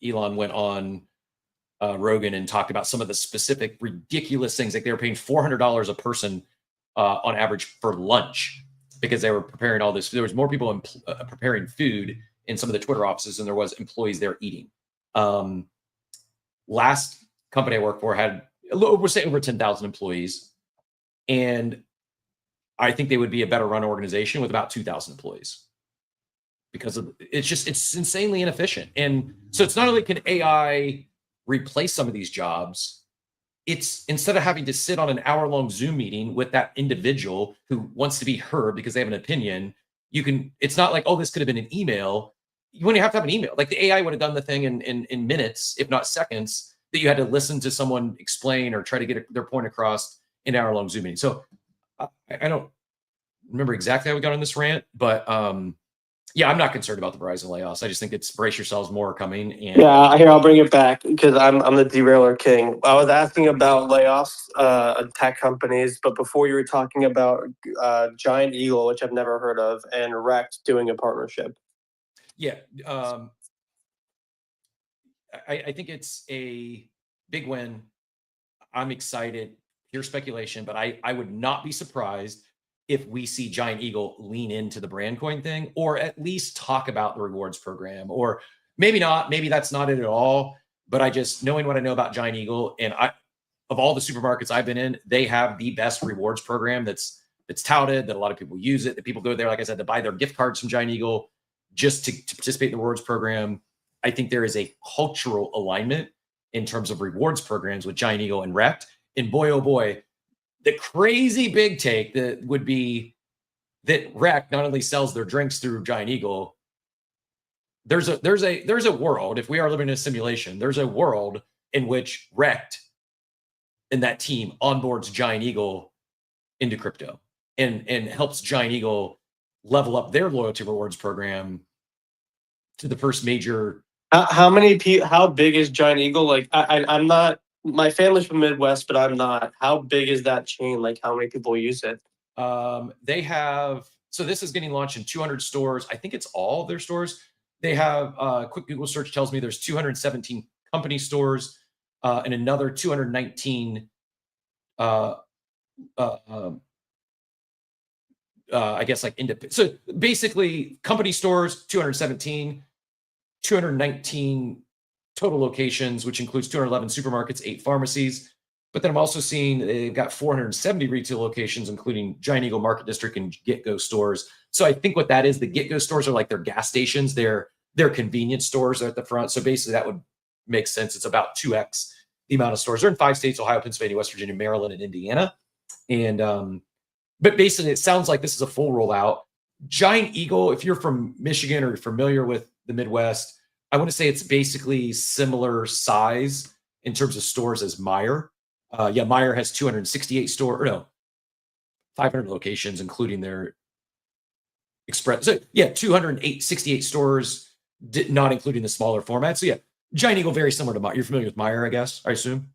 Elon went on Rogan and talked about some of the specific ridiculous things. Like, they were paying $400 a person on average for lunch because they were preparing all this. There was more people preparing food in some of the Twitter offices than there was employees there eating. Last company I worked for had over 10,000 employees, and I think they would be a better run organization with about 2,000 employees. because of it's insanely inefficient. And so it's not only can AI replace some of these jobs, it's instead of having to sit on an hour-long Zoom meeting with that individual who wants to be heard because they have an opinion, it's not like, oh, this could have been an email. You wouldn't have to have an email. Like the AI would have done the thing in minutes, if not seconds, that you had to listen to someone explain or try to get their point across in an hour-long Zoom meeting. So I don't remember exactly how we got on this rant, but yeah, I'm not concerned about the Verizon layoffs. I just think it's brace yourselves, more coming. And Yeah, here, I'll bring it back because I'm the derailer king. I was asking about layoffs of tech companies, but before you were talking about Giant Eagle, which I've never heard of, and Rect doing a partnership. Yeah, I think it's a big win. I'm excited. Pure speculation, but I would not be surprised if we see Giant Eagle lean into the brand coin thing, or at least talk about the rewards program, or maybe not, maybe that's not it at all. But I just, knowing what I know about Giant Eagle, and of all the supermarkets I've been in, they have the best rewards program that's touted, that a lot of people use it, that people go there, like I said, to buy their gift cards from Giant Eagle just to participate in the rewards program. I think there is a cultural alignment in terms of rewards programs with Giant Eagle and Rect. And boy, oh boy, the crazy big take that would be that Rect not only sells their drinks through Giant Eagle, there's a world, if we are living in a simulation, there's a world in which Rect and that team onboards Giant Eagle into crypto and helps Giant Eagle level up their loyalty rewards program to the first major. How big is Giant Eagle? Like I'm not, my family's from Midwest, but I'm not. How big is that chain? Like how many people use it? They have, so this is getting launched in 200 stores. I think it's all of their stores. They have a quick Google search tells me there's 217 company stores and another 219 I guess like independent. So basically company stores, 217, 219 total locations, which includes 211 supermarkets, 8 pharmacies. But then I'm also seeing they've got 470 retail locations, including Giant Eagle Market District and Get-Go stores. So I think what that is, the Get-Go stores are like their gas stations. Their convenience stores are at the front. So basically that would make sense. It's about 2x the amount of stores. They're in 5 states, Ohio, Pennsylvania, West Virginia, Maryland, and Indiana. And but basically it sounds like this is a full rollout. Giant Eagle, if you're from Michigan or you're familiar with the Midwest, I want to say it's basically similar size in terms of stores as Meijer. Yeah, Meijer has 268 stores, 500 locations, including their express. So yeah, 268 stores, not including the smaller format. So yeah, Giant Eagle, very similar to Meijer. You're familiar with Meijer, I guess, I assume?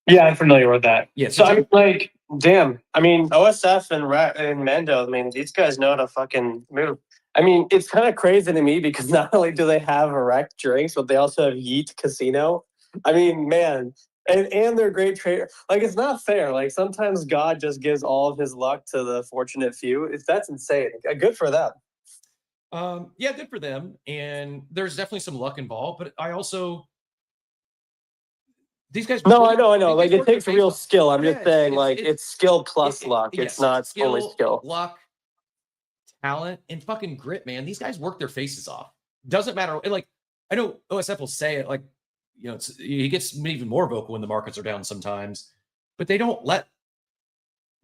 Yeah, I'm familiar with that. Yeah, so I'm like, damn. I mean, OSF and Mando, I mean, these guys know how to fucking move. I mean, it's kind of crazy to me because not only do they have Rect drinks, but they also have Yeet Casino. I mean, man, and they're great traders. Like, it's not fair. Like, sometimes God just gives all of his luck to the fortunate few. That's insane. Good for them. Yeah, good for them. And there's definitely some luck involved, but I also, these guys. No, I know. Like, it takes real skill. I'm just saying, like, it's skill plus luck. It's not only skill. Luck, talent, and fucking grit, man. These guys work their faces off. Doesn't matter. Like, I know OSF will say it, like, he gets even more vocal when the markets are down sometimes, but they don't let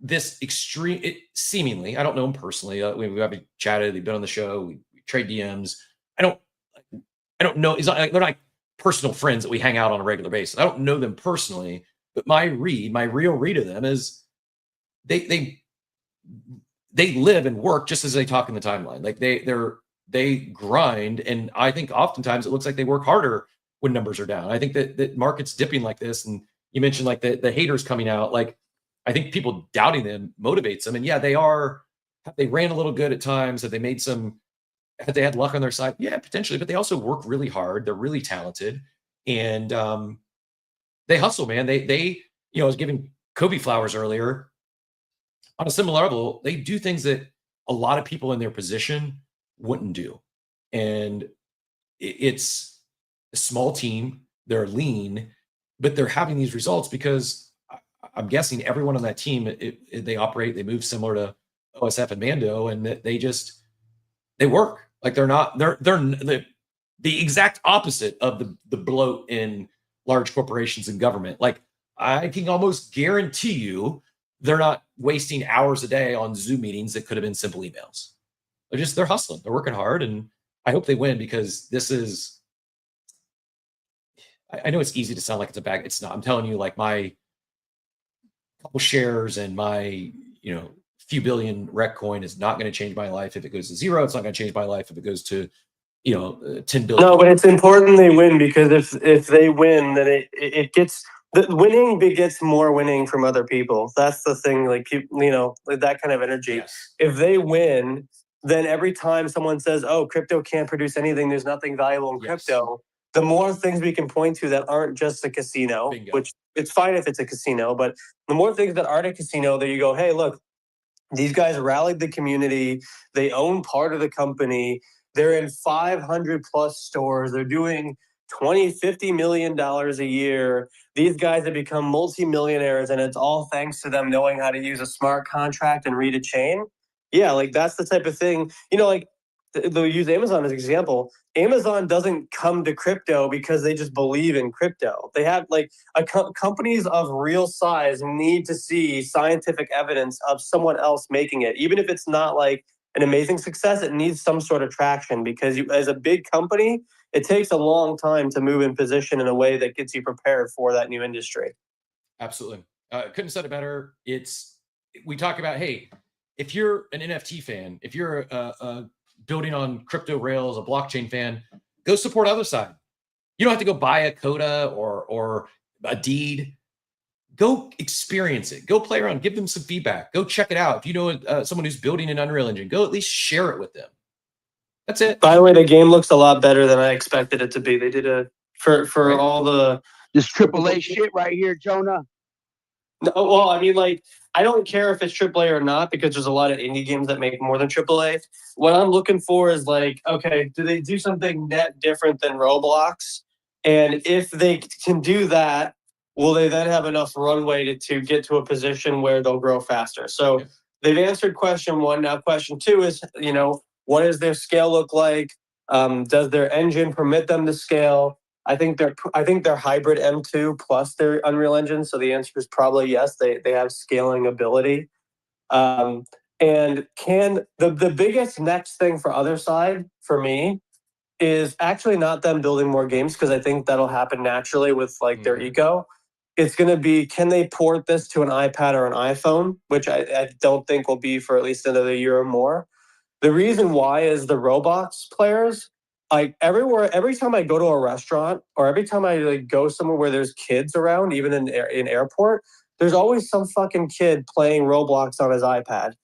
this extreme, seemingly, I don't know him personally. We have chatted, they've been on the show, we trade DMs. I don't know. They're not personal friends that we hang out on a regular basis. I don't know them personally, but my real read of them is they live and work just as they talk in the timeline. Like they grind, and I think oftentimes it looks like they work harder when numbers are down. I think that market's dipping like this, and you mentioned like the haters coming out. Like, I think people doubting them motivates them. And yeah, they ran a little good at times. Have they had luck on their side? Yeah, potentially, but they also work really hard. They're really talented, and they hustle, man. They I was giving Kobe flowers earlier. On a similar level, they do things that a lot of people in their position wouldn't do. And it's a small team, they're lean, but they're having these results because I'm guessing everyone on that team, they move similar to OSF and Mando, and that They work. Like they're the exact opposite of the bloat in large corporations and government. Like I can almost guarantee you they're not wasting hours a day on Zoom meetings that could have been simple emails. They're hustling. They're working hard, and I hope they win because this is. I know it's easy to sound like it's a bag. It's not. I'm telling you, like my couple shares and my few billion rec coin is not going to change my life if it goes to zero. It's not going to change my life if it goes to 10 billion. No, but it's important they win because if they win, then it gets. The winning begets more winning from other people. That's the thing. Like people, like that kind of energy. Yes. If they win, then every time someone says, "Oh, crypto can't produce anything. There's nothing valuable in crypto," the more things we can point to that aren't just a casino. Bingo. Which it's fine if it's a casino, but the more things that aren't a casino, that you go, "Hey, look, these guys rallied the community. They own part of the company. They're in 500 plus stores. They're doing $20-50 million a year. These guys have become multimillionaires, and it's all thanks to them knowing how to use a smart contract and read a chain." Yeah, like that's the type of thing. Like they'll use Amazon as an example. Amazon doesn't come to crypto because they just believe in crypto. They have like companies of real size need to see scientific evidence of someone else making it, even if it's not like an amazing success. It needs some sort of traction because as a big company, it takes a long time to move in position in a way that gets you prepared for that new industry. Absolutely. Couldn't have said it better. We talk about, hey, if you're an NFT fan, if you're a building on crypto rails, a blockchain fan, go support Otherside. You don't have to go buy a coda or a deed. Go experience it. Go play around. Give them some feedback. Go check it out. If you know someone who's building an Unreal Engine, go at least share it with them. That's it. By the way, the game looks a lot better than I expected it to be. They did for all the this AAA shit right here, Jonah. No, well, I mean, like, I don't care if it's AAA or not because there's a lot of indie games that make more than AAA. What I'm looking for is like, okay, do they do something net different than Roblox? And if they can do that, will they then have enough runway to get to a position where they'll grow faster? So they've answered question one. Now question two is, what does their scale look like? Does their engine permit them to scale? I think they're hybrid M2 plus their Unreal Engine. So the answer is probably yes. They have scaling ability. And the biggest next thing for Otherside for me is actually not them building more games because I think that'll happen naturally with like their eco. It's going to be, can they port this to an iPad or an iPhone, which I don't think will be for at least another year or more. The reason why is the Roblox players. Like every time I go to a restaurant or every time I like go somewhere where there's kids around, even in airport, there's always some fucking kid playing Roblox on his iPad.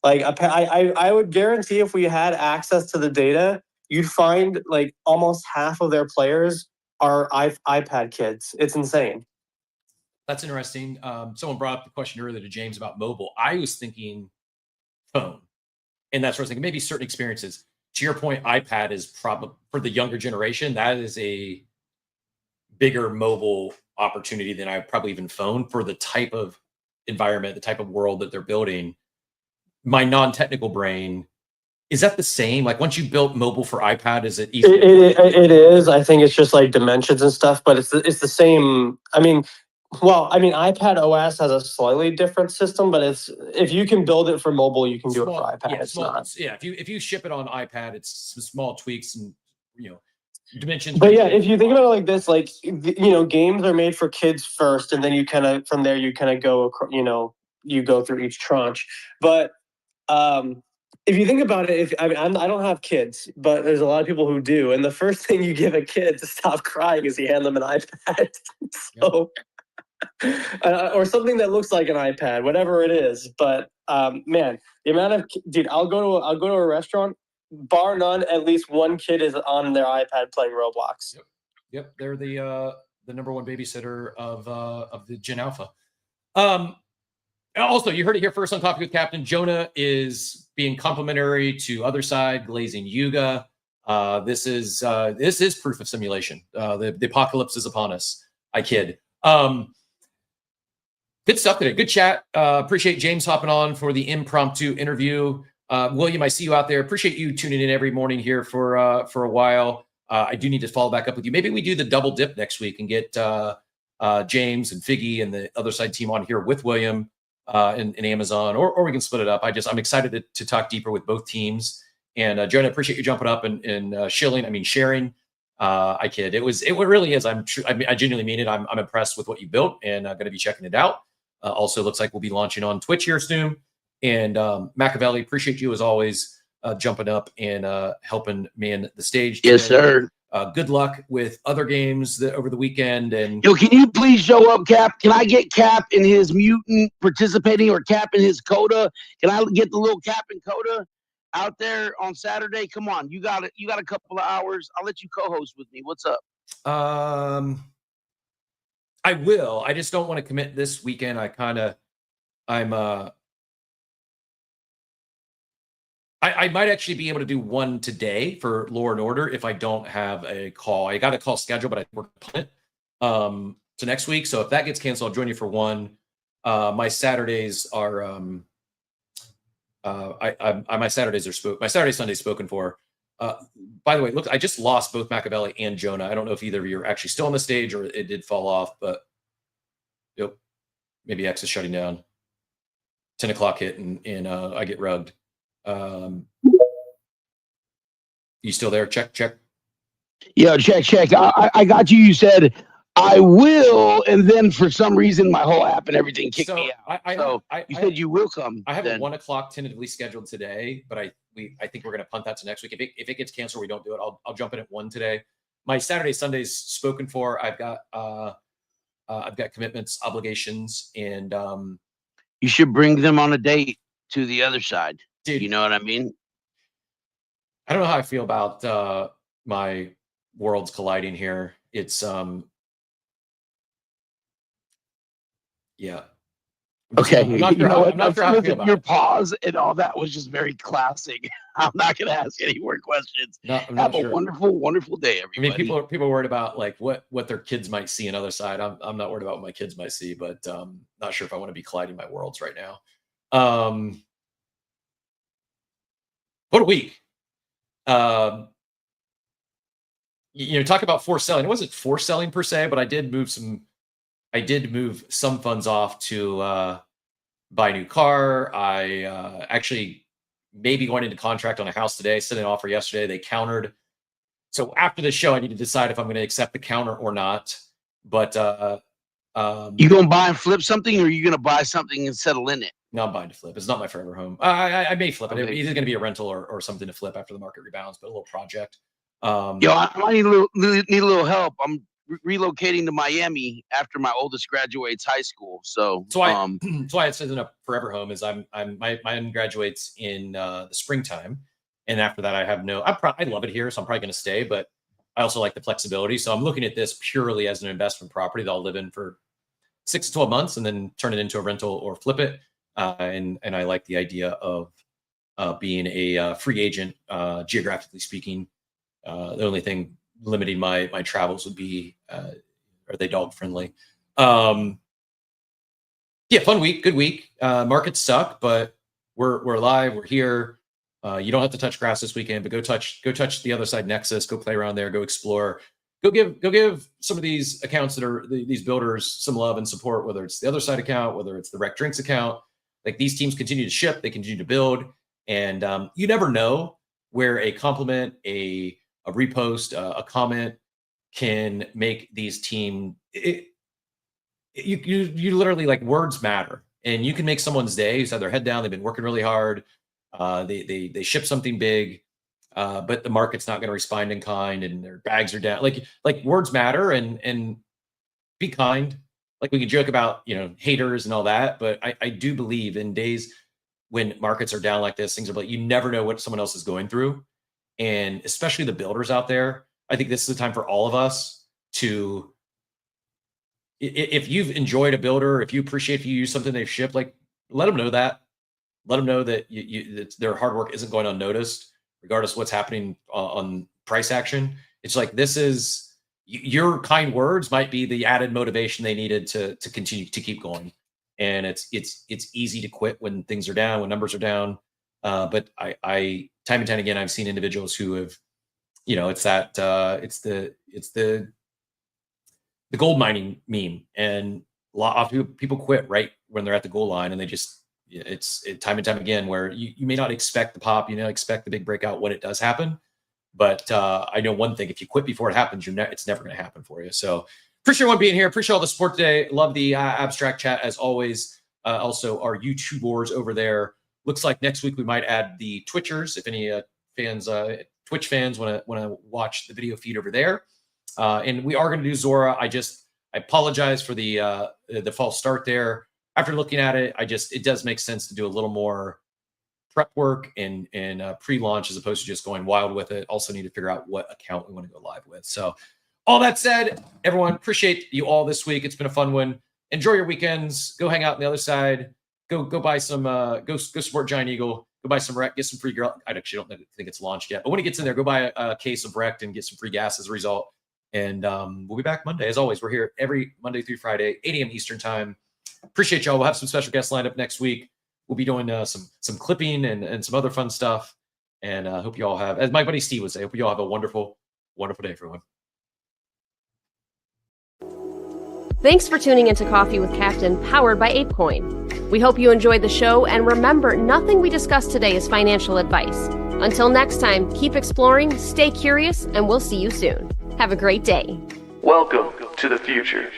Like I would guarantee if we had access to the data, you'd find like almost half of their players are iPad kids. It's insane. That's interesting. Someone brought up the question earlier to James about mobile. I was thinking phone, and that's what I was thinking. Maybe certain experiences. To your point, iPad is probably for the younger generation. That is a bigger mobile opportunity than I probably even phone for the type of environment, the type of world that they're building. My non-technical brain, is that the same? Like once you built mobile for iPad, is it easy? It is. I think it's just like dimensions and stuff, but it's the same. I mean, iPad OS has a slightly different system, but if you can build it for mobile, you can do it for iPad. Yeah, it's not. Yeah, if you ship it on iPad, it's some small tweaks and dimensions. But yeah, if you think about it like this, like games are made for kids first, and then you kind of from there you kind of go, you go through each tranche. But if you think about it, I don't have kids, but there's a lot of people who do, and the first thing you give a kid to stop crying is you hand them an iPad. So. Or something that looks like an iPad, whatever it is. But man, the amount of I'll go to a restaurant, bar none, at least one kid is on their iPad playing Roblox. Yep. They're the number one babysitter of the Gen Alpha. Also, you heard it here first on Topic with Captain. Jonah is being complimentary to Otherside, glazing Yuga. This is proof of simulation. The apocalypse is upon us. I kid. Good stuff today. Good chat. Appreciate James hopping on for the impromptu interview. William, I see you out there. Appreciate you tuning in every morning here for a while. I do need to follow back up with you. Maybe we do the double dip next week and get James and Figgy and the Otherside team on here with William in Amazon, or we can split it up. I'm excited to talk deeper with both teams. And Jonah, appreciate you jumping up and sharing. I kid. It really is. I genuinely mean it. I'm impressed with what you built, and I'm going to be checking it out. Also, looks like we'll be launching on Twitch here soon. And Machiavelli, appreciate you as always, jumping up and helping man the stage today. Yes, sir. Good luck with other games over the weekend. And yo, can you please show up, Cap? Can I get Cap in his mutant participating, or Cap in his coda? Can I get the little Cap and coda out there on Saturday? Come on, you got it. You got a couple of hours. I'll let you co-host with me. What's up? I will. I just don't want to commit this weekend. I might actually be able to do one today for Law and Order if I don't have a call. I got a call scheduled, but I work on it to next week. So if that gets canceled, I'll join you for one. My Saturdays are my Saturdays are my Saturday Sunday spoken for. By the way, look, I just lost both Machiavelli and Jonah. I don't know if either of you are actually still on the stage or it did fall off, but yep, maybe X is shutting down. 10 o'clock hit and I get rugged. You still there? Check. Yeah, check. I got you. You said I will, and then for some reason my whole app and everything kicked me out. You said you will come. I have a 1 o'clock tentatively scheduled today, but I think we're going to punt that to next week. If it gets canceled, we don't do it. I'll jump in at 1 today. My Saturday, Sundays spoken for. I've got commitments, obligations, and you should bring them on a date to the other side. Dude, you know what I mean? I don't know how I feel about my worlds colliding here. It's yeah. Okay. I'm not sure how I feel about your it. pause and all that was just very classic. I'm not going to ask any more questions. Have a wonderful, wonderful day, everybody. I mean, people are worried about like what their kids might see on the other side. I'm not worried about what my kids might see, but not sure if I want to be colliding my worlds right now. What a week. Talk about forced selling. It wasn't forced selling per se, but I did move some funds off to buy a new car. I actually maybe going into contract on a house today, sent an offer yesterday. They countered. So after the show, I need to decide if I'm going to accept the counter or not. But you going to buy and flip something, or are you going to buy something and settle in it? No, I'm buying to flip. It's not my forever home. I may flip it. Okay. It's either going to be a rental or something to flip after the market rebounds, but a little project. I need a little help. I'm relocating to Miami after my oldest graduates high school. So why it's setting up forever home is my son graduates in the springtime, and after that I have I love it here, so I'm probably going to stay, but I also like the flexibility. So I'm looking at this purely as an investment property that I'll live in for 6 to 12 months and then turn it into a rental or flip it. And I like the idea of being a free agent, geographically speaking. The only thing limiting my travels would be, are they dog friendly? Fun week, good week. Markets suck, but we're live. We're here. You don't have to touch grass this weekend, but go touch the other side Nexus. Go play around there. Go explore. Go give some of these accounts that are these builders some love and support. Whether it's the other side account, whether it's the Rec Drinks account. Like these teams continue to ship, they continue to build, and you never know where a compliment, a repost, a comment can make these teams. You literally, like, words matter, and you can make someone's day who's had their head down. They've been working really hard. They ship something big, but the market's not going to respond in kind, and their bags are down. Like words matter, and be kind. Like we can joke about, haters and all that, but I do believe in days when markets are down like this, things are like, you never know what someone else is going through. And especially the builders out there, I think this is the time for all of us to, if you've enjoyed a builder, if you appreciate if you use something they've shipped, like let them know that. Let them know that that their hard work isn't going unnoticed, regardless of what's happening on price action. It's like, this is, your kind words might be the added motivation they needed to continue to keep going. And it's easy to quit when things are down, when numbers are down. But I time and time again, I've seen individuals who have, it's that it's the gold mining meme, and a lot of people quit right when they're at the goal line, and they just it's time and time again where you may not expect the pop, you may not expect the big breakout when it does happen. But I know one thing: if you quit before it happens, it's never going to happen for you. So appreciate everyone being here. Appreciate all the support today. Love the abstract chat as always. Also, our YouTubers over there. Looks like next week we might add the Twitchers. If any fans, Twitch fans, want to watch the video feed over there. And we are going to do Zora. I apologize for the false start there. After looking at it, it does make sense to do a little more prep work and pre-launch as opposed to just going wild with it. Also need to figure out what account we want to go live with. So all that said, everyone, appreciate you all this week. It's been a fun one. Enjoy your weekends. Go hang out on the other side. Go buy some, go support Giant Eagle. Go buy some Rect, get some free girl. I actually don't think it's launched yet, but when it gets in there, go buy a case of Rect and get some free gas as a result. And we'll be back Monday. As always, we're here every Monday through Friday, 8 a.m. Eastern time. Appreciate y'all. We'll have some special guests lined up next week. We'll be doing some clipping and some other fun stuff. And I hope you all have, as my buddy Steve would say, I hope you all have a wonderful, wonderful day, everyone. Thanks for tuning into Coffee with Captain, powered by ApeCoin. We hope you enjoyed the show, and remember, nothing we discussed today is financial advice. Until next time, keep exploring, stay curious, and we'll see you soon. Have a great day. Welcome to the future.